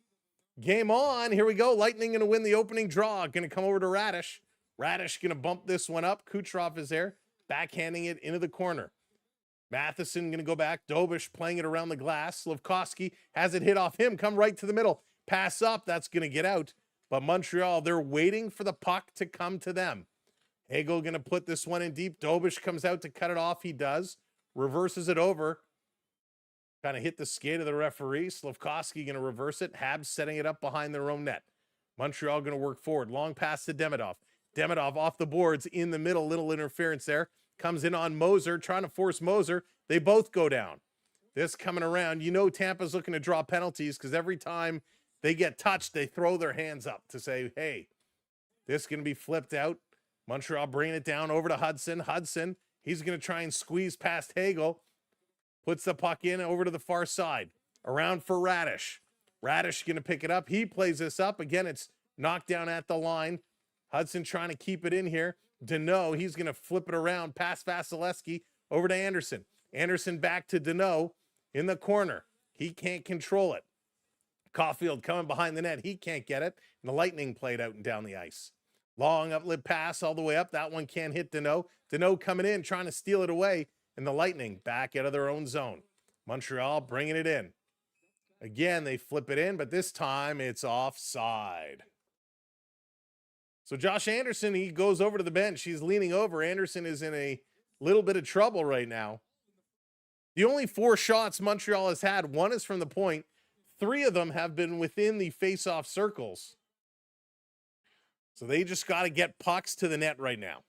Game on. Here we go. Lightning going to win the opening draw. Going to come over to Radish. Radish going to bump this one up. Kucherov is there. Backhanding it into the corner. Matheson going to go back. Dobish playing it around the glass. Slafkovsky has it hit off him. Come right to the middle. Pass up. That's going to get out. But Montreal, they're waiting for the puck to come to them. Hagel going to put this one in deep. Dobish comes out to cut it off. He does. Reverses it over. Kind of hit the skate of the referee. Slafkovsky going to reverse it. Habs setting it up behind their own net. Montreal going to work forward. Long pass to Demidov. Demidov off the boards in the middle. Little interference there. Comes in on Moser, trying to force Moser. They both go down. This coming around. You know Tampa's looking to draw penalties because every time they get touched, they throw their hands up to say, hey, this is going to be flipped out. Montreal bringing it down over to Hudson. Hudson, he's going to try and squeeze past Hagel. Puts the puck in over to the far side. Around for Radish. Radish going to pick it up. He plays this up. Again, it's knocked down at the line. Hudson trying to keep it in here. Deneau, he's going to flip it around past Vasilevsky over to Anderson. Anderson back to Deneau in the corner. He can't control it. Caulfield coming behind the net. He can't get it. And the Lightning played out and down the ice. Long uplip pass all the way up. That one can't hit Deneau. Deneau coming in, trying to steal it away. And the Lightning back out of their own zone. Montreal bringing it in. Again, they flip it in, but this time it's offside. So Josh Anderson, he goes over to the bench. He's leaning over. Anderson is in a little bit of trouble right now. The only 4 shots Montreal has had, 1 is from the point. 3 of them have been within the face-off circles. So they just got to get pucks to the net right now.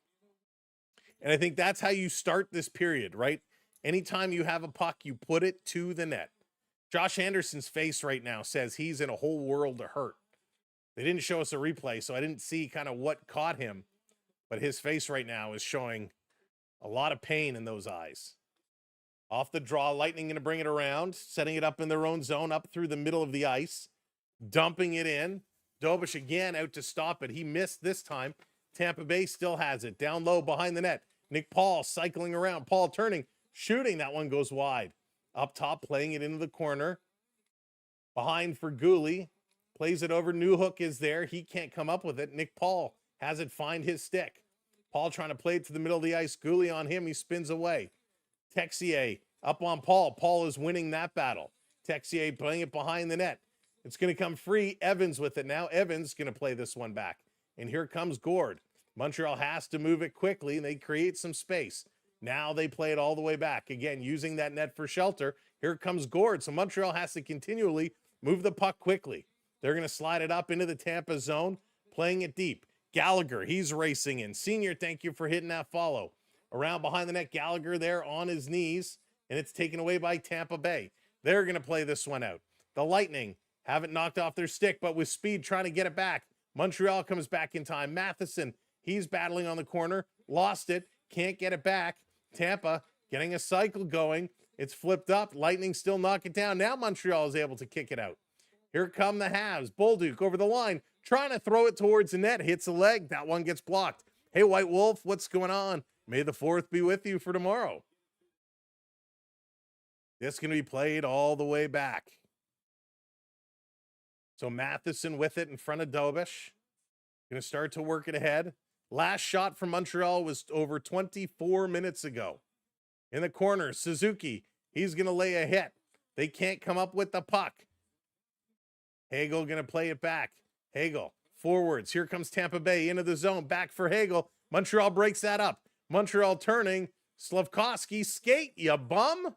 And I think that's how you start this period, right? Anytime you have a puck, you put it to the net. Josh Anderson's face right now says he's in a whole world of hurt. They didn't show us a replay, so I didn't see kind of what caught him. But his face right now is showing a lot of pain in those eyes. Off the draw, Lightning going to bring it around, setting it up in their own zone, up through the middle of the ice, dumping it in. Dobish again out to stop it. He missed this time. Tampa Bay still has it. Down low behind the net. Nick Paul cycling around. Paul turning, shooting. That one goes wide. Up top, playing it into the corner. Behind for Gooley. Plays it over. Newhook is there. He can't come up with it. Nick Paul has it find his stick. Paul trying to play it to the middle of the ice. Gooley on him. He spins away. Texier up on Paul. Paul is winning that battle. Texier playing it behind the net. It's going to come free. Evans with it now. Evans going to play this one back. And here comes Gord. Montreal has to move it quickly, and they create some space. Now they play it all the way back. Again, using that net for shelter. Here comes Gord. So Montreal has to continually move the puck quickly. They're going to slide it up into the Tampa zone, playing it deep. Gallagher, he's racing in. Senior, thank you for hitting that follow. Around behind the net, Gallagher there on his knees, and it's taken away by Tampa Bay. They're going to play this one out. The Lightning haven't knocked off their stick, but with speed trying to get it back. Montreal comes back in time. Matheson, he's battling on the corner. Lost it. Can't get it back. Tampa getting a cycle going. It's flipped up. Lightning still knock it down. Now Montreal is able to kick it out. Here come the Habs. Bolduc over the line. Trying to throw it towards the net. Hits a leg. That one gets blocked. Hey, White Wolf, what's going on? May the 4th be with you for tomorrow. This is going to be played all the way back. So Matheson with it in front of Dobish. Going to start to work it ahead. Last shot from Montreal was over 24 minutes ago. In the corner, Suzuki. He's going to lay a hit. They can't come up with the puck. Hagel going to play it back. Hagel forwards. Here comes Tampa Bay into the zone. Back for Hagel. Montreal breaks that up. Montreal turning. Slafkovsky, skate, you bum.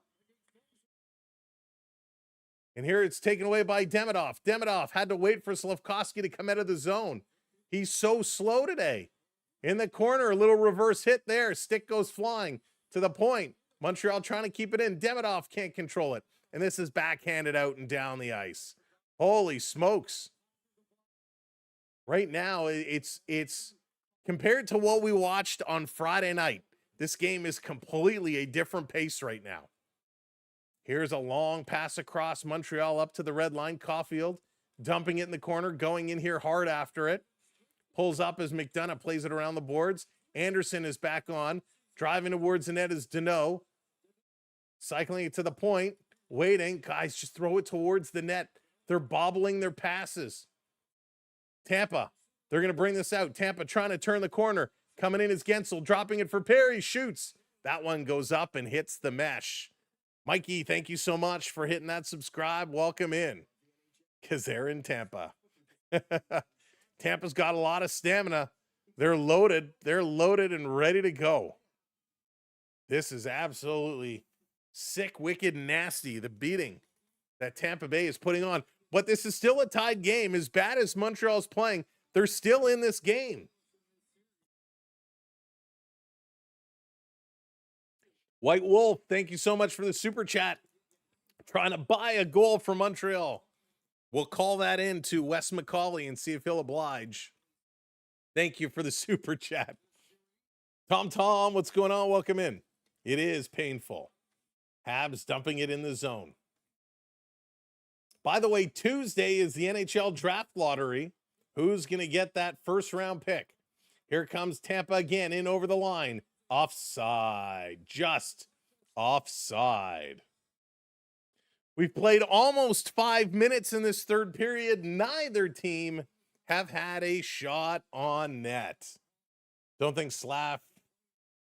And here it's taken away by Demidov. Demidov had to wait for Slafkovsky to come out of the zone. He's so slow today. In the corner, a little reverse hit there. Stick goes flying to the point. Montreal trying to keep it in. Demidov can't control it. And this is backhanded out and down the ice. Holy smokes. Right now, it's compared to what we watched on Friday night. This game is completely a different pace right now. Here's a long pass across Montreal up to the red line. Caulfield dumping it in the corner, going in here hard after it. Pulls up as McDonough plays it around the boards. Anderson is back on. Driving towards the net is Deneau. Cycling it to the point. Waiting. Guys, just throw it towards the net. They're bobbling their passes. Tampa, they're going to bring this out. Tampa trying to turn the corner. Coming in is Gensel, dropping it for Perry. Shoots. That one goes up and hits the mesh. Mikey, thank you so much for hitting that subscribe. Welcome in. Because they're in Tampa. Tampa's got a lot of stamina. They're loaded. They're loaded and ready to go. This is absolutely sick, wicked, nasty, the beating that Tampa Bay is putting on. But this is still a tied game. As bad as Montreal's playing, they're still in this game. White Wolf, thank you so much for the super chat. Trying to buy a goal for Montreal. We'll call that in to Wes McCauley and see if he'll oblige. Thank you for the super chat. Tom, what's going on? Welcome in. It is painful. Habs dumping it in the zone. By the way, Tuesday is the NHL draft lottery. Who's going to get that first round pick? Here comes Tampa again in over the line. Offside. Just offside. We've played almost 5 minutes in this third period. Neither team have had a shot on net. Don't think Slav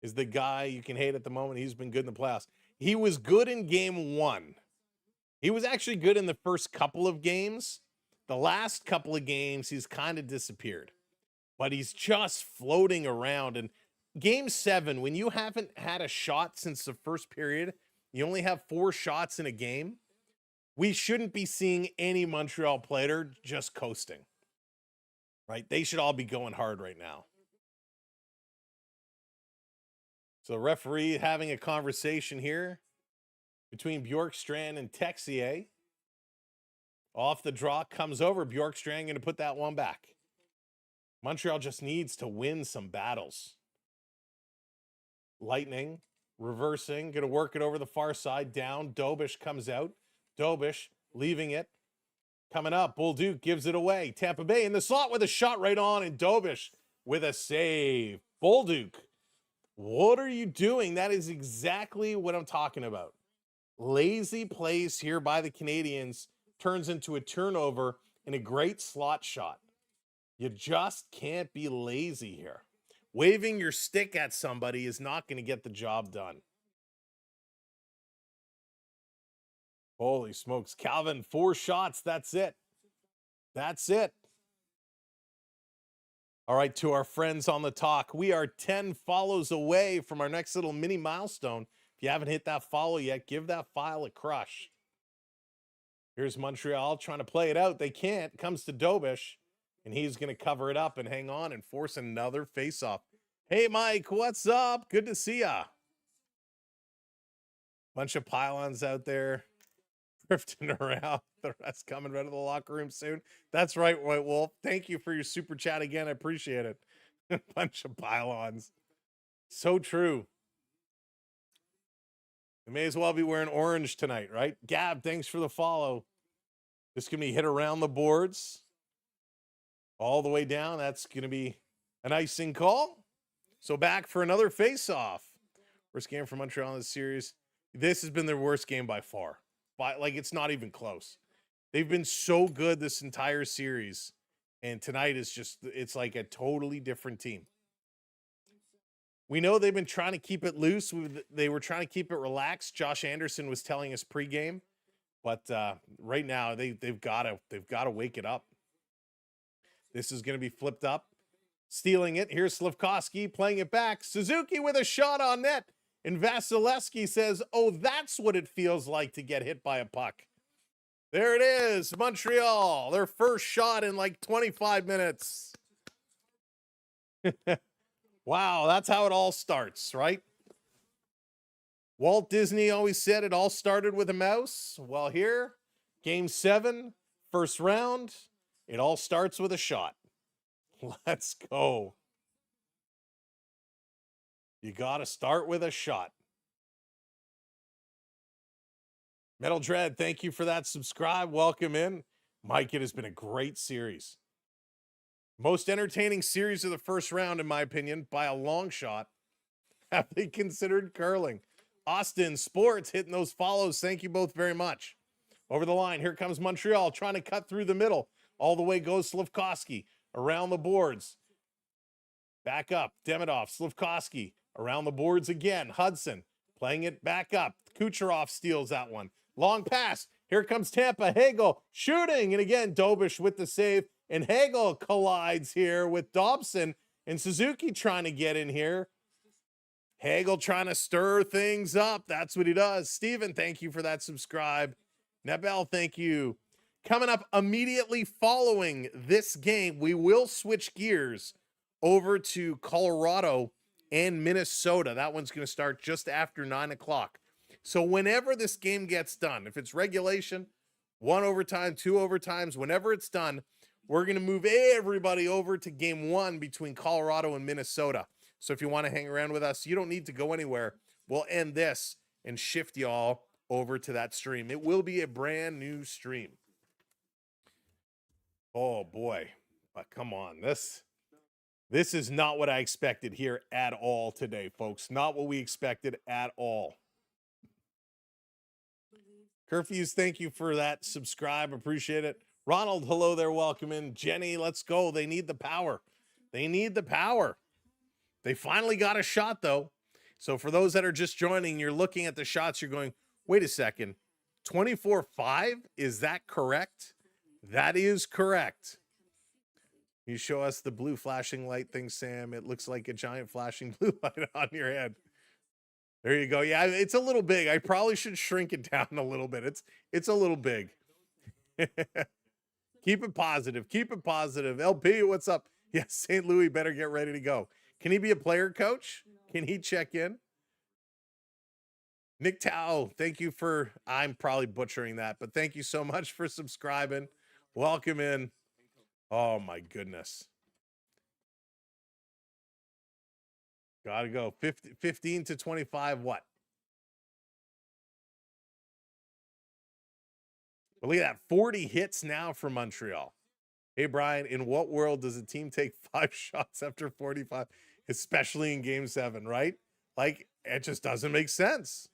is the guy you can hate at the moment. He's been good in the playoffs. He was good in game 1. He was actually good in the first couple of games. The last couple of games, he's kind of disappeared. But he's just floating around. And game 7, when you haven't had a shot since the first period, you only have 4 shots in a game, we shouldn't be seeing any Montreal player just coasting. Right? They should all be going hard right now. So the referee having a conversation here between Bjorkstrand and Texier. Off the draw, comes over. Bjorkstrand going to put that one back. Montreal just needs to win some battles. Lightning, reversing, going to work it over the far side. Down, Dobish comes out. Dobish leaving it. Coming up, Bolduc gives it away. Tampa Bay in the slot with a shot right on, and Dobish with a save. Bolduc, what are you doing? That is exactly what I'm talking about. Lazy plays here by the Canadiens turns into a turnover and a great slot shot. You just can't be lazy here. Waving your stick at somebody is not going to get the job done. Holy smokes. Calvin, 4 shots. That's it. That's it. All right, to our friends on the talk, we are 10 follows away from our next little mini milestone. If you haven't hit that follow yet, give that file a crush. Here's Montreal trying to play it out. They can't. Comes to Dobish, and he's going to cover it up and hang on and force another faceoff. Hey, Mike, what's up? Good to see ya. Bunch of pylons out there drifting around. The rest coming out of the locker room soon. That's right, White Wolf. Thank you for your super chat again. I appreciate it. Bunch of pylons. So true. You may as well be wearing orange tonight, right? Gab, thanks for the follow. This can be hit around the boards all the way down. That's going to be an icing call. So back for another face-off. Worst game for Montreal in this series. This has been their worst game by far. Like, it's not even close. They've been so good this entire series. And tonight is just, it's like a totally different team. We know they've been trying to keep it loose. They were trying to keep it relaxed. Josh Anderson was telling us pregame. But right now, they've got to wake it up. This is going to be flipped up. Stealing it. Here's Slafkovsky playing it back. Suzuki with a shot on net. And Vasilevsky says, oh, that's what it feels like to get hit by a puck. There it is. Montreal. Their first shot in like 25 minutes. Wow, that's how it all starts, right? Walt Disney always said it all started with a mouse. Well, here, game 7, first round, it all starts with a shot. Let's go. You got to start with a shot. Metal Dread, thank you for that subscribe. Welcome in. Mike, it has been a great series. Most entertaining series of the first round, in my opinion, by a long shot. Have they considered curling? Austin Sports hitting those follows. Thank you both very much. Over the line, here comes Montreal trying to cut through the middle. All the way goes Slafkovsky around the boards. Back up, Demidov, Slafkovsky around the boards again. Hudson playing it back up. Kucherov steals that one. Long pass. Here comes Tampa. Hagel shooting. And again, Dobish with the save. And Hagel collides here with Dobson. And Suzuki trying to get in here. Hagel trying to stir things up. That's what he does. Steven, thank you for that subscribe. Nebel, thank you. Coming up immediately following this game, we will switch gears over to Colorado and Minnesota. That one's going to start just after 9 o'clock. So whenever this game gets done, if it's regulation, 1 overtime, 2 overtimes, whenever it's done, we're going to move everybody over to game 1 between Colorado and Minnesota. So if you want to hang around with us, you don't need to go anywhere. We'll end this and shift y'all over to that stream. It will be a brand new stream. Oh boy, but come on. This is not what I expected here at all today, folks. Not what we expected at all. Curfews, thank you for that subscribe. Appreciate it. Ronald, hello there. Welcome in. Jenny, let's go. They need the power. They need the power. They finally got a shot, though. So for those that are just joining, you're looking at the shots, you're going, wait a second, 24-5? Is that correct? That is correct. You show us the blue flashing light thing, Sam. It looks like a giant flashing blue light on your head. There you go. Yeah, it's a little big. I probably should shrink it down a little bit. It's a little big. Keep it positive. Keep it positive. LP, what's up? Yes, St. Louis better get ready to go. Can he be a player coach? Can he check in? Nick Tao, thank you for, I'm probably butchering that, but thank you so much for subscribing. Welcome in. Oh my goodness. Gotta go. 15 to 25, what? But look at that, 40 hits now for Montreal. Hey, Brian, in what world does a team take 5 shots after 45, especially in Game 7, right? Like, it just doesn't make sense.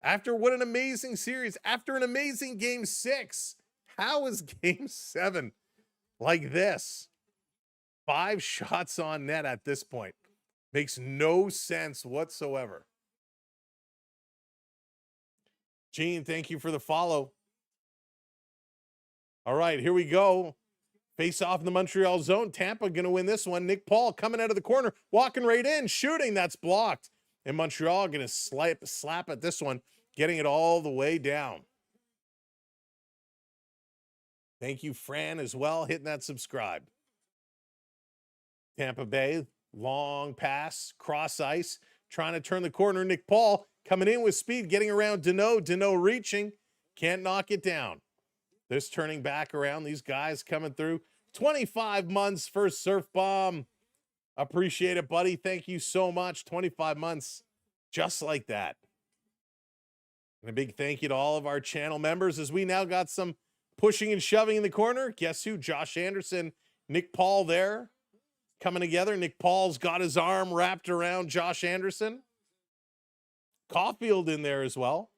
After what an amazing series, after an amazing Game 6, how is Game 7 like this? 5 shots on net at this point. Makes no sense whatsoever. Gene, thank you for the follow. All right, here we go. Face off in the Montreal zone. Tampa going to win this one. Nick Paul coming out of the corner, walking right in, shooting. That's blocked. And Montreal going to slap at this one, getting it all the way down. Thank you, Fran, as well, hitting that subscribe. Tampa Bay, long pass, cross ice, trying to turn the corner. Nick Paul coming in with speed, getting around Danault. Danault reaching, can't knock it down. This turning back around, these guys coming through. 25 months for Surf Bomb. Appreciate it, buddy. Thank you so much. 25 months, just like that. And a big thank you to all of our channel members as we now got some pushing and shoving in the corner. Guess who? Josh Anderson, Nick Paul there coming together. Nick Paul's got his arm wrapped around Josh Anderson. Caulfield in there as well.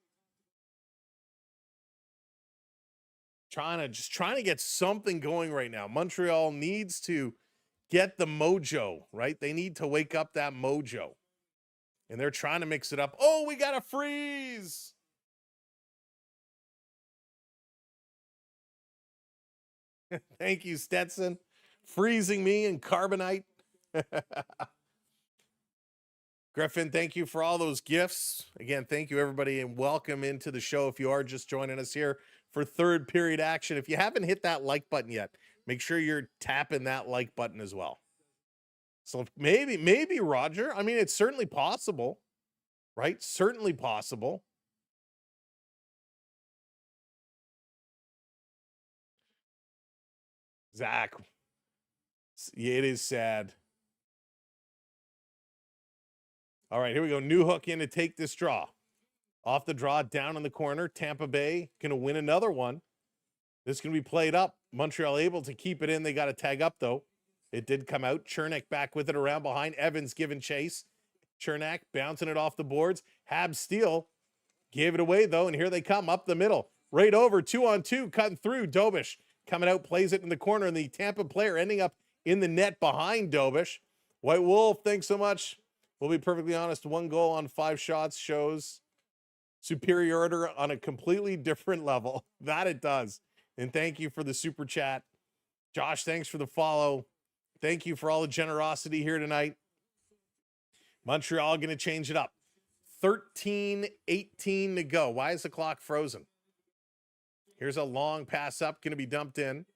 Trying to get something going right now. Montreal needs to get the mojo, right? They need to wake up that mojo. And they're trying to mix it up. Oh, we got a freeze. Thank you, Stetson. Freezing me in carbonite. Griffin, thank you for all those gifts. Again, thank you, everybody, and welcome into the show if you are just joining us here for third period action. If you haven't hit that like button yet, make sure you're tapping that like button as well. So maybe Roger, I mean, it's certainly possible, right? Certainly possible. Zach, it is sad. All right, here we go. New hook in to take this draw. Off the draw, down in the corner. Tampa Bay going to win another one. This can be played up. Montreal able to keep it in. They got to tag up, though. It did come out. Chernak back with it around behind. Evans giving chase. Chernak bouncing it off the boards. Habs steal. Gave it away, though, and here they come up the middle. Right over, 2-on-2, cutting through. Dobish coming out, plays it in the corner, and the Tampa player ending up in the net behind Dobish. White Wolf, thanks so much. We'll be perfectly honest, 1 goal on 5 shots shows superiority on a completely different level. That it does. And thank you for the super chat. Josh, thanks for the follow. Thank you for all the generosity here tonight. Montreal going to change it up. 13:18 to go. Why is the clock frozen? Here's a long pass up, going to be dumped in.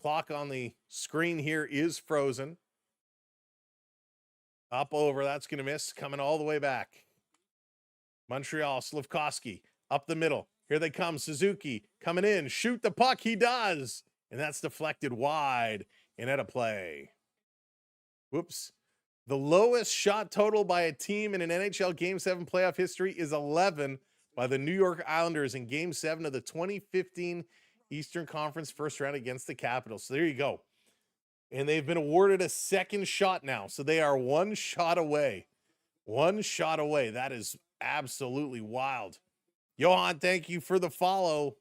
Clock on the screen here is frozen. Up over, that's going to miss. Coming all the way back. Montreal, Slafkovsky, up the middle. Here they come, Suzuki, coming in. Shoot the puck, he does. And that's deflected wide and out of play. Whoops. The lowest shot total by a team in an NHL Game 7 playoff history is 11 by the New York Islanders in Game 7 of the 2015 Eastern Conference first round against the Capitals. So there you go. And they've been awarded a second shot now. So they are 1 shot away. 1 shot away. That is absolutely wild. Johan, thank you for the follow.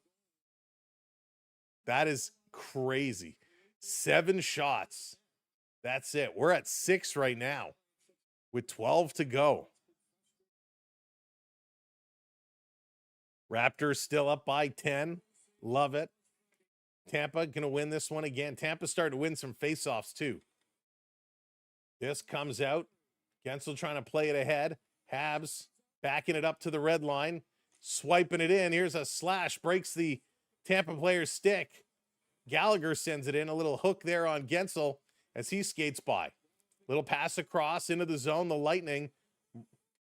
That is crazy. 7 shots. That's it. We're at 6 right now with 12 to go. Raptors still up by 10. Love it. Tampa going to win this one again. Tampa's starting to win some faceoffs too. This comes out. Gensel trying to play it ahead. Habs backing it up to the red line. Swiping it in. Here's a slash. Breaks the Tampa player's stick. Gallagher sends it in. A little hook there on Gensel as he skates by. Little pass across into the zone. The Lightning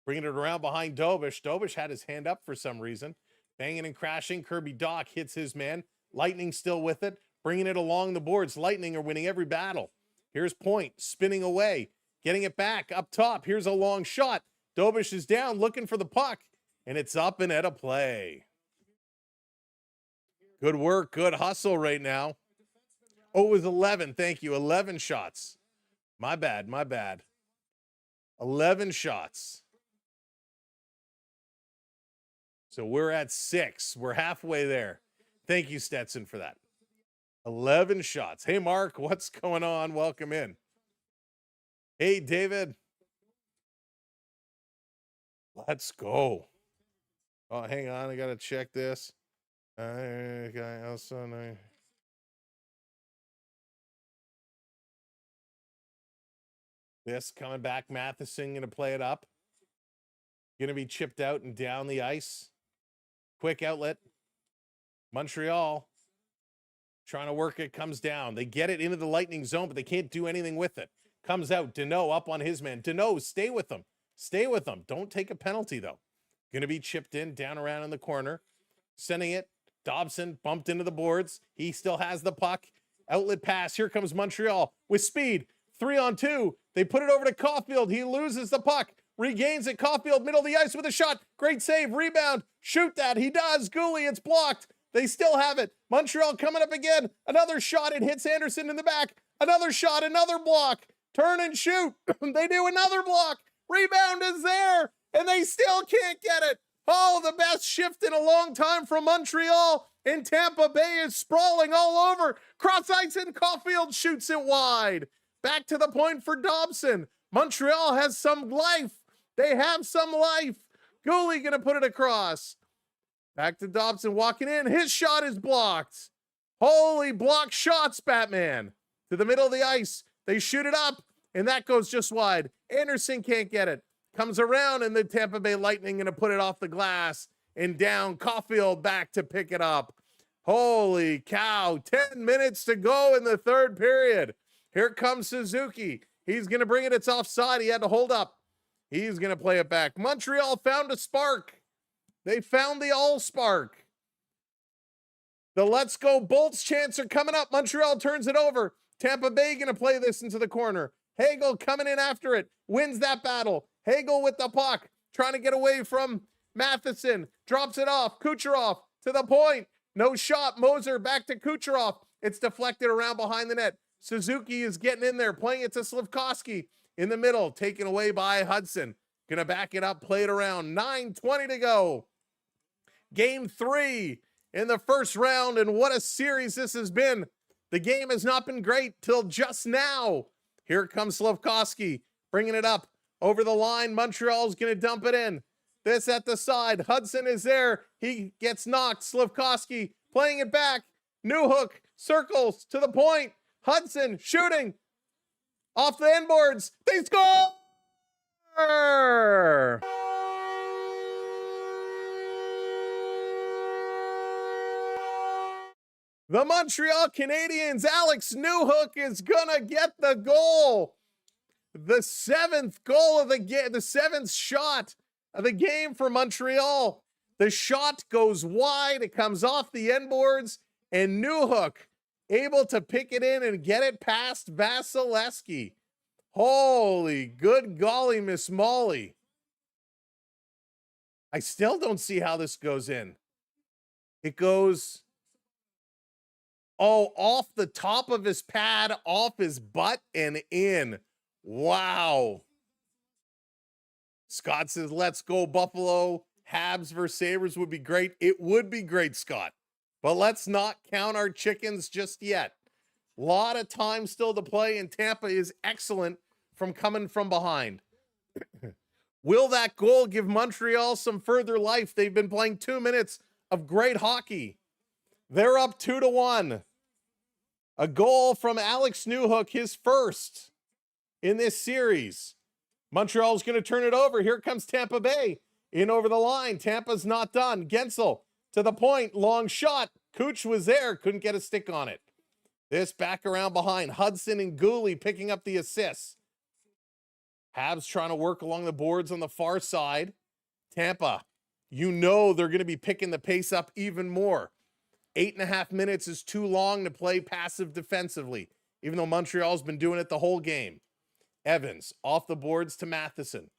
bringing it around behind Dobish. Dobish had his hand up for some reason. Banging and crashing. Kirby Dach hits his man. Lightning still with it. Bringing it along the boards. Lightning are winning every battle. Here's Point spinning away. Getting it back up top. Here's a long shot. Dobish is down looking for the puck. And it's up and out of play. Good work. Good hustle right now. Oh, it was 11. Thank you. 11 shots. My bad. My bad. 11 shots. So we're at 6. We're halfway there. Thank you, Stetson, for that. 11 shots. Hey, Mark, what's going on? Welcome in. Hey, David. Let's go. Oh, hang on. I got to check this. This coming back. Matheson going to play it up. Going to be chipped out and down the ice. Quick outlet. Montreal trying to work it, comes down. They get it into the Lightning zone, but they can't do anything with it. Comes out. Deneau up on his man. Deneau, stay with them. Stay with them. Don't take a penalty, though. Going to be chipped in, down around in the corner. Sending it. Dobson bumped into the boards. He still has the puck. Outlet pass. Here comes Montreal with speed. 3-on-2. They put it over to Caulfield. He loses the puck. Regains it. Caulfield, middle of the ice with a shot. Great save. Rebound. Shoot that. He does. Gooley, it's blocked. They still have it. Montreal coming up again. Another shot. It hits Anderson in the back. Another shot. Another block. Turn and shoot. They do another block. Rebound is there. And they still can't get it. Oh, the best shift in a long time from Montreal. And Tampa Bay is sprawling all over. Cross ice and Caulfield shoots it wide. Back to the point for Dobson. Montreal has some life. They have some life. Gooley going to put it across. Back to Dobson walking in. His shot is blocked. Holy block shots, Batman. To the middle of the ice. They shoot it up, and that goes just wide. Anderson can't get it. Comes around, and the Tampa Bay Lightning going to put it off the glass and down. Caulfield back to pick it up. Holy cow. 10 minutes to go in the third period. Here comes Suzuki. He's going to bring it. It's offside. He had to hold up. He's going to play it back. Montreal found a spark. They found the all-spark. The Let's Go Bolts chants are coming up. Montreal turns it over. Tampa Bay going to play this into the corner. Hagel coming in after it. Wins that battle. Hagel with the puck. Trying to get away from Matheson. Drops it off. Kucherov to the point. No shot. Moser back to Kucherov. It's deflected around behind the net. Suzuki is getting in there. Playing it to Slafkovsky in the middle. Taken away by Hudson. Going to back it up. Play it around. 9:20 to go. Game 3 in the first round. And what a series this has been. The game has not been great till just now. Here comes Slafkovsky bringing it up over the line. Montreal's going to dump it in. This at the side. Hudson is there. He gets knocked. Slafkovsky playing it back. Newhook circles to the point. Hudson shooting off the end boards. They score! The Montreal Canadiens, Alex Newhook is gonna get the goal. The 7th goal of the game, the 7th shot of the game for Montreal. The shot goes wide, it comes off the end boards, and Newhook able to pick it in and get it past Vasilevsky. Holy good golly, Miss Molly. I still don't see how this goes in. It goes, oh, off the top of his pad, off his butt, and in. Wow. Scott says, let's go Buffalo. Habs versus Sabres would be great. It would be great, Scott. But let's not count our chickens just yet. A lot of time still to play, and Tampa is excellent from coming from behind. Will that goal give Montreal some further life? They've been playing 2 minutes of great hockey. They're up 2-1. A goal from Alex Newhook, his first in this series. Montreal's going to turn it over. Here comes Tampa Bay in over the line. Tampa's not done. Gensel to the point. Long shot. Cooch was there. Couldn't get a stick on it. This back around behind. Hudson and Gooley picking up the assists. Habs trying to work along the boards on the far side. Tampa, you know they're going to be picking the pace up even more. 8.5 minutes is too long to play passive defensively, even though Montreal's been doing it the whole game. Evans off the boards to Matheson.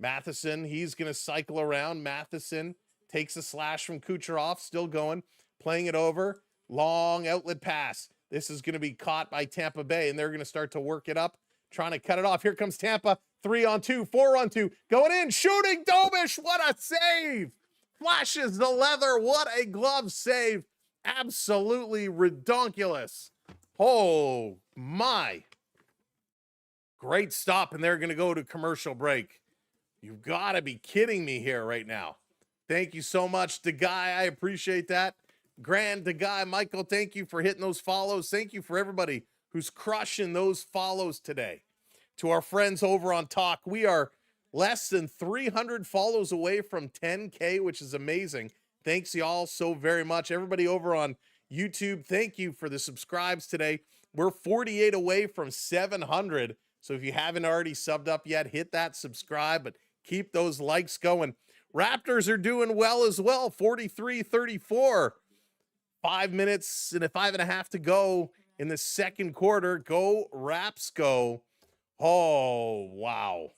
Matheson, he's going to cycle around. Matheson takes a slash from Kucherov, still going, playing it over. Long outlet pass. This is going to be caught by Tampa Bay, and they're going to start to work it up, trying to cut it off. Here comes Tampa. 3-on-2, 4-on-2, going in, shooting. Dobish, what a save! Flashes the leather. What a glove save. Absolutely redonkulous. Oh, my. Great stop, and they're going to go to commercial break. You've got to be kidding me here right now. Thank you so much, DeGuy. I appreciate that. Grand DeGuy, Michael, thank you for hitting those follows. Thank you for everybody who's crushing those follows today. To our friends over on Talk, we are less than 300 follows away from 10K, which is amazing. Thanks y'all so very much. Everybody over on YouTube, thank you for the subscribes today. We're 48 away from 700. So if you haven't already subbed up yet, hit that subscribe, but keep those likes going. Raptors are doing well as well, 43-34. 5 minutes and 5.5 to go in the second quarter. Go Raps, go. Oh, wow.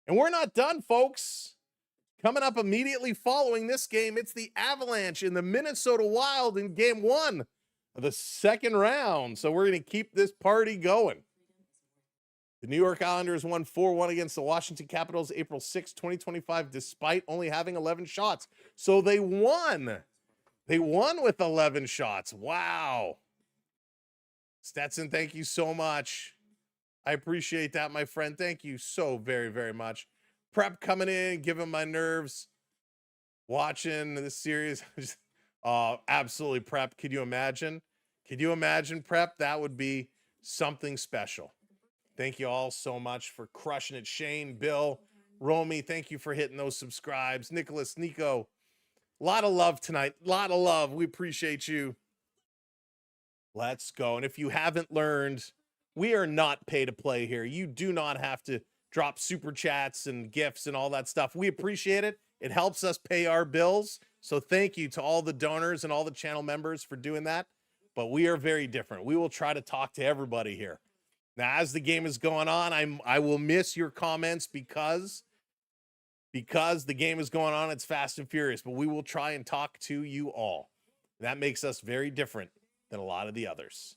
And we're not done, folks. Coming up immediately following this game, it's the Avalanche and the Minnesota Wild in game 1 of the second round. So we're going to keep this party going. The New York Islanders won 4-1 against the Washington Capitals April 6, 2025, despite only having 11 shots. So they won. They won with 11 shots. Wow. Stetson, thank you so much. I appreciate that, my friend. Thank you so very, very much. Prep coming in, giving my nerves. Watching this series. Absolutely, Prep. Could you imagine? Could you imagine, Prep? That would be something special. Thank you all so much for crushing it. Shane, Bill, Romy, thank you for hitting those subscribes. Nicholas, Nico, a lot of love tonight. A lot of love. We appreciate you. Let's go. And if you haven't learned, we are not pay to play here. You do not have to drop super chats and gifts and all that stuff. We appreciate it. It helps us pay our bills. So thank you to all the donors and all the channel members for doing that. But we are very different. We will try to talk to everybody here. Now, as the game is going on, I will miss your comments because the game is going on. It's fast and furious, but we will try and talk to you all. That makes us very different than a lot of the others.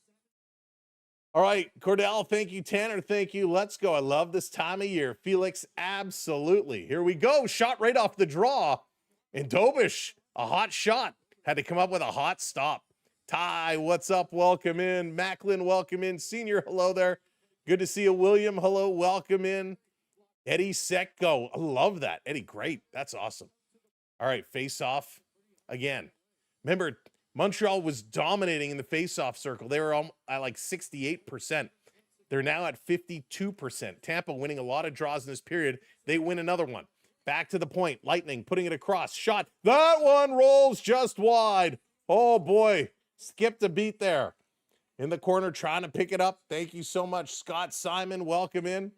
All right, Cordell, thank you. Tanner, thank you. Let's go. I love this time of year. Felix, absolutely. Here we go. Shot right off the draw. And Dobish, a hot shot. Had to come up with a hot stop. Ty, what's up? Welcome in. Macklin, welcome in. Senior, hello there. Good to see you. William, hello. Welcome in. Eddie Secco. I love that. Eddie, great. That's awesome. All right, face-off again. Remember, Montreal was dominating in the face-off circle. They were at like 68%. They're now at 52%. Tampa winning a lot of draws in this period. They win another one. Back to the point. Lightning putting it across. Shot. That one rolls just wide. Oh, boy. Skipped a beat there. In the corner trying to pick it up. Thank you so much, Scott Simon. Welcome in.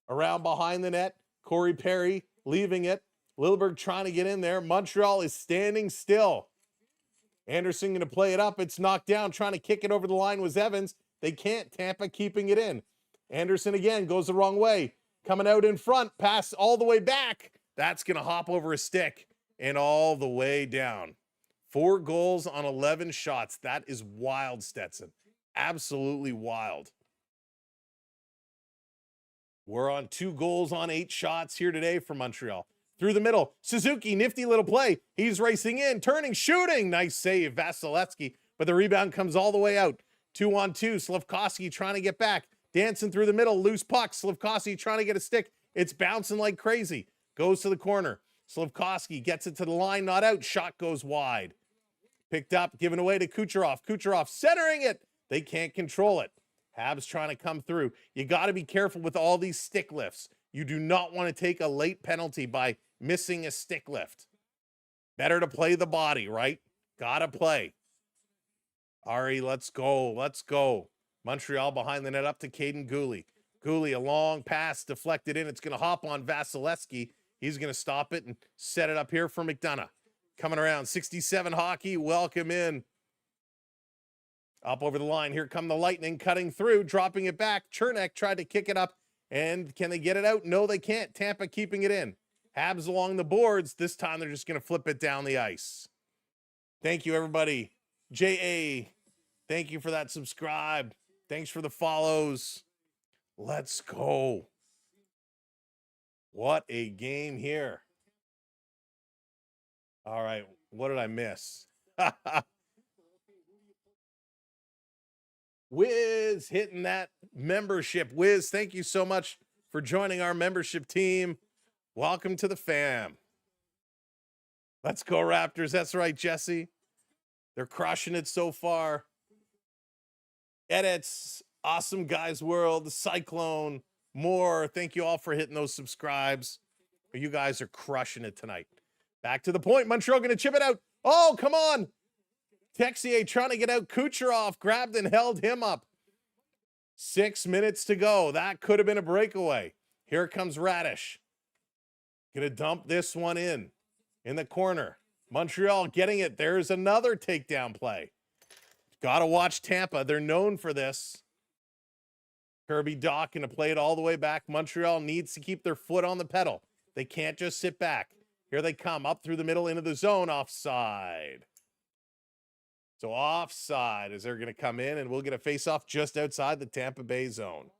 Around behind the net. Corey Perry leaving it. Lilleberg trying to get in there. Montreal is standing still. Anderson going to play it up. It's knocked down. Trying to kick it over the line was Evans. They can't. Tampa keeping it in. Anderson again goes the wrong way. Coming out in front. Pass all the way back. That's going to hop over a stick and all the way down. 4 goals on 11 shots. That is wild, Stetson. Absolutely wild. We're on 2 goals on 8 shots here today for Montreal. Through the middle, Suzuki, nifty little play. He's racing in, turning, shooting. Nice save, Vasilevsky. But the rebound comes all the way out. 2-on-2, Slafkovsky trying to get back. Dancing through the middle, loose puck. Slafkovsky trying to get a stick. It's bouncing like crazy. Goes to the corner. Slafkovsky gets it to the line, not out. Shot goes wide. Picked up, given away to Kucherov. Kucherov centering it. They can't control it. Habs trying to come through. You got to be careful with all these stick lifts. You do not want to take a late penalty by missing a stick lift. Better to play the body, right? Gotta play. Ari, let's go. Let's go. Montreal behind the net up to Caden Gooley. Gooley, a long pass deflected in. It's going to hop on Vasilevsky. He's going to stop it and set it up here for McDonough. Coming around, 67 hockey. Welcome in. Up over the line. Here come the Lightning cutting through, dropping it back. Chernak tried to kick it up. And can they get it out? No, they can't. Tampa keeping it in. Habs along the boards. This time they're just going to flip it down the ice. Thank you, everybody. J.A., thank you for that subscribe. Thanks for the follows. Let's go. What a game here. All right, what did I miss? Wiz hitting that membership. Wiz, thank you so much for joining our membership team. Welcome to the fam. Let's go, Raptors. That's right, Jesse. They're crushing it so far. Edits, Awesome Guys World, the Cyclone, more. Thank you all for hitting those subscribes. You guys are crushing it tonight. Back to the point. Montreal going to chip it out. Oh, come on. Texier trying to get out. Kucherov grabbed and held him up. 6 minutes to go. That could have been a breakaway. Here comes Radish. Going to dump this one in the corner. Montreal getting it. There's another takedown play. Got to watch Tampa. They're known for this. Kirby Dach going to play it all the way back. Montreal needs to keep their foot on the pedal. They can't just sit back. Here they come up through the middle into the zone. Offside. So offside as they're going to come in, and we'll get a face-off just outside the Tampa Bay zone.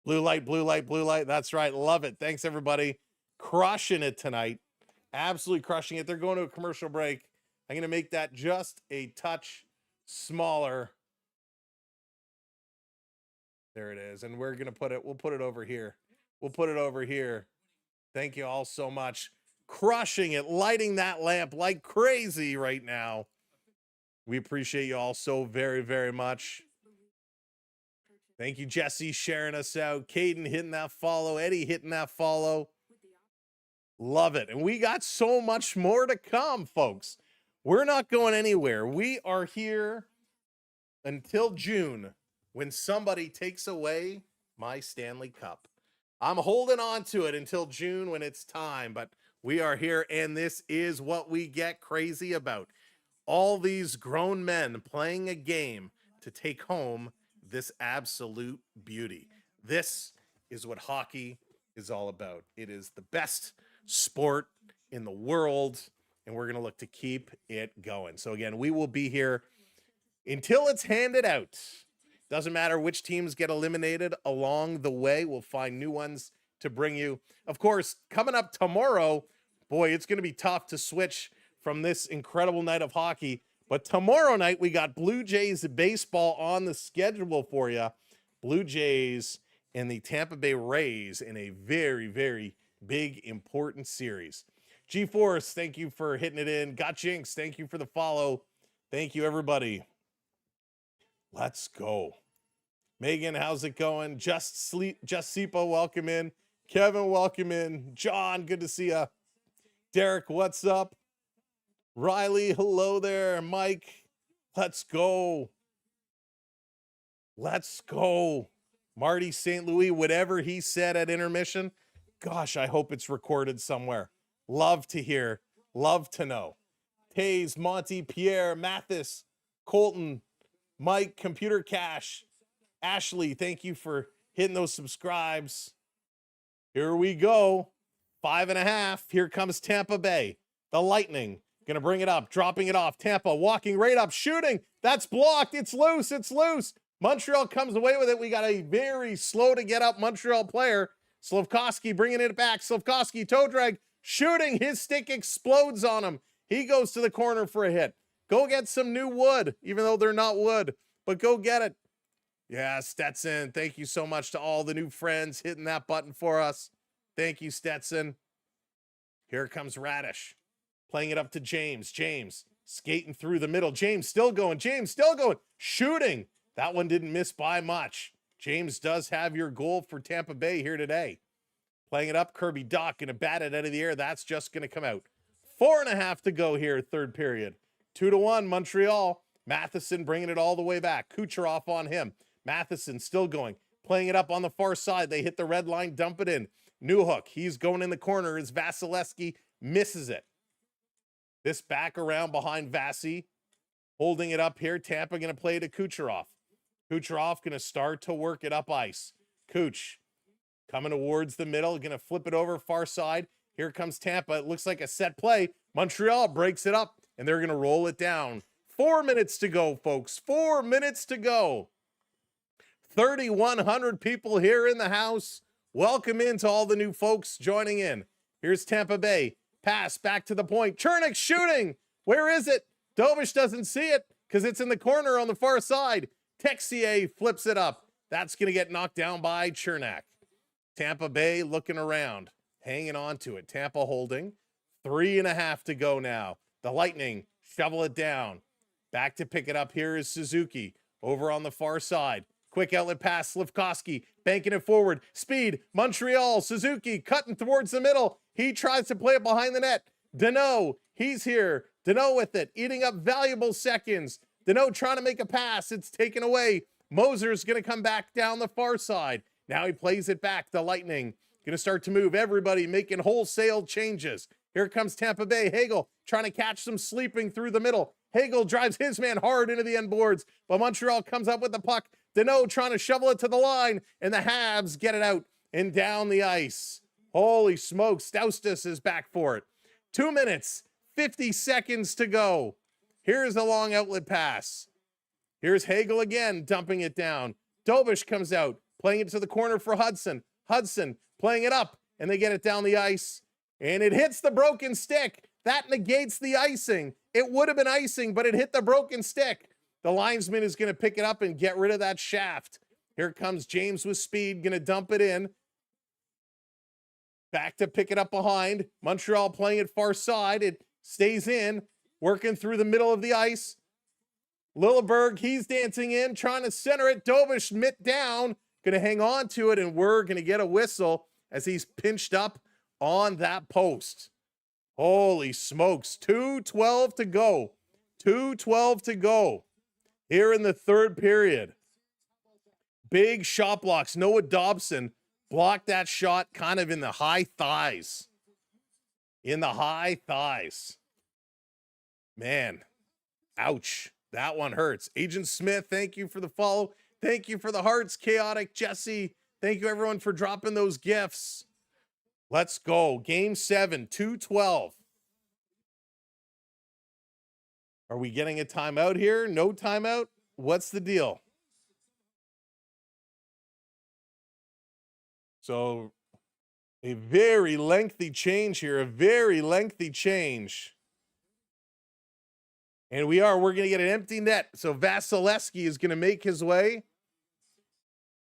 Blue light, blue light, blue light. That's right. Love it. Thanks, everybody. Crushing it tonight. Absolutely crushing it. They're going to a commercial break. I'm going to make that just a touch smaller. There it is. And we're going to put it, we'll put it over here. We'll put it over here. Thank you all so much. Crushing it, lighting that lamp like crazy right now. We appreciate you all so very, very much. Thank you, Jesse, sharing us out. Caden hitting that follow. Eddie hitting that follow. Love it. And we got so much more to come, folks. We're not going anywhere. We are here until June when somebody takes away my Stanley Cup. I'm holding on to it until June when it's time, but we are here, and this is what we get crazy about. All these grown men playing a game to take home this absolute beauty. This is what hockey is all about. It is the best sport in the world, and we're going to look to keep it going. So again, we will be here until it's handed out. Doesn't matter which teams get eliminated along the way. We'll find new ones to bring you. Of course, coming up tomorrow, boy, it's going to be tough to switch from this incredible night of hockey. But tomorrow night, we got Blue Jays baseball on the schedule for you. Blue Jays and the Tampa Bay Rays in a very, very big, important series. G-Force, thank you for hitting it in. Got Jinx, thank you for the follow. Thank you, everybody. Let's go. Megan, how's it going? Just Sipa, welcome in. Kevin, welcome in. John, good to see ya. Derek, what's up? Riley, hello there. Mike, let's go. Let's go. Marty St. Louis, whatever he said at intermission, gosh, I hope it's recorded somewhere. Love to hear. Love to know. Taze, Monty, Pierre, Mathis, Colton, Mike, Computer Cash, Ashley, thank you for hitting those subscribes. Here we go. 5.5. Here comes Tampa Bay. The Lightning going to bring it up, dropping it off. Tampa walking right up, shooting. That's blocked. It's loose. It's loose. Montreal comes away with it. We got a very slow to get up Montreal player. Slafkovsky bringing it back. Slafkovsky toe drag, shooting. His stick explodes on him. He goes to the corner for a hit. Go get some new wood, even though they're not wood, but go get it. Yeah, Stetson, thank you so much to all the new friends hitting that button for us. Thank you, Stetson. Here comes Radish. Playing it up to James. James skating through the middle. James still going. James still going. Shooting. That one didn't miss by much. James does have your goal for Tampa Bay here today. Playing it up. Kirby Dach going to bat it out of the air. That's just going to come out. 4.5 to go here, third period. 2-1, Montreal. Matheson bringing it all the way back. Kucherov on him. Matheson still going. Playing it up on the far side. They hit the red line, dump it in. Newhook, he's going in the corner as Vasilevsky misses it. This back around behind Vasi. Holding it up here. Tampa going to play to Kucherov. Kucherov going to start to work it up ice. Kuch coming towards the middle. Going to flip it over far side. Here comes Tampa. It looks like a set play. Montreal breaks it up, and they're going to roll it down. 4 minutes to go, folks. 4 minutes to go. 3,100 people here in the house. Welcome in to all the new folks joining in. Here's Tampa Bay. Pass back to the point. Chernik shooting. Where is it? Dobish doesn't see it because it's in the corner on the far side. Texier flips it up. That's going to get knocked down by Chernak. Tampa Bay looking around, hanging on to it. Tampa holding. 3.5 to go now. The Lightning shovel it down. Back to pick it up here is Suzuki over on the far side. Quick outlet pass, Slafkovsky banking it forward. Speed, Montreal, Suzuki cutting towards the middle. He tries to play it behind the net. Danault, he's here. Danault with it, eating up valuable seconds. Danault trying to make a pass. It's taken away. Moser's going to come back down the far side. Now he plays it back. The Lightning going to start to move. Everybody making wholesale changes. Here comes Tampa Bay. Hagel trying to catch some sleeping through the middle. Hagel drives his man hard into the end boards, but Montreal comes up with the puck. Danault trying to shovel it to the line, and the Habs get it out and down the ice. Holy smokes, Staustis is back for it. 2 minutes, 50 seconds to go. Here's the long outlet pass. Here's Hagel again, dumping it down. Dobish comes out, playing it to the corner for Hudson. Hudson playing it up, and they get it down the ice, and it hits the broken stick. That negates the icing. It would have been icing, but it hit the broken stick. The linesman is going to pick it up and get rid of that shaft. Here comes James with speed, going to dump it in. Back to pick it up behind. Montreal playing it far side. It stays in, working through the middle of the ice. Lilleberg, he's dancing in, trying to center it. Dobish mitt down, going to hang on to it, and we're going to get a whistle as he's pinched up on that post. Holy smokes, 2:12 to go. 2:12 to go here in the third period. Big shot blocks. Noah Dobson blocked that shot kind of in the high thighs. In the high thighs. Man, ouch. That one hurts. Agent Smith, thank you for the follow. Thank you for the hearts. Chaotic Jesse, thank you everyone for dropping those gifts. Let's go. Game 7, 2:12. Are we getting a timeout here? No timeout? What's the deal? So, a very lengthy change here. A very lengthy change. And we're going to get an empty net. So, Vasilevsky is going to make his way.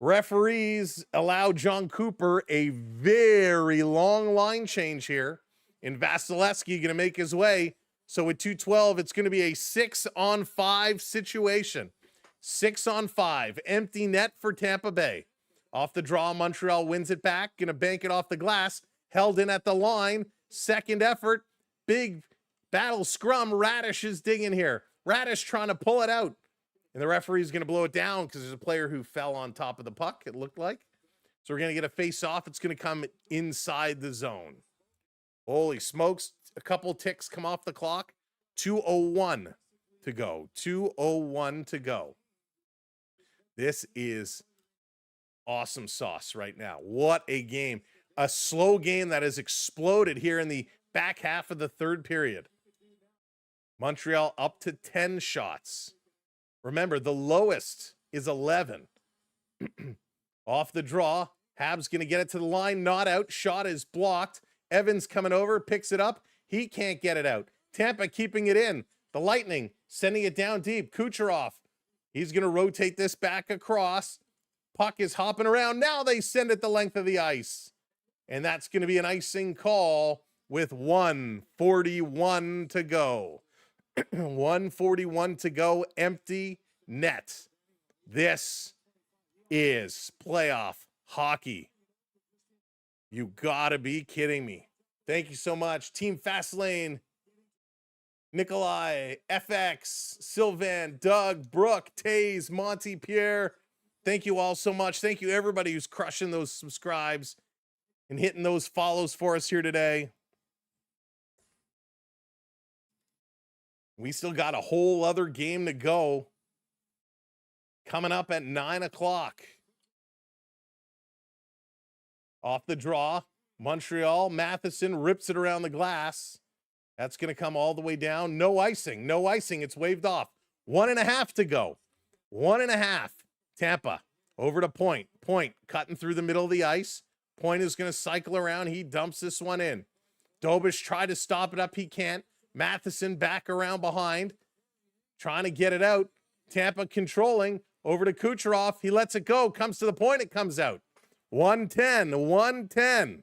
Referees allow John Cooper a very long line change here. And Vasilevsky going to make his way. So with 2:12, it's going to be a 6-on-5 situation. 6-on-5. Empty net for Tampa Bay. Off the draw, Montreal wins it back. Going to bank it off the glass. Held in at the line. Second effort. Big battle scrum. Radish is digging here. Radish trying to pull it out. And the referee's going to blow it down because there's a player who fell on top of the puck, it looked like. So we're going to get a face-off. It's going to come inside the zone. Holy smokes. A couple ticks come off the clock. 2:01 to go. 2:01 to go. This is awesome sauce right now. What a game. A slow game that has exploded here in the back half of the third period. Montreal up to 10 shots. Remember, the lowest is 11. Off the draw. Habs going to get it to the line. Not out. Shot is blocked. Evans coming over. Picks it up. He can't get it out. Tampa keeping it in. The Lightning sending it down deep. Kucherov. He's going to rotate this back across. Puck is hopping around. Now they send it the length of the ice. And that's going to be an icing call with 1:41 to go. 1:41 to go, empty net. This is playoff hockey. You gotta be kidding me. Thank you so much. Team Fastlane, Nikolai, FX, Sylvan, Doug, Brooke, Taze, Monty, Pierre. Thank you all so much. Thank you everybody who's crushing those subscribes and hitting those follows for us here today. We still got a whole other game to go. Coming up at 9 o'clock. Off the draw, Montreal, Matheson rips it around the glass. That's going to come all the way down. No icing, no icing. It's waved off. 1.5 to go. 1.5. Tampa over to Point. Point cutting through the middle of the ice. Point is going to cycle around. He dumps this one in. Dobish tried to stop it up. He can't. Matheson back around behind. Trying to get it out. Tampa controlling. Over to Kucherov. He lets it go. Comes to the point. It comes out. 110.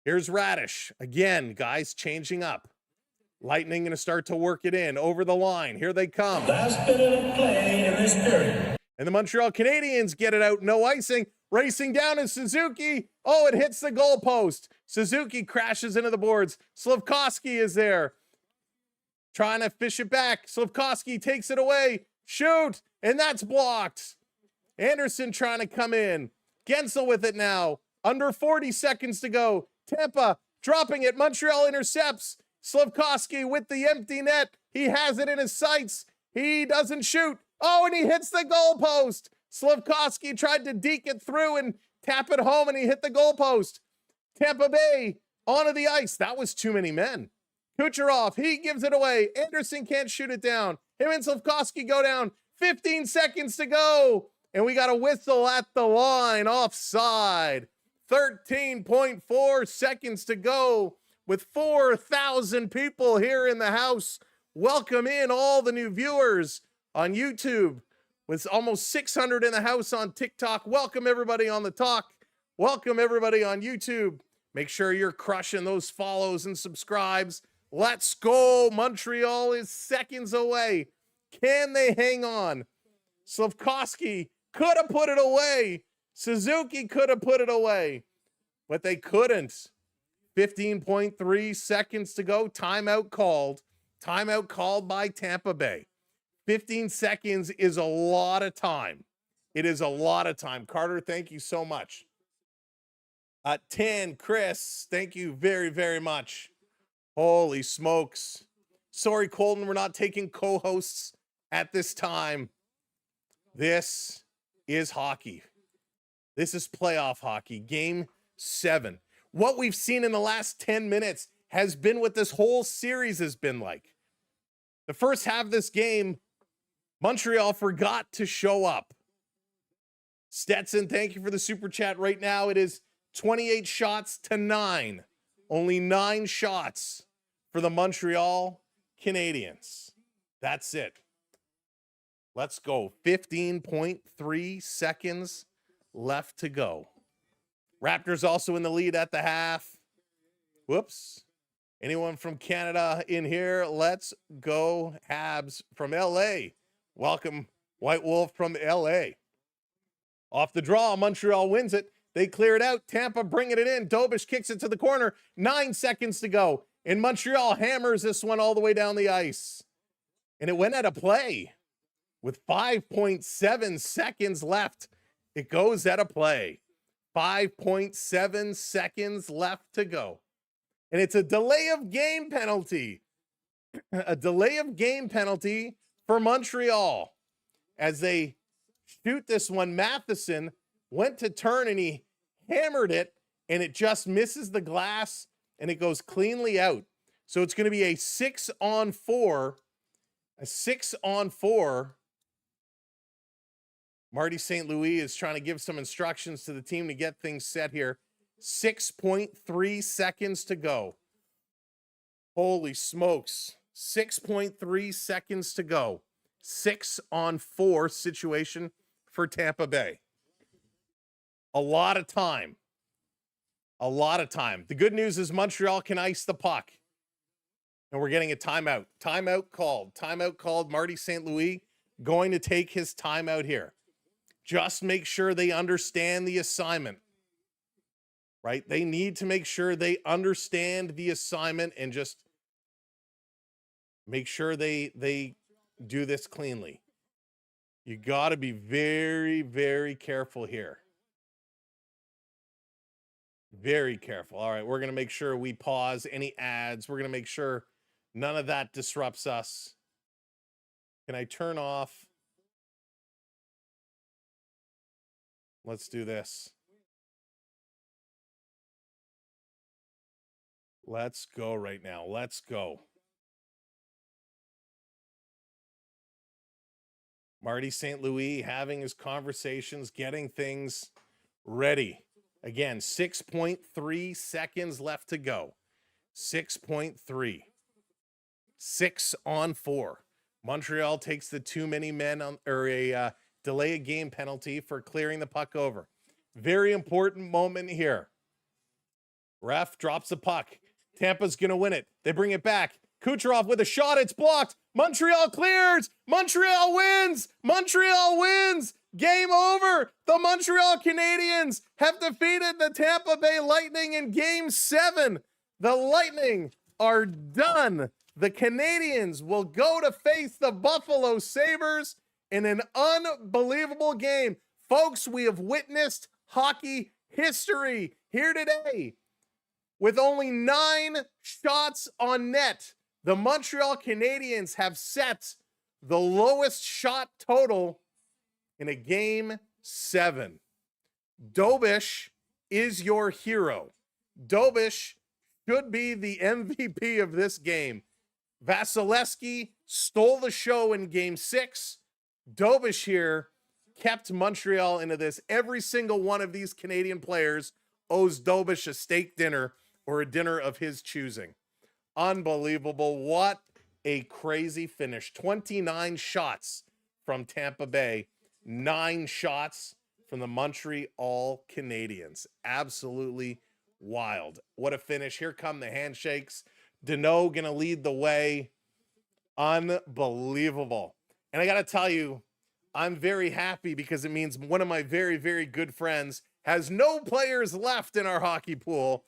Here's Radish. Again, guys, changing up. Lightning going to start to work it in. Over the line. Here they come. Last minute of play in this period. And the Montreal Canadiens get it out. No icing. Racing down is Suzuki. Oh, it hits the goalpost. Suzuki crashes into the boards. Slafkovsky is there. Trying to fish it back. Slafkovsky takes it away. Shoot. And that's blocked. Anderson trying to come in. Gensel with it now. Under 40 seconds to go. Tampa dropping it. Montreal intercepts. Slafkovsky with the empty net. He has it in his sights. He doesn't shoot. Oh, and he hits the goalpost. Slafkovsky tried to deke it through and tap it home, and he hit the goalpost. Tampa Bay onto the ice. That was too many men. Kucherov, he gives it away. Anderson can't shoot it down. Him and Slafkovsky go down. 15 seconds to go. And we got a whistle at the line. Offside. 13.4 seconds to go with 4,000 people here in the house. Welcome in all the new viewers on YouTube. With almost 600 in the house on TikTok. Welcome everybody on the talk. Welcome everybody on YouTube. Make sure you're crushing those follows and subscribes. Let's go. Montreal is seconds away. Can they hang on? Slafkovsky could have put it away. Suzuki could have put it away, but they couldn't. 15.3 seconds to go. Timeout called. Timeout called by Tampa Bay. 15 seconds is a lot of time. It is a lot of time. Carter, thank you so much. 10, Chris, thank you very, very much. Holy smokes. Sorry, Colton, we're not taking co-hosts at this time. This is hockey. This is playoff hockey. Game 7. What we've seen in the last 10 minutes has been what this whole series has been like. The first half of this game, Montreal forgot to show up. Stetson, thank you for the super chat. Right now, it is 28 shots to 9. Only 9 shots for the Montreal Canadiens. That's it. Let's go. 15.3 seconds left to go. Raptors also in the lead at the half. Whoops. Anyone from Canada in here? Let's go Habs from LA. Welcome, White Wolf from LA. Off the draw, Montreal wins it. They clear it out. Tampa bringing it in. Dobish kicks it to the corner. 9 seconds to go. And Montreal hammers this one all the way down the ice. And it went out of play with 5.7 seconds left. It goes out of play. 5.7 seconds left to go. And it's a delay of game penalty. A delay of game penalty for Montreal as they shoot this one. Matheson went to turn and he hammered it, and it just misses the glass and it goes cleanly out. So it's going to be a 6-on-4. A 6-on-4. Marty St. Louis is trying to give some instructions to the team to get things set here. 6.3 seconds to go. Holy smokes. 6.3 seconds to go. 6-on-4 situation for Tampa Bay. A lot of time. A lot of time. The good news is Montreal can ice the puck. And we're getting a timeout. Timeout called. Timeout called. Marty St. Louis going to take his timeout here. Just make sure they understand the assignment. Right? They need to make sure they understand the assignment and just make sure they do this cleanly. You got to be very, very careful here. Very careful. All right, we're going to make sure we pause any ads. We're going to make sure none of that disrupts us. Can I turn off? Let's do this. Let's go right now. Let's go. Marty St. Louis having his conversations, getting things ready. Again, 6.3 seconds left to go. 6.3. 6 on 4. Montreal takes the too many men on, or a delay a game penalty for clearing the puck over. Very important moment here. Ref drops the puck. Tampa's going to win it. They bring it back. Kucherov with a shot. It's blocked. Montreal clears. Montreal wins. Montreal wins. Game over. The Montreal Canadiens have defeated the Tampa Bay Lightning in Game 7. The Lightning are done. The Canadiens will go to face the Buffalo Sabres in an unbelievable game. Folks, we have witnessed hockey history here today. With only 9 shots on net, the Montreal Canadiens have set the lowest shot total in a Game 7. Dobish is your hero. Dobish should be the MVP of this game. Vasilevsky stole the show in Game 6. Dobish here kept Montreal into this. Every single one of these Canadian players owes Dobish a steak dinner or a dinner of his choosing. Unbelievable. What a crazy finish. 29 shots from Tampa Bay. 9 shots from the Montreal Canadiens. Absolutely wild. What a finish. Here come the handshakes. Deneau going to lead the way. Unbelievable. And I got to tell you, I'm very happy because it means one of my very, very good friends has no players left in our hockey pool.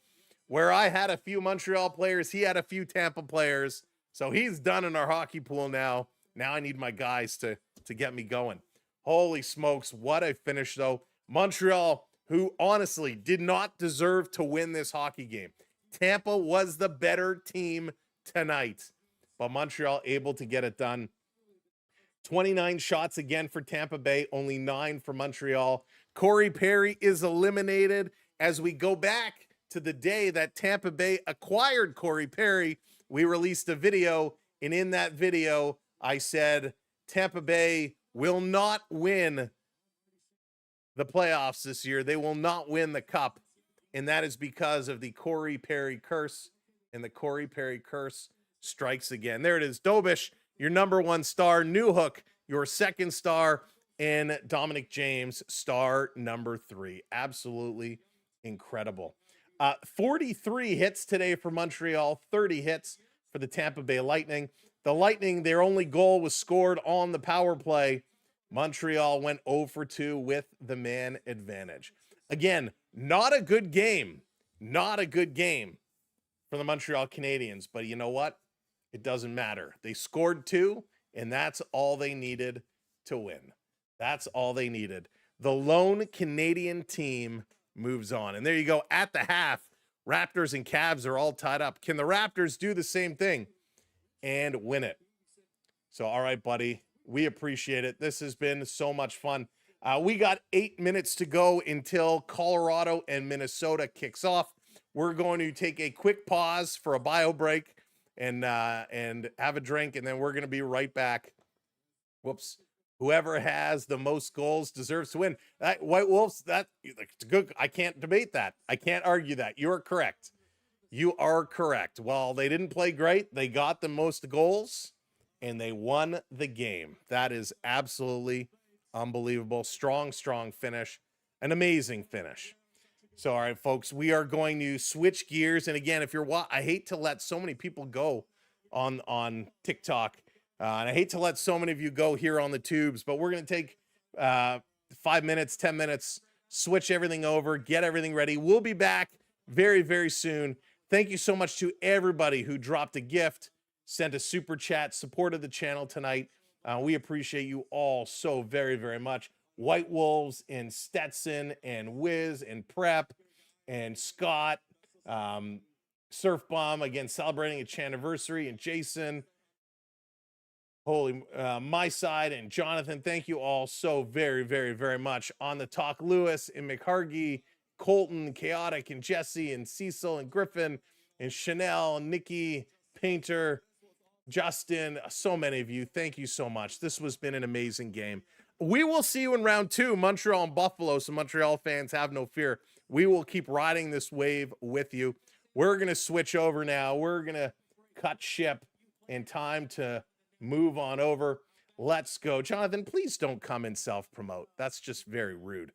Where I had a few Montreal players, he had a few Tampa players. So he's done in our hockey pool now. Now I need my guys to get me going. Holy smokes, what a finish, though. Montreal, who honestly did not deserve to win this hockey game. Tampa was the better team tonight, but Montreal able to get it done. 29 shots again for Tampa Bay, only 9 for Montreal. Corey Perry is eliminated. As we go back to the day that Tampa Bay acquired Corey Perry, we released a video, and in that video, I said Tampa Bay will not win the playoffs this year. They will not win the cup, and that is because of the Corey Perry curse, and the Corey Perry curse strikes again. There it is. Dobish, your number 1 star. Newhook, your 2nd star, and Dominic James, star number 3. Absolutely incredible. 43 hits today for Montreal, 30 hits for the Tampa Bay Lightning. The Lightning, their only goal was scored on the power play. Montreal went 0 for 2 with the man advantage. Again, not a good game. Not a good game for the Montreal Canadiens. But you know what? It doesn't matter. They scored 2, and that's all they needed to win. That's all they needed. The lone Canadian team moves on. And there you go. At the half, Raptors and Cavs are all tied up. Can the Raptors do the same thing and win it? So, all right, buddy. We appreciate it. This has been so much fun. We got 8 minutes to go until Colorado and Minnesota kicks off. We're going to take a quick pause for a bio break and have a drink, and then we're going to be right back. Whoops. Whoever has the most goals deserves to win. White Wolves, that's good. I can't debate that. I can't argue that. You are correct. You are correct. Well, they didn't play great. They got the most goals, and they won the game. That is absolutely unbelievable. Strong, strong finish. An amazing finish. So, all right, folks, we are going to switch gears. And again, if you're, I hate to let so many people go on TikTok, and I hate to let so many of you go here on the tubes, but we're going to take 5 minutes, 10 minutes, switch everything over, get everything ready. We'll be back very, very soon. Thank you so much to everybody who dropped a gift, sent a super chat, supported the channel tonight. We appreciate you all so very, very much. White Wolves and Stetson and Wiz and Prep and Scott, Surf Bomb, again, celebrating its anniversary, and Jason, my side, and Jonathan, thank you all so very, very, very much. On the talk, Lewis and McHargy, Colton, Chaotic, and Jesse, and Cecil, and Griffin, and Chanel, and Nikki, Painter, Justin, so many of you. Thank you so much. This has been an amazing game. We will see you in round 2, Montreal and Buffalo. So Montreal fans, have no fear. We will keep riding this wave with you. We're going to switch over now. We're going to cut ship and time to move on over. Let's go. Jonathan, please don't come and self-promote. That's just very rude.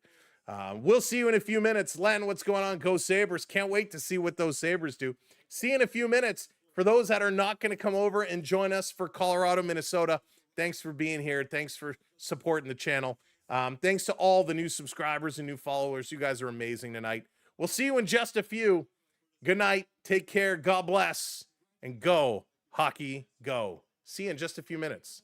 We'll see you in a few minutes. Len, what's going on? Go Sabres. Can't wait to see what those Sabres do. See you in a few minutes. For those that are not going to come over and join us for Colorado, Minnesota, thanks for being here. Thanks for supporting the channel. Thanks to all the new subscribers and new followers. You guys are amazing tonight. We'll see you in just a few. Good night. Take care. God bless. And go, hockey, go. See you in just a few minutes.